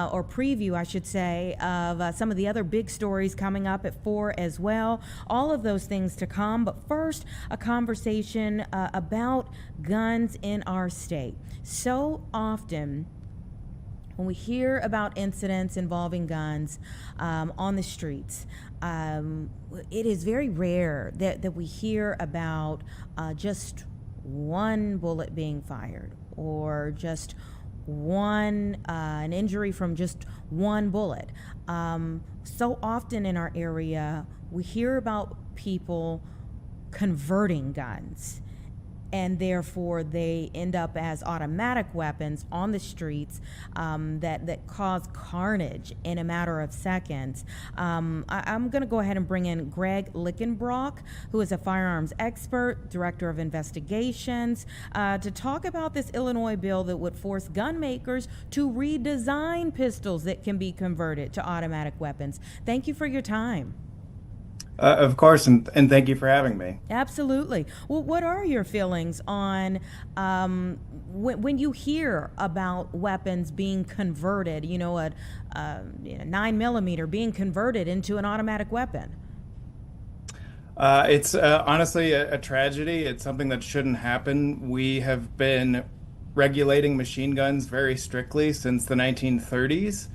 or preview, I should say, of some of the other big stories coming up at 4 as well. All of those things to come. But first, a conversation about guns in our state. So often, when we hear about incidents involving guns on the streets, it is very rare that we hear about just one bullet being fired, or just an injury from just one bullet. So often in our area, we hear about people converting guns, and therefore they end up as automatic weapons on the streets that cause carnage in a matter of seconds. I'm going to go ahead and bring in Greg Lickenbrock, who is a firearms expert, director of investigations, to talk about this Illinois bill that would force gun makers to redesign pistols that can be converted to automatic weapons. Thank you for your time. Of course, and thank you for having me. Absolutely. Well, what are your feelings on when you hear about weapons being converted, a 9mm being converted into an automatic weapon? It's honestly a tragedy. It's something that shouldn't happen. We have been regulating machine guns very strictly since the 1930s,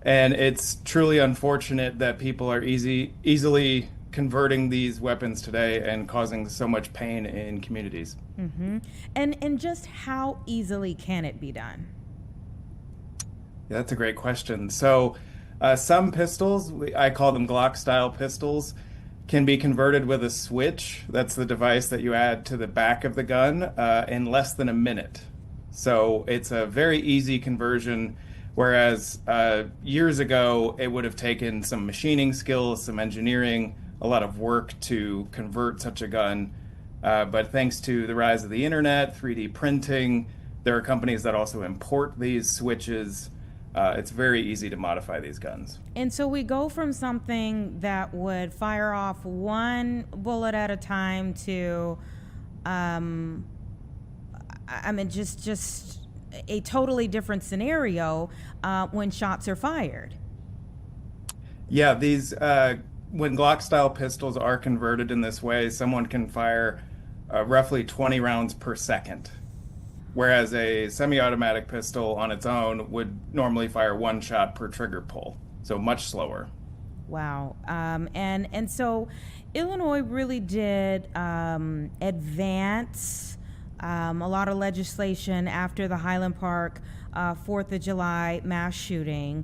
and it's truly unfortunate that people are easily converting these weapons today and causing so much pain in communities. Mm-hmm. And just how easily can it be done? Yeah, that's a great question. So some pistols, I call them Glock style pistols, can be converted with a switch. That's the device that you add to the back of the gun in less than a minute. So it's a very easy conversion, whereas years ago it would have taken some machining skills, some engineering, a lot of work to convert such a gun. But thanks to the rise of the internet, 3D printing, there are companies that also import these switches. It's very easy to modify these guns. And so we go from something that would fire off one bullet at a time to, just a totally different scenario when shots are fired. Yeah, these when Glock-style pistols are converted in this way, someone can fire roughly 20 rounds per second, whereas a semi-automatic pistol on its own would normally fire one shot per trigger pull, so much slower. Wow. And so Illinois really did advance a lot of legislation after the Highland Park 4th of July mass shooting.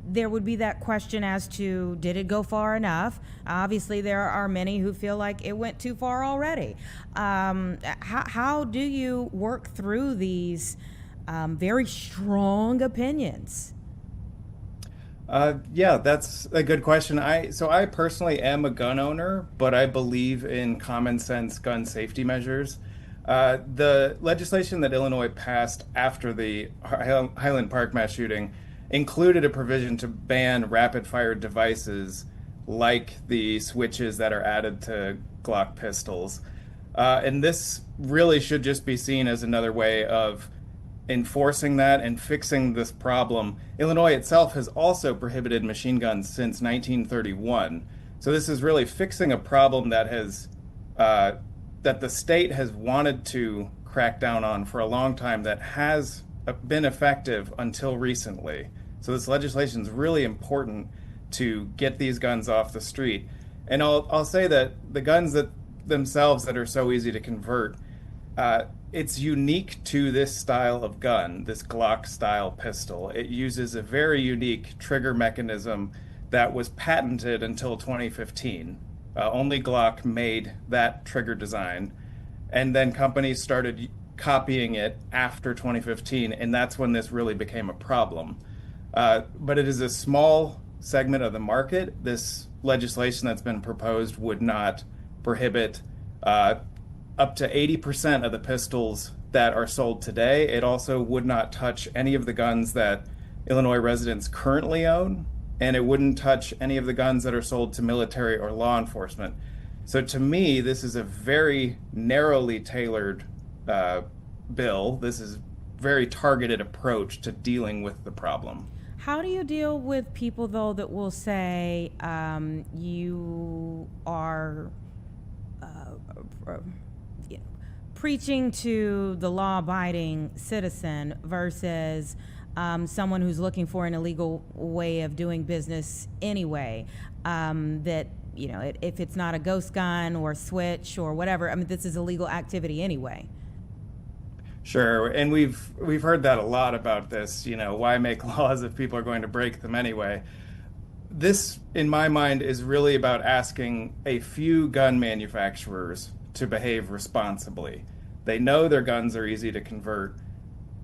There would be that question as to, did it go far enough? Obviously, there are many who feel like it went too far already. How do you work through these very strong opinions? Yeah, that's a good question. I personally am a gun owner, but I believe in common sense gun safety measures. The legislation that Illinois passed after the Highland Park mass shooting included a provision to ban rapid-fire devices like the switches that are added to Glock pistols. And this really should just be seen as another way of enforcing that and fixing this problem. Illinois itself has also prohibited machine guns since 1931. So this is really fixing a problem that that the state has wanted to crack down on for a long time, that has been effective until recently. So this legislation is really important to get these guns off the street. And I'll say that the guns that themselves that are so easy to convert, it's unique to this style of gun, this Glock style pistol. It uses a very unique trigger mechanism that was patented until 2015. Only Glock made that trigger design. And then companies started copying it after 2015, and that's when this really became a problem. But it is a small segment of the market. This legislation that's been proposed would not prohibit up to 80% of the pistols that are sold today. It also would not touch any of the guns that Illinois residents currently own, and it wouldn't touch any of the guns that are sold to military or law enforcement. So to me, this is a very narrowly tailored bill. This is very targeted approach to dealing with the problem. How do you deal with people, though, that will say you are preaching to the law-abiding citizen versus someone who's looking for an illegal way of doing business anyway? That, you know, if it's not a ghost gun or switch or whatever, I mean, this is illegal activity anyway. Sure, and we've heard that a lot about this, you know, why make laws if people are going to break them anyway? This, in my mind, is really about asking a few gun manufacturers to behave responsibly. They know their guns are easy to convert.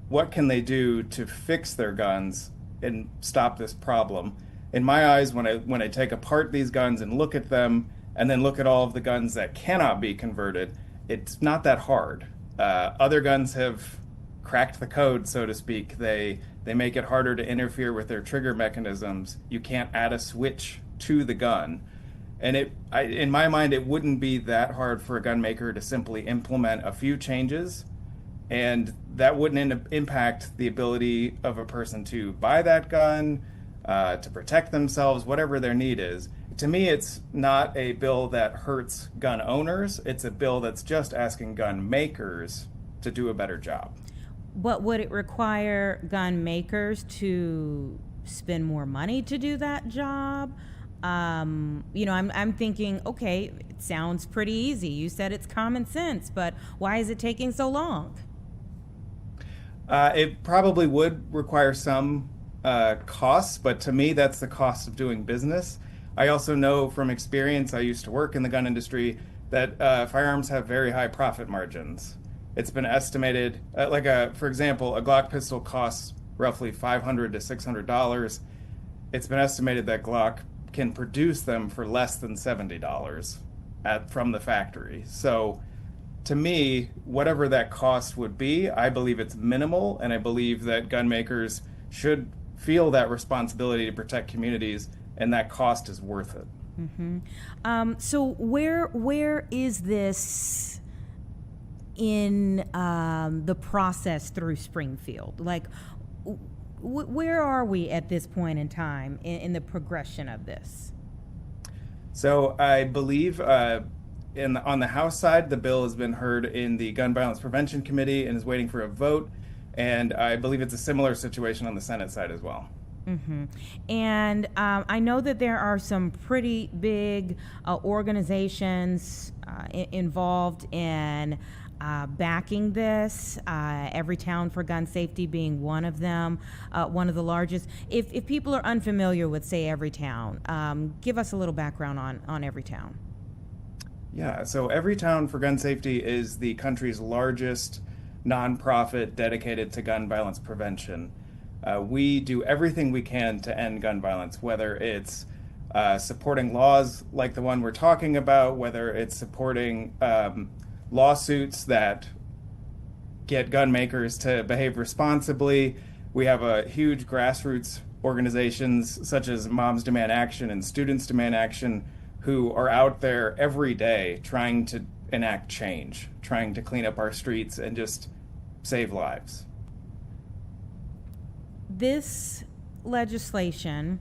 What can they do to fix their guns and stop this problem? In my eyes, when I take apart these guns and look at them, and then look at all of the guns that cannot be converted, it's not that hard. Other guns have cracked the code, so to speak. They make it harder to interfere with their trigger mechanisms. You can't add a switch to the gun. And in my mind, it wouldn't be that hard for a gun maker to simply implement a few changes, and that wouldn't impact the ability of a person to buy that gun, to protect themselves, whatever their need is. To me, it's not a bill that hurts gun owners. It's a bill that's just asking gun makers to do a better job. But would it require gun makers to spend more money to do that job? You know, I'm thinking, okay, it sounds pretty easy. You said it's common sense, but why is it taking so long? It probably would require some costs, but to me, that's the cost of doing business. I also know from experience, I used to work in the gun industry, that firearms have very high profit margins. It's been estimated, for example, a Glock pistol costs roughly $500 to $600. It's been estimated that Glock can produce them for less than $70 from the factory. So to me, whatever that cost would be, I believe it's minimal, and I believe that gun makers should feel that responsibility to protect communities, and that cost is worth it. Mm-hmm. So where is this in the process through Springfield? Like, where are we at this point in time in the progression of this? So I believe on the House side, the bill has been heard in the Gun Violence Prevention Committee and is waiting for a vote. And I believe it's a similar situation on the Senate side as well. Mm-hmm. And I know that there are some pretty big organizations involved in backing this, Everytown for Gun Safety being one of them, one of the largest. If people are unfamiliar with, say, Everytown, give us a little background on Everytown. Yeah, so Everytown for Gun Safety is the country's largest nonprofit dedicated to gun violence prevention. We do everything we can to end gun violence, whether it's supporting laws like the one we're talking about, whether it's supporting lawsuits that get gun makers to behave responsibly. We have a huge grassroots organizations such as Moms Demand Action and Students Demand Action who are out there every day trying to enact change, trying to clean up our streets and just save lives. This legislation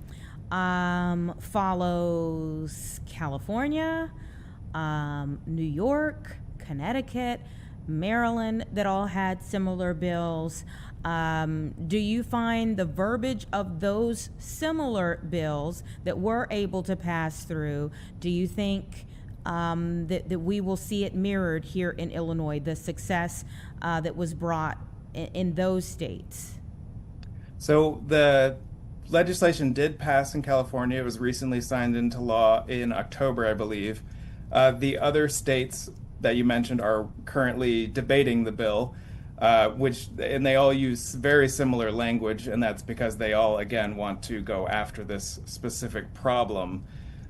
follows California, New York, Connecticut, Maryland, that all had similar bills. Do you find the verbiage of those similar bills that were able to pass through, do you think that we will see it mirrored here in Illinois, the success that was brought in those states? So the legislation did pass in California. It was recently signed into law in October, I believe. The other states that you mentioned are currently debating the bill, and they all use very similar language, and that's because they all, again, want to go after this specific problem.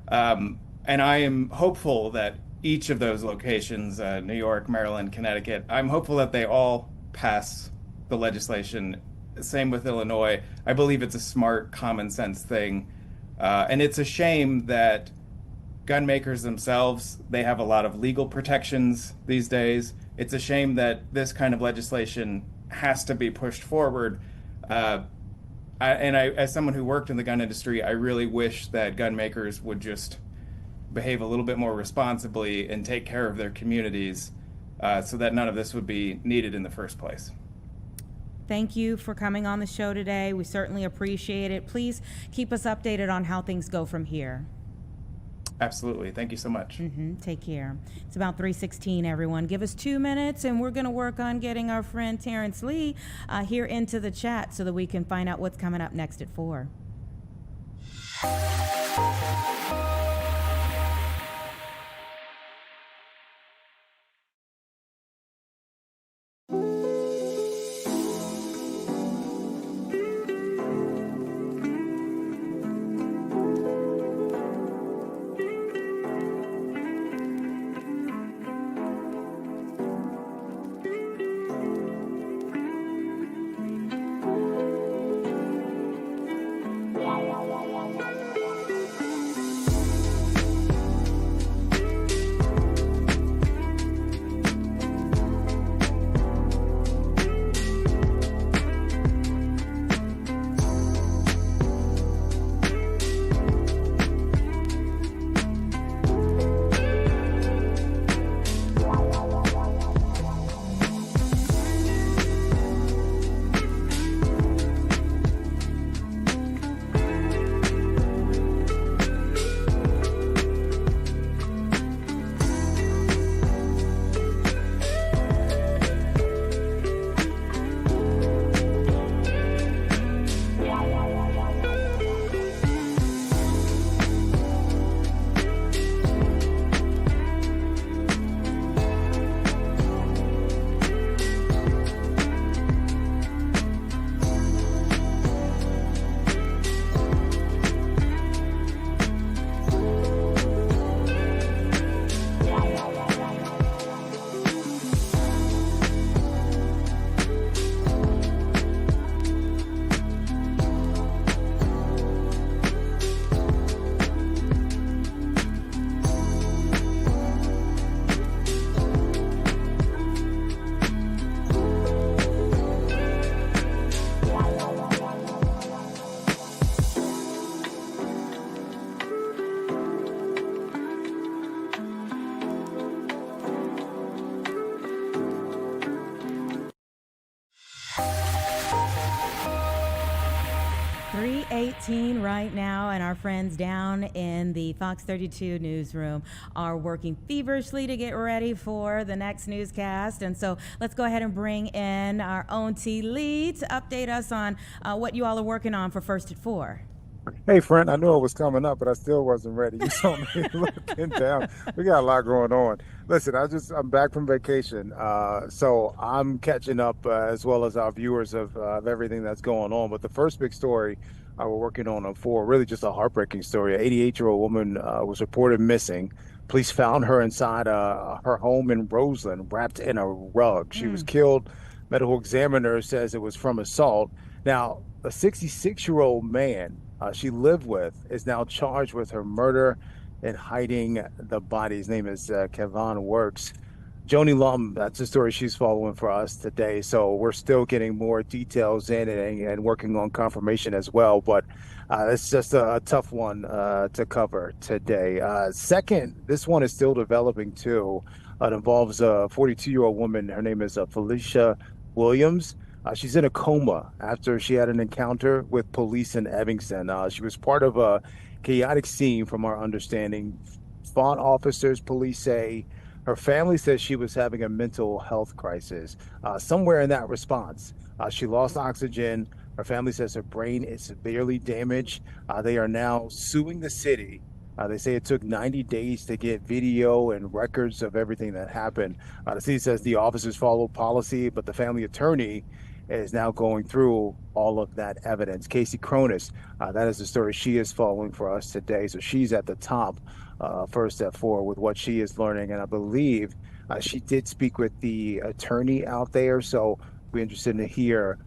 And I am hopeful that each of those locations, New York, Maryland, Connecticut, I'm hopeful that they all pass the legislation. Same with Illinois. I believe it's a smart, common sense thing. And it's a shame that gun makers themselves, they have a lot of legal protections these days. It's a shame that this kind of legislation has to be pushed forward. As someone who worked in the gun industry, I really wish that gun makers would just behave a little bit more responsibly and take care of their communities so that none of this would be needed in the first place. Thank you for coming on the show today. We certainly appreciate it. Please keep us updated on how things go from here. Absolutely. Thank you so much. Take care. It's about 3:16, everyone. Give us 2 minutes, and we're going to work on getting our friend Terrence Lee here into the chat so that we can find out what's coming up next at 4. Right now, and our friends down in the Fox 32 newsroom are working feverishly to get ready for the next newscast. And so let's go ahead and bring in our own T. Lee to update us on what you all are working on for First at 4. Hey, friend, I knew it was coming up, but I still wasn't ready. You saw me looking down. We got a lot going on. Listen, I'm back from vacation, so I'm catching up as well as our viewers of everything that's going on. But the first big story we're working on 4, really just a heartbreaking story. An 88-year-old woman was reported missing. Police found her inside her home in Roseland, wrapped in a rug. She was killed. Medical examiner says it was from assault. Now, a 66-year-old man she lived with is now charged with her murder and hiding the body. His name is Kevon Works. Joni Lum, that's the story she's following for us today. So we're still getting more details in and working on confirmation as well. But it's just a tough one to cover today. Second, this one is still developing too. It involves a 42-year-old woman. Her name is Felicia Williams. She's in a coma after she had an encounter with police in Evanston. She was part of a chaotic scene, from our understanding. Fought officers, police say. Her family says she was having a mental health crisis. Somewhere in that response, she lost oxygen. Her family says her brain is severely damaged. They are now suing the city. They say it took 90 days to get video and records of everything that happened. The city says the officers followed policy, but the family attorney is now going through all of that evidence. Casey Cronus, that is the story she is following for us today. So she's at the top first step forward with what she is learning. And I believe she did speak with the attorney out there. So we're interested to hear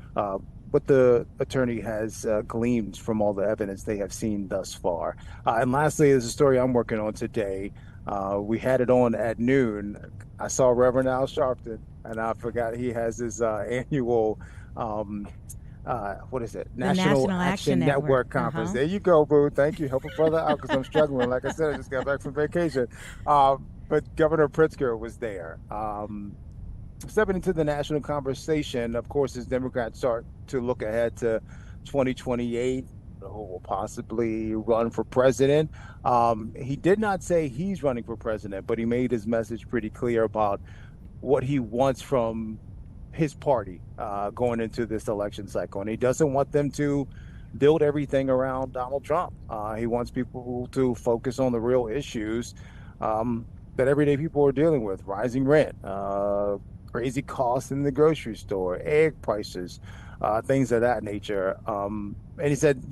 what the attorney has gleaned from all the evidence they have seen thus far. And lastly, there's a story I'm working on today. We had it on at noon. I saw Reverend Al Sharpton, and I forgot he has his annual, what is it? National Action Network Conference. There you go, boo. Thank you. Help a brother out because I'm struggling. Like I said, I just got back from vacation. But Governor Pritzker was there. Stepping into the national conversation, of course, as Democrats start to look ahead to 2028, who will possibly run for president. He did not say he's running for president, but he made his message pretty clear about what he wants from his party going into this election cycle. And he doesn't want them to build everything around Donald Trump. He wants people to focus on the real issues that everyday people are dealing with: rising rent, crazy costs in the grocery store, egg prices, things of that nature. And he said,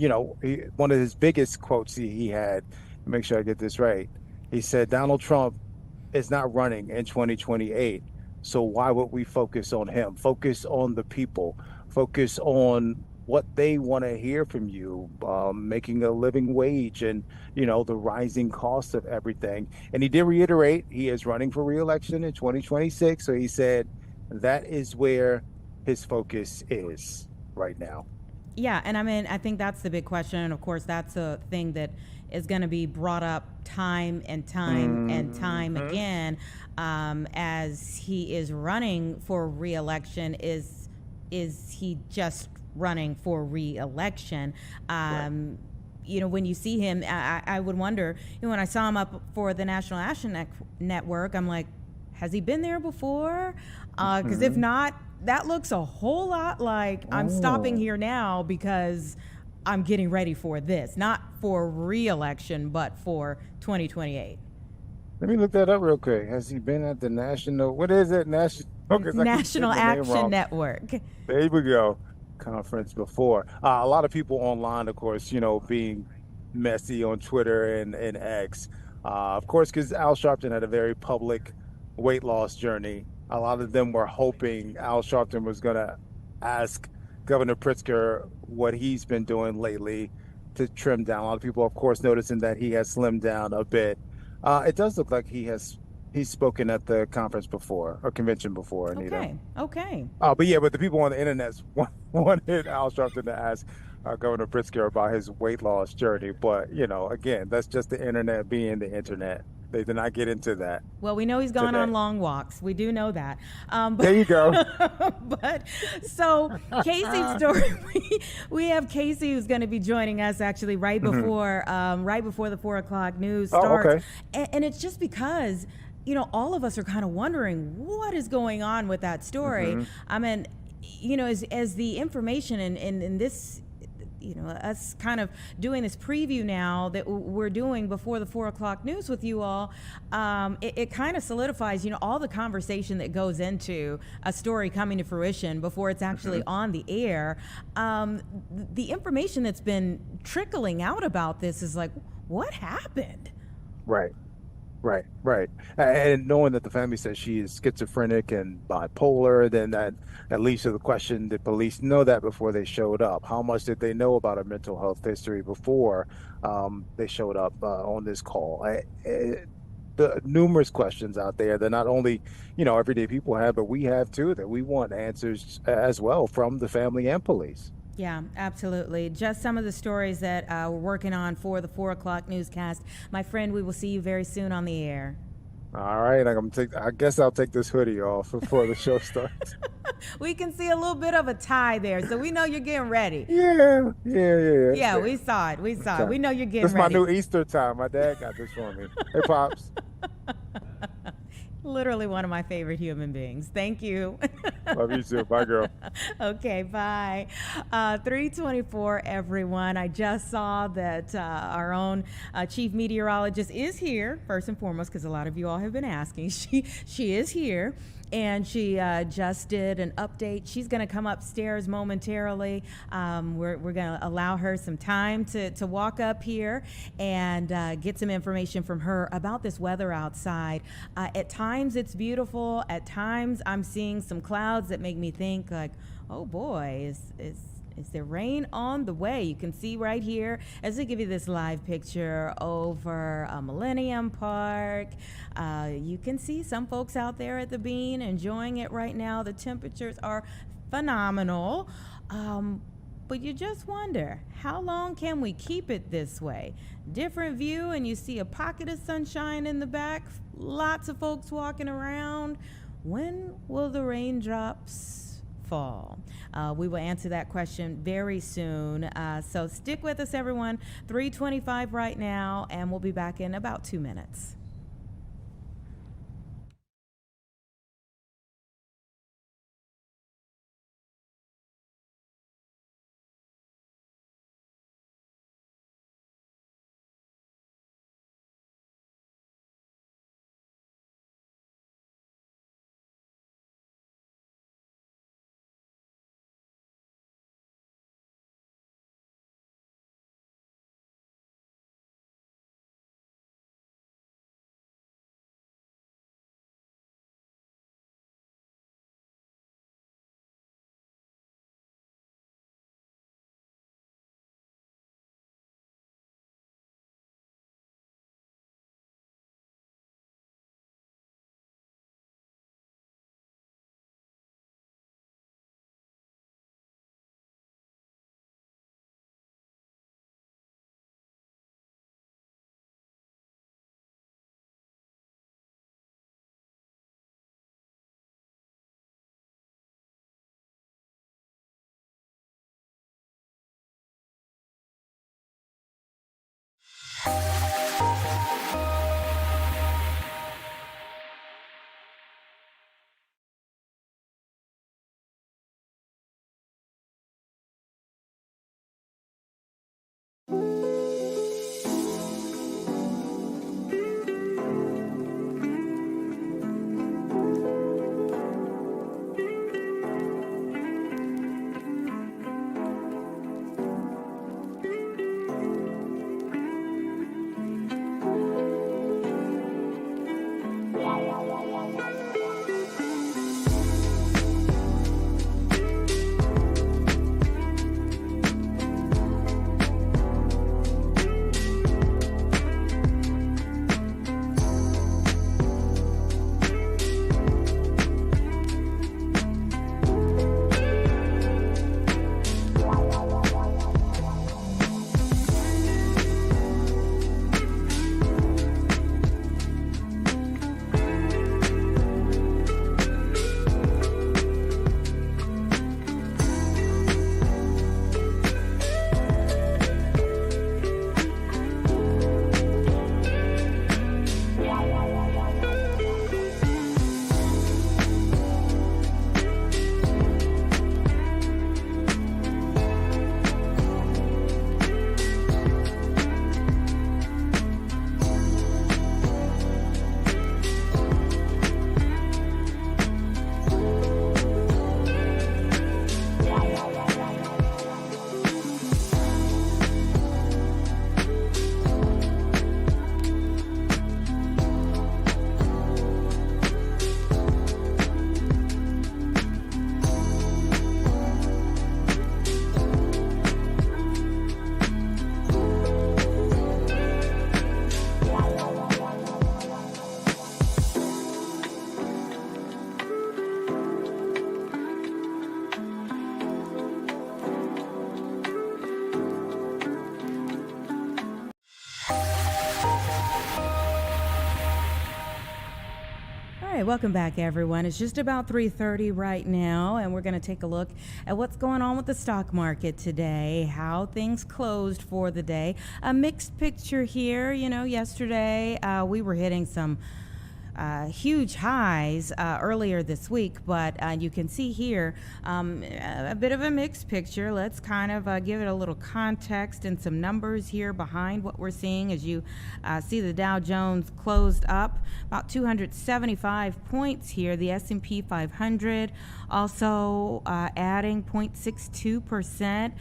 one of his biggest quotes he had, make sure I get this right, he said, Donald Trump is not running in 2028. So why would we focus on him? Focus on the people. Focus on what they want to hear from you, making a living wage and, the rising cost of everything. And he did reiterate he is running for re-election in 2026. So he said that is where his focus is right now. Yeah, and I think that's the big question. And of course, that's a thing that is going to be brought up time and time and time again as he is running for re-election. Is he just running for re-election? Right. When you see him, I would wonder, when I saw him up for the National Action Network, I'm like, has he been there before? Because if not, that looks a whole lot like I'm stopping here now because I'm getting ready for this, not for re-election, but for 2028. Let me look that up real quick. Has he been at the what is it? National Action Network. There we go. Conference before. A lot of people online, of course, being messy on Twitter and X. Of course, because Al Sharpton had a very public weight loss journey. A lot of them were hoping Al Sharpton was going to ask Governor Pritzker what he's been doing lately to trim down. A lot of people, of course, noticing that he has slimmed down a bit. It does look like he's spoken at the conference before or convention before, Anita. Okay. But the people on the internet wanted Al Sharpton to ask Governor Pritzker about his weight loss journey. But, again, that's just the internet being the internet. They did not get into that. Well, we know he's gone on long walks. We do know that. There you go. But so Casey's story, we have Casey who's going to be joining us actually right before the 4 o'clock news starts. Okay. And it's just because, all of us are kind of wondering what is going on with that story. I mean, as the information in this, us kind of doing this preview now that we're doing before the 4 o'clock news with you all, it kind of solidifies, all the conversation that goes into a story coming to fruition before it's actually on the air. The information that's been trickling out about this is like, what happened? Right. And knowing that the family says she is schizophrenic and bipolar, then that leads to the question, did police know that before they showed up? How much did they know about her mental health history before they showed up on this call? The numerous questions out there that not only, everyday people have, but we have too, that we want answers as well from the family and police. Yeah, absolutely. Just some of the stories that we're working on for the 4 o'clock newscast. My friend, we will see you very soon on the air. All right, I guess I'll take this hoodie off before the show starts. We can see a little bit of a tie there, so we know you're getting ready. Yeah. Yeah, we saw it. We know you're getting ready. This is my new Easter tie. My dad got this for me. Hey, Pops. Literally one of my favorite human beings. Thank you. Love you too. Bye, girl. Okay, bye. 3:24, everyone. I just saw that our own chief meteorologist is here, first and foremost, because a lot of you all have been asking. She is here. and she just did an update. She's going to come upstairs momentarily. We're going to allow her some time to walk up here and get some information from her about this weather outside. At times it's beautiful. At times I'm seeing some clouds that make me think like, oh boy, is there rain on the way? You can see right here, as I give you this live picture over Millennium Park. You can see some folks out there at the Bean enjoying it right now. The temperatures are phenomenal. But you just wonder, how long can we keep it this way? Different view, and you see a pocket of sunshine in the back, lots of folks walking around. When will the raindrops fall? We will answer that question very soon. So stick with us, everyone. 3:25 right now, and we'll be back in about 2 minutes. right, welcome back, everyone. It's just about 3:30 right now, and we're going to take a look at what's going on with the stock market today, how things closed for the day. A mixed picture here. You know, yesterday we were hitting some huge highs earlier this week, but you can see here a bit of a mixed picture. Let's kind of give it a little context and some numbers here behind what we're seeing. As you see, the Dow Jones closed up about 275 points here. The S&P 500 also adding 0.62%.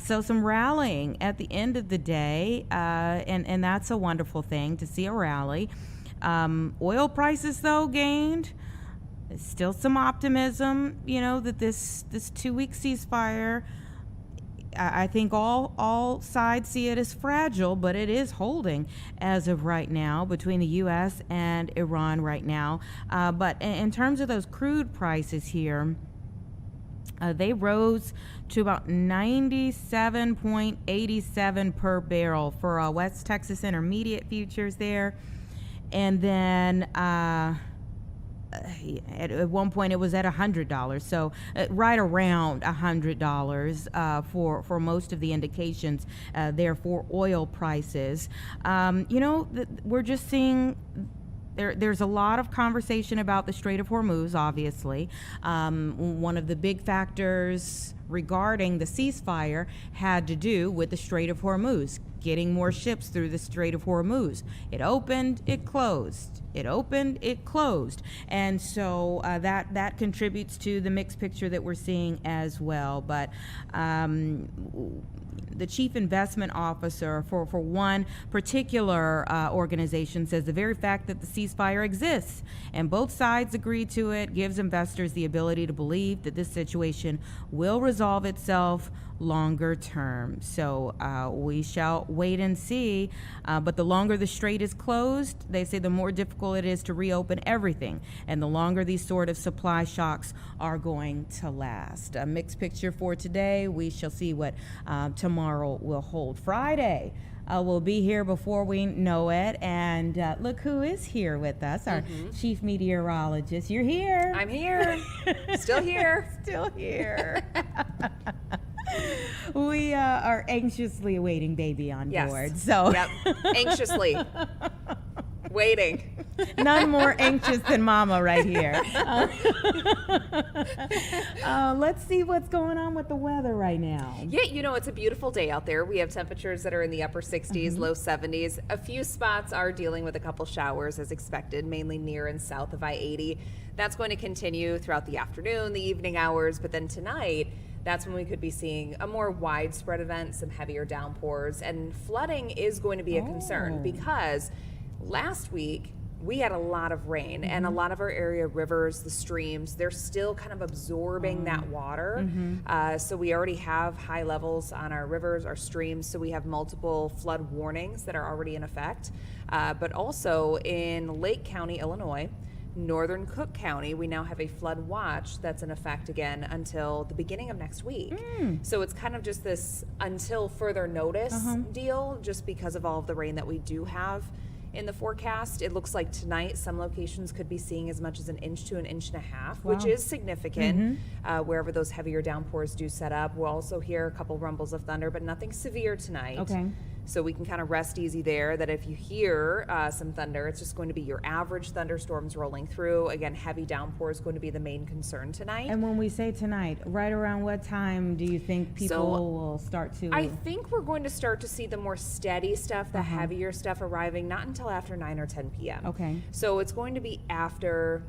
So some rallying at the end of the day, and that's a wonderful thing to see a rally. Oil prices, though, gained. There's still some optimism, that this 2-week ceasefire, I think all sides see it as fragile, but it is holding as of right now between the U.S. and Iran right now. But in terms of those crude prices here, they rose to about 97.87 per barrel for West Texas Intermediate futures there. And then at one point it was at $100, so right around $100 for most of the indications there for oil prices. We're just seeing there's a lot of conversation about the Strait of Hormuz, obviously. One of the big factors regarding the ceasefire had to do with the Strait of Hormuz, getting more ships through the Strait of Hormuz. It opened, it closed. It opened, it closed. And so that contributes to the mixed picture that we're seeing as well. But the chief investment officer for one particular organization says the very fact that the ceasefire exists and both sides agree to it gives investors the ability to believe that this situation will resolve itself longer term. So we shall wait and see. But the longer the strait is closed, they say the more difficult it is to reopen everything, and the longer these sort of supply shocks are going to last. A mixed picture for today. We shall see what tomorrow will hold. Friday will be here before we know it. And look who is here with us, our chief meteorologist. You're here. I'm here. Still here. Still here. We are anxiously awaiting baby on board. So yep, anxiously waiting. None more anxious than Mama right here. Let's see what's going on with the weather right now. Yeah, it's a beautiful day out there. We have temperatures that are in the upper 60s, low 70s. A few spots are dealing with a couple showers as expected, mainly near and south of I-80. That's going to continue throughout the afternoon, the evening hours, but then tonight, that's when we could be seeing a more widespread event, some heavier downpours, and flooding is going to be a concern because last week we had a lot of rain and a lot of our area rivers, the streams, they're still kind of absorbing that water. So we already have high levels on our rivers, our streams, so we have multiple flood warnings that are already in effect. But also in Lake County, Illinois, Northern Cook County, we now have a flood watch that's in effect again until the beginning of next week. So it's kind of just this until further notice deal, just because of all of the rain that we do have in the forecast. It looks like tonight some locations could be seeing as much as 1 inch to 1.5 inches, which is significant wherever those heavier downpours do set up. We'll also hear a couple rumbles of thunder, but nothing severe tonight. So we can kind of rest easy there, that if you hear some thunder, it's just going to be your average thunderstorms rolling through. Again, heavy downpour is going to be the main concern tonight. And when we say tonight, right around what time do you think people will start to? I think we're going to start to see the more steady stuff, the heavier stuff arriving, not until after 9 or 10 p.m. So it's going to be after,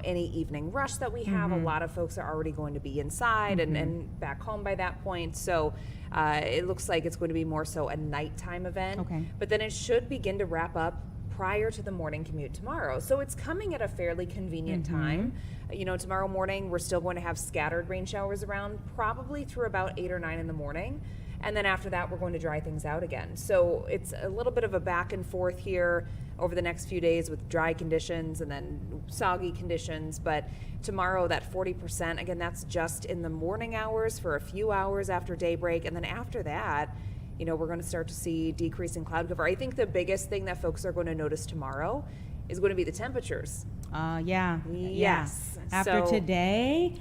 any evening rush that we have. A lot of folks are already going to be inside and back home by that point. So it looks like it's going to be more so a nighttime event, but then it should begin to wrap up prior to the morning commute tomorrow. So it's coming at a fairly convenient time. Tomorrow morning, we're still going to have scattered rain showers around, probably through about 8 or 9 in the morning. And then after that, we're going to dry things out again. So it's a little bit of a back and forth here over the next few days with dry conditions and then soggy conditions. But tomorrow, that 40%, again, that's just in the morning hours for a few hours after daybreak. And then after that, we're going to start to see decreasing cloud cover. I think the biggest thing that folks are going to notice tomorrow is going to be the temperatures. Yes. After today?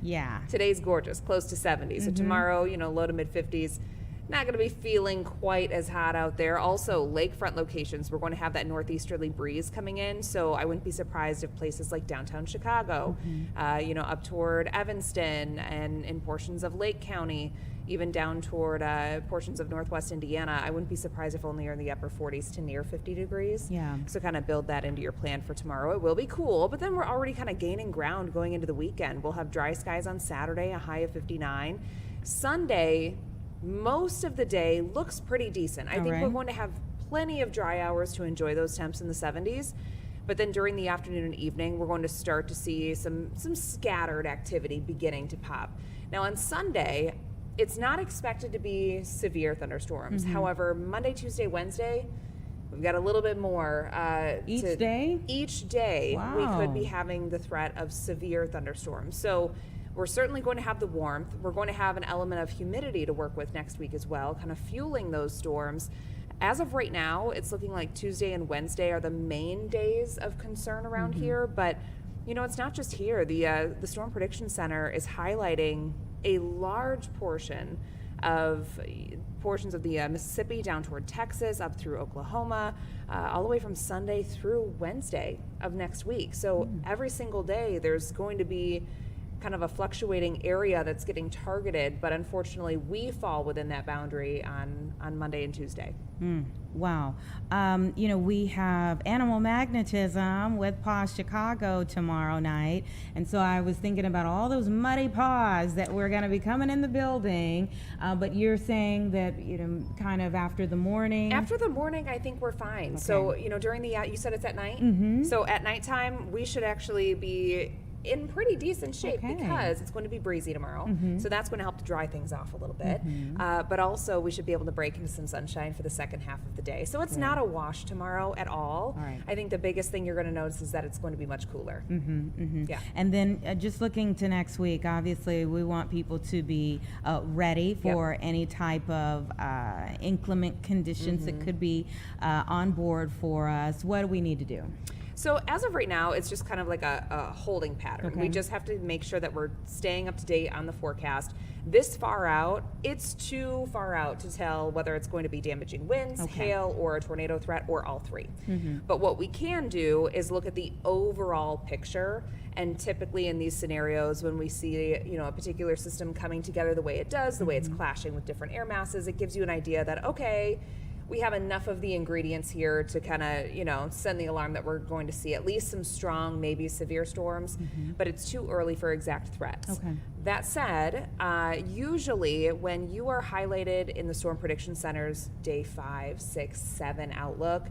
Yeah. Today's gorgeous, close to 70. So tomorrow, low to mid 50s. not going to be feeling quite as hot out there. Also, lakefront locations, we're going to have that northeasterly breeze coming in, so I wouldn't be surprised if places like downtown Chicago, up toward Evanston and in portions of Lake County, even down toward portions of northwest Indiana, I wouldn't be surprised if only are in the upper 40s to near 50 degrees. Yeah. So kind of build that into your plan for tomorrow. It will be cool, but then we're already kind of gaining ground going into the weekend. We'll have dry skies on Saturday, a high of 59. Sunday, most of the day looks pretty decent. I think we're going to have plenty of dry hours to enjoy those temps in the 70s. But then during the afternoon and evening, we're going to start to see some scattered activity beginning to pop. Now on Sunday, it's not expected to be severe thunderstorms. However, Monday, Tuesday, Wednesday, we've got a little bit more. Each day? Each day, Wow. we could be having the threat of severe thunderstorms. So we're certainly going to have the warmth. We're going to have an element of humidity to work with next week as well, kind of fueling those storms. As of right now, it's looking like Tuesday and Wednesday are the main days of concern around here. But, it's not just here. The Storm Prediction Center is highlighting a large portions of the Mississippi down toward Texas, up through Oklahoma, all the way from Sunday through Wednesday of next week. So every single day there's going to be kind of a fluctuating area that's getting targeted, but unfortunately we fall within that boundary on Monday and Tuesday. Wow. We have Animal Magnetism with Paws Chicago tomorrow night. And so I was thinking about all those muddy paws that were going to be coming in the building. But you're saying that, kind of after the morning? After the morning, I think we're fine. Okay. So, during you said it's at night? So at nighttime, we should actually be in pretty decent shape because it's going to be breezy tomorrow. So that's going to help to dry things off a little bit. But also we should be able to break into some sunshine for the second half of the day. So it's not a wash tomorrow at all. I think the biggest thing you're going to notice is that it's going to be much cooler. Yeah. And then just looking to next week, obviously we want people to be ready for any type of inclement conditions that could be on board for us. What do we need to do? So as of right now, it's just kind of like a holding pattern. We just have to make sure that we're staying up to date on the forecast. This far out, it's too far out to tell whether it's going to be damaging winds, hail, or a tornado threat, or all three. But what we can do is look at the overall picture. And typically in these scenarios, when we see a particular system coming together the way it does, the way it's clashing with different air masses, it gives you an idea that, okay, we have enough of the ingredients here to kind of, send the alarm that we're going to see at least some strong, maybe severe storms, but it's too early for exact threats. That said, usually when you are highlighted in the Storm Prediction Center's day 5, 6, 7 outlook,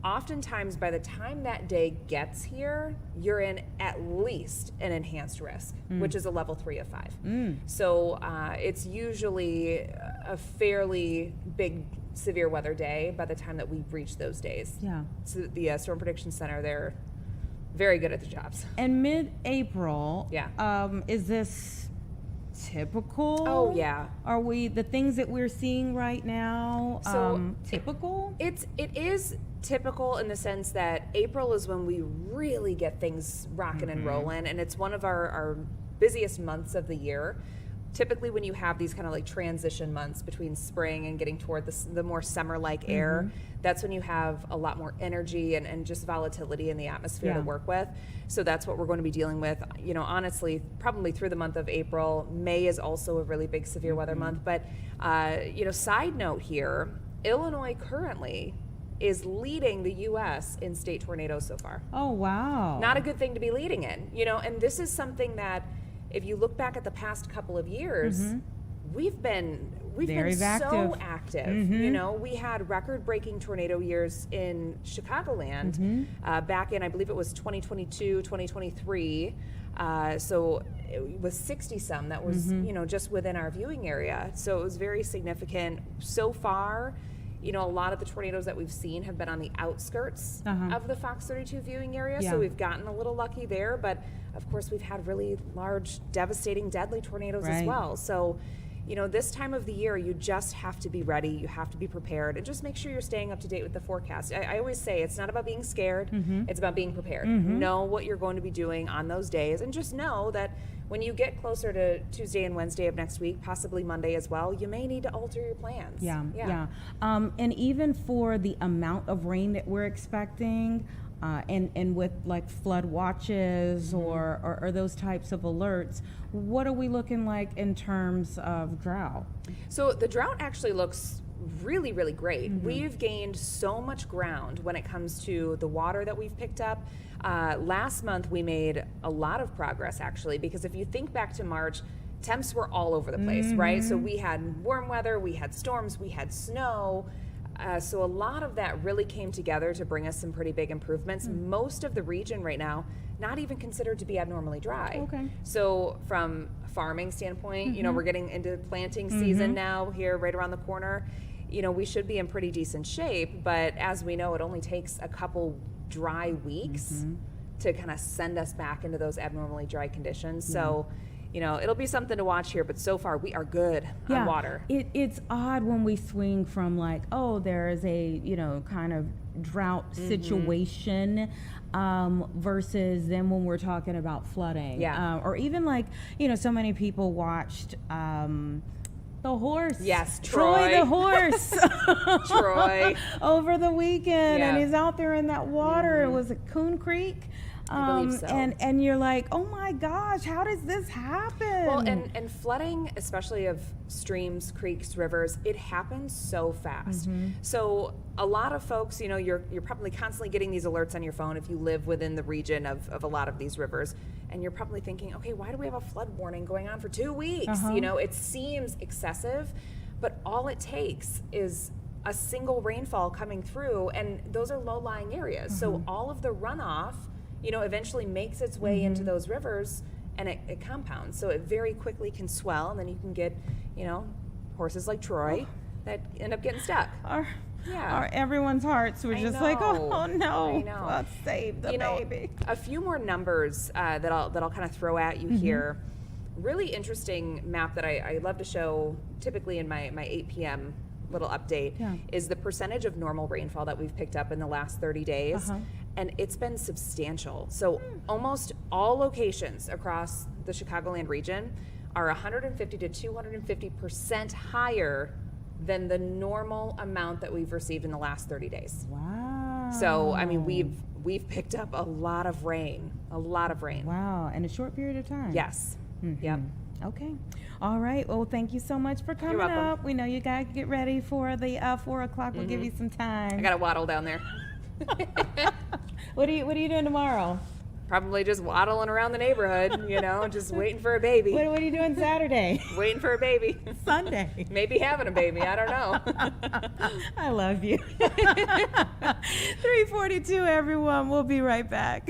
oftentimes by the time that day gets here, you're in at least an enhanced risk, which is a level 3 of 5. So it's usually a fairly big severe weather day by the time that we reach those days. So the Storm Prediction Center, they're very good at their jobs. And mid-April, is this typical? Oh yeah. Are the things that we're seeing right now typical? It is typical in the sense that April is when we really get things rocking and rolling, and it's one of our busiest months of the year. Typically when you have these kind of like transition months between spring and getting toward the more summer-like air, that's when you have a lot more energy and just volatility in the atmosphere to work with. So that's what we're going to be dealing with, honestly, probably through the month of April. May is also a really big severe weather month. But, side note here, Illinois currently is leading the U.S. in state tornadoes so far. Oh, wow. Not a good thing to be leading in, and this is something that if you look back at the past couple of years, we've been so active. We had record-breaking tornado years in Chicagoland back in, I believe it was 2022, 2023. So it was 60-some that was, just within our viewing area. So it was very significant. So far, a lot of the tornadoes that we've seen have been on the outskirts of the Fox 32 viewing area. So we've gotten a little lucky there. But, of course, we've had really large, devastating, deadly tornadoes as well. So, this time of the year, you just have to be ready. You have to be prepared, and just make sure you're staying up to date with the forecast. I always say it's not about being scared. It's about being prepared. Know what you're going to be doing on those days, and just know that when you get closer to Tuesday and Wednesday of next week, possibly Monday as well, you may need to alter your plans. Yeah. And even for the amount of rain that we're expecting, and with like flood watches or those types of alerts, what are we looking like in terms of drought? So the drought actually looks really, really great. We've gained so much ground when it comes to the water that we've picked up. Last month we made a lot of progress actually, because if you think back to March, temps were all over the place, right? So we had warm weather, we had storms, we had snow. So a lot of that really came together to bring us some pretty big improvements. Most of the region right now, not even considered to be abnormally dry. Okay. So from a farming standpoint, we're getting into planting season now here right around the corner. We should be in pretty decent shape, but as we know, it only takes a couple dry weeks to kind of send us back into those abnormally dry conditions. So it'll be something to watch here, but so far we are good on water. It's odd when we swing from like, oh, there is a, kind of drought situation versus then when we're talking about flooding. Or even like, so many people watched the horse. Yes, Troy the horse. Troy. Over the weekend. And he's out there in that water. It was at Coon Creek. I believe so. And you're like, oh my gosh, how does this happen? Well, and flooding, especially of streams, creeks, rivers, it happens so fast. So a lot of folks, you're probably constantly getting these alerts on your phone if you live within the region of a lot of these rivers, and you're probably thinking, okay, why do we have a flood warning going on for 2 weeks? It seems excessive, but all it takes is a single rainfall coming through, and those are low-lying areas. So all of the runoff eventually makes its way into those rivers, and it compounds. So it very quickly can swell, and then you can get, horses like Troy that end up getting stuck. Our everyone's hearts were just like, oh no, let's save the baby. A few more numbers that I'll kind of throw at you here. Really interesting map that I love to show typically in my 8 p.m. little update is the percentage of normal rainfall that we've picked up in the last 30 days. And it's been substantial. So almost all locations across the Chicagoland region are 150 to 250% higher than the normal amount that we've received in the last 30 days. Wow. So, I mean, we've picked up a lot of rain, Wow, in a short period of time. Yes. Yep. Okay. All right. Well, thank you so much for coming up. We know you got to get ready for the 4 o'clock. We'll give you some time. I got to waddle down there. What are you doing tomorrow? Probably just waddling around the neighborhood, just waiting for a baby. What are you doing Saturday? Waiting for a baby. Sunday. Maybe having a baby. I don't know. I love you. 3:42, everyone. We'll be right back.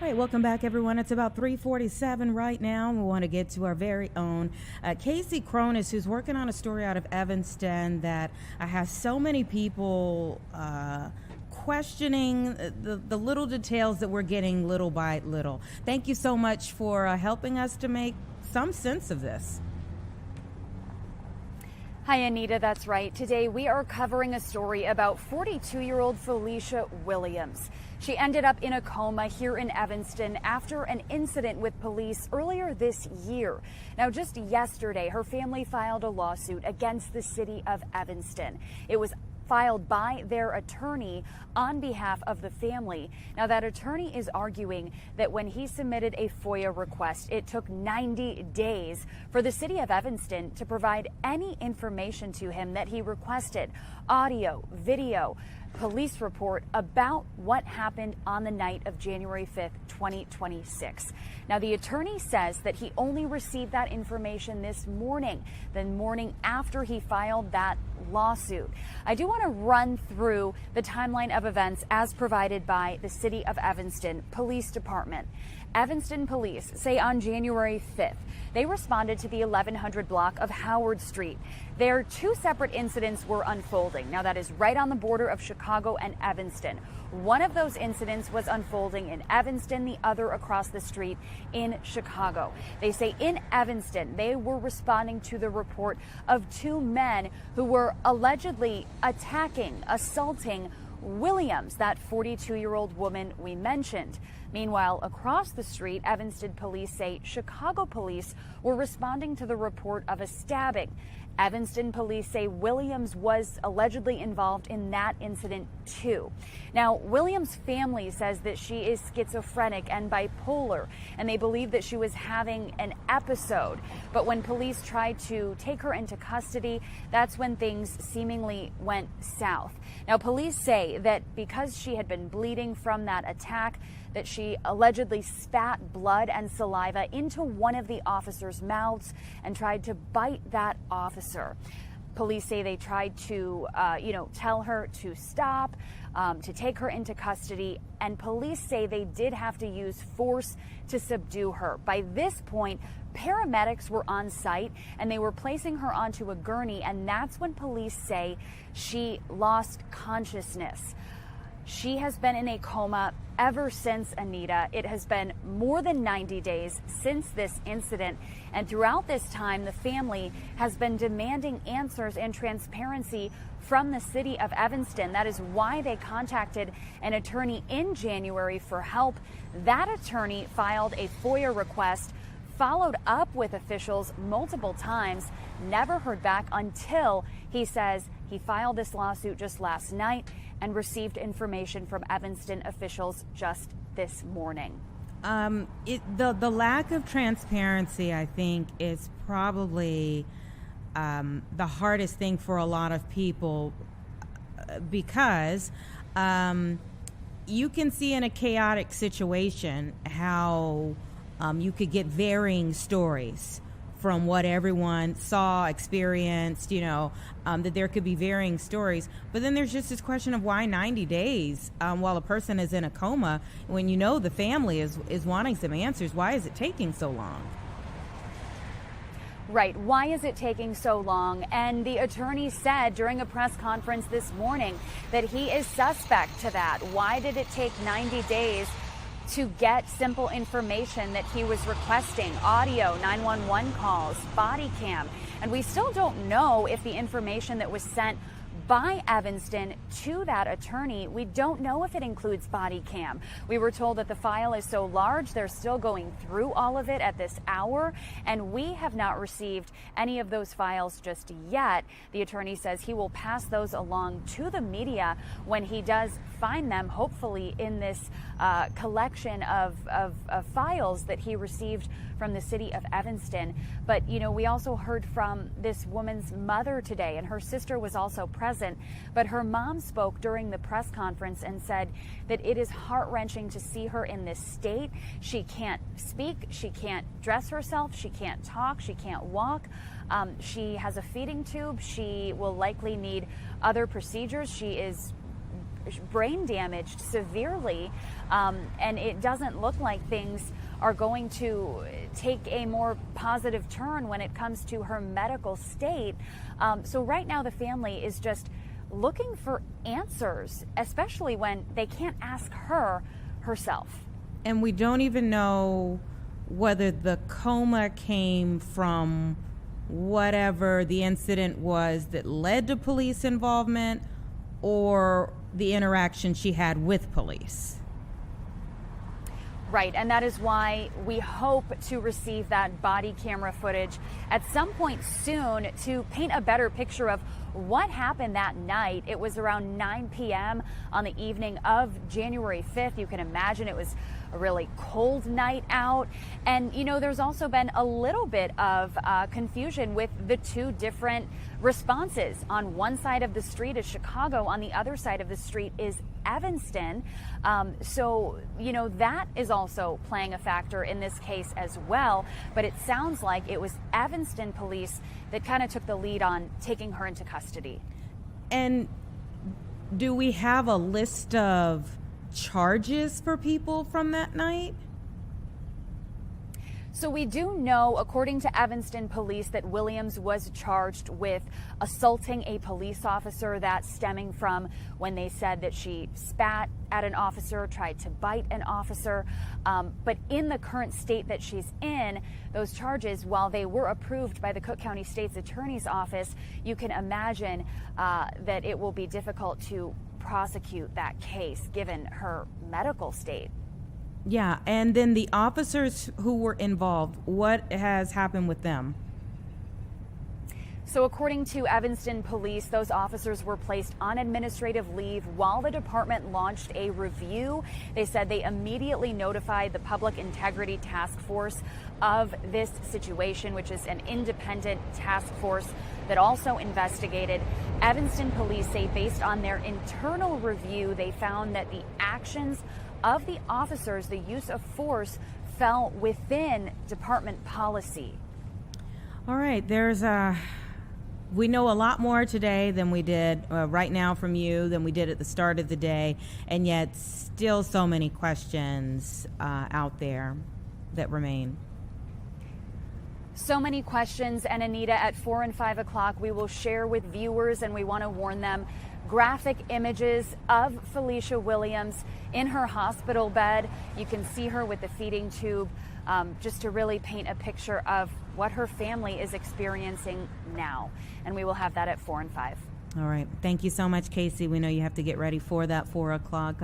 All right, welcome back, everyone. It's about 3:47 right now. We want to get to our very own Casey Cronus, who's working on a story out of Evanston that has so many people questioning the little details that we're getting little by little. Thank you so much for helping us to make some sense of this. Hi, Anita, that's right. Today we are covering a story about 42-year-old Felicia Williams. She ended up in a coma here in Evanston after an incident with police earlier this year. Now, just yesterday, her family filed a lawsuit against the city of Evanston. It was filed by their attorney on behalf of the family. Now, that attorney is arguing that when he submitted a FOIA request, it took 90 days for the city of Evanston to provide any information to him that he requested: audio, video, police report about what happened on the night of January 5th, 2026. Now, the attorney says that he only received that information this morning, the morning after he filed that lawsuit. I do want to run through the timeline of events as provided by the City of Evanston Police Department. Evanston police say on January 5th, they responded to the 1100 block of Howard Street. There, two separate incidents were unfolding. Now, that is right on the border of Chicago and Evanston. One of those incidents was unfolding in Evanston, the other across the street in Chicago. They say in Evanston, they were responding to the report of two men who were allegedly assaulting Williams, that 42-year-old woman we mentioned. Meanwhile, across the street, Evanston police say Chicago police were responding to the report of a stabbing. Evanston police say Williams was allegedly involved in that incident too. Now, Williams' family says that she is schizophrenic and bipolar, and they believe that she was having an episode. But when police tried to take her into custody, that's when things seemingly went south. Now, police say that because she had been bleeding from that attack, that she allegedly spat blood and saliva into one of the officers' mouths and tried to bite that officer. Police say they tried to, tell her to stop, to take her into custody, and police say they did have to use force to subdue her. By this point, paramedics were on site and they were placing her onto a gurney, and that's when police say she lost consciousness. She has been in a coma ever since, Anita. It has been more than 90 days since this incident. And throughout this time, the family has been demanding answers and transparency from the city of Evanston. That is why they contacted an attorney in January for help. That attorney filed a FOIA request, followed up with officials multiple times, never heard back until he says he filed this lawsuit just last night and received information from Evanston officials just this morning. The lack of transparency, I think, is probably the hardest thing for a lot of people, because you can see in a chaotic situation how you could get varying stories from what everyone saw, experienced, that there could be varying stories. But then there's just this question of why 90 days while a person is in a coma, when the family is wanting some answers. Why is it taking so long? Right. Why is it taking so long? And the attorney said during a press conference this morning that he is suspect to that. Why did it take 90 days to get simple information that he was requesting? Audio, 911 calls, body cam. And we still don't know if the information that was sent by Evanston to that attorney, we don't know if it includes body cam. We were told that the file is so large, they're still going through all of it at this hour, and we have not received any of those files just yet. The attorney says he will pass those along to the media when he does find them, hopefully in this collection of files that he received from the city of Evanston. But, we also heard from this woman's mother today, and her sister was also present. But her mom spoke during the press conference and said that it is heart-wrenching to see her in this state. She can't speak, she can't dress herself, she can't talk, she can't walk. She has a feeding tube. She will likely need other procedures. She is brain damaged severely, and it doesn't look like things are going to take a more positive turn when it comes to her medical state. So right now the family is just looking for answers, especially when they can't ask her herself. And we don't even know whether the coma came from whatever the incident was that led to police involvement or the interaction she had with police. Right, and that is why we hope to receive that body camera footage at some point soon to paint a better picture of what happened that night. It was around 9 p.m. on the evening of January 5th. You can imagine it was a really cold night out. And, you know, there's also been a little bit of confusion with the two different responses. On one side of the street is Chicago, on the other side of the street is Evanston. So, you know, that is also playing a factor in this case as well. But it sounds like it was Evanston police that kind of took the lead on taking her into custody. And do we have a list of charges for people from that night? So we do know, according to Evanston police, that Williams was charged with assaulting a police officer. That's stemming from when they said that she spat at an officer, tried to bite an officer. But in the current state that she's in, those charges, while they were approved by the Cook County State's Attorney's Office, you can imagine that it will be difficult to prosecute that case given her medical state. Yeah, and then the officers who were involved, what has happened with them? So according to Evanston police, those officers were placed on administrative leave while the department launched a review. They said they immediately notified the Public Integrity Task Force of this situation, which is an independent task force that also investigated. Evanston police say based on their internal review, they found that the actions of the officers, the use of force, fell within department policy. All right, we know a lot more today than we did right now from you than we did at the start of the day, and yet still so many questions out there that remain. So many questions, and Anita, at 4 and 5 o'clock, we will share with viewers, and we want to warn them, graphic images of Felicia Williams in her hospital bed. You can see her with the feeding tube, just to really paint a picture of what her family is experiencing now. And we will have that at 4 and 5. All right. Thank you so much, Casey. We know you have to get ready for that 4 o'clock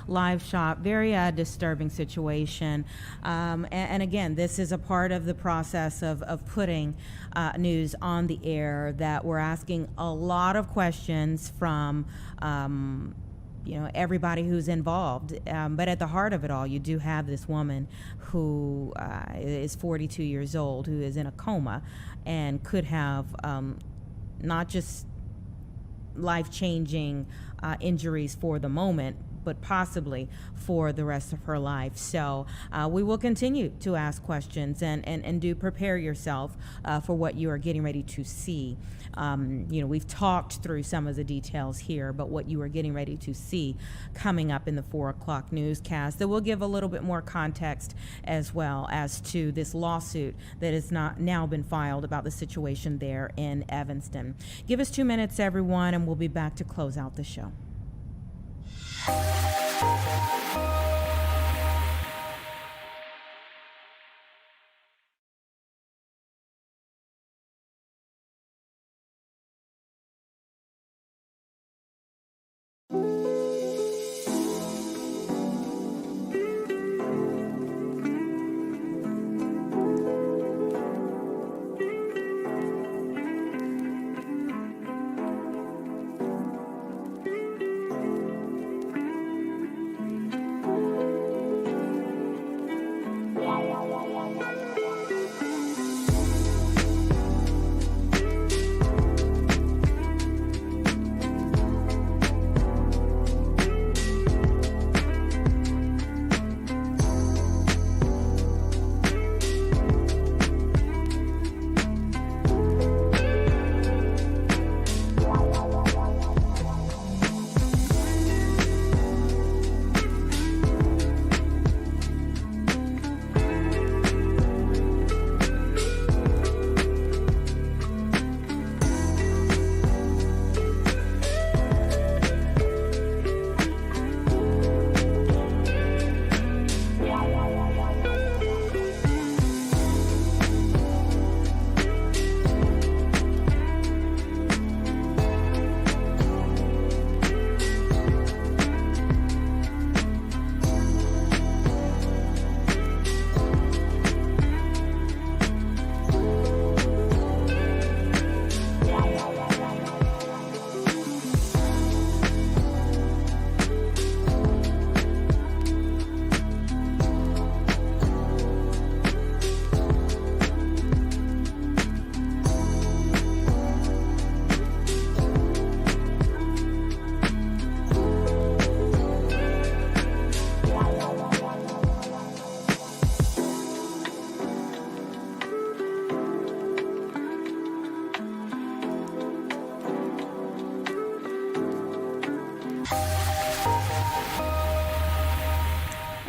live shot. Very disturbing situation. And again, this is a part of the process of putting news on the air, that we're asking a lot of questions from everybody who's involved. But at the heart of it all, you do have this woman who is 42 years old, who is in a coma and could have not just life-changing injuries for the moment, but possibly for the rest of her life. So we will continue to ask questions and do prepare yourself for what you are getting ready to see. We've talked through some of the details here, but what you are getting ready to see coming up in the 4 o'clock newscast, that will give a little bit more context as well as to this lawsuit that has now been filed about the situation there in Evanston. Give us 2 minutes, everyone, and we'll be back to close out the show.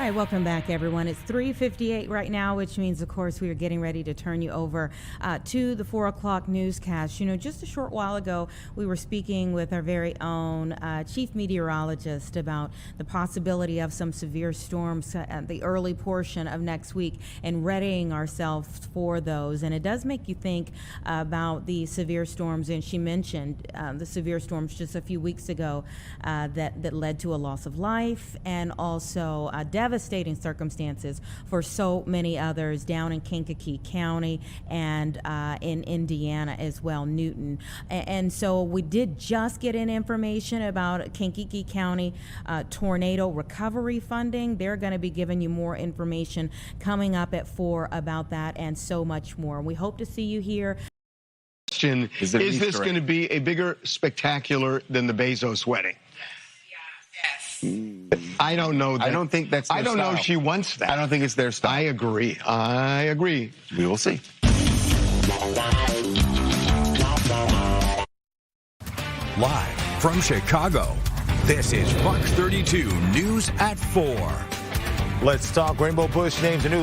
All right, welcome back, everyone. It's 3:58 right now, which means, of course, we are getting ready to turn you over to the 4 o'clock newscast. You know, just a short while ago, we were speaking with our very own chief meteorologist about the possibility of some severe storms at the early portion of next week and readying ourselves for those. And it does make you think about the severe storms. And she mentioned the severe storms just a few weeks ago that led to a loss of life and also devastating circumstances for so many others down in Kankakee County and in Indiana as well, Newton. And so we did just get in information about Kankakee County tornado recovery funding. They're going to be giving you more information coming up at 4 about that and so much more. We hope to see you here. Is this going to be a bigger spectacular than the Bezos wedding? I don't know. I don't think that's their I don't style. Know if she wants that. I don't think it's their style. I agree. I agree. We will see. Live from Chicago, this is Fox 32 News at 4. Let's talk. Rainbow Push names a new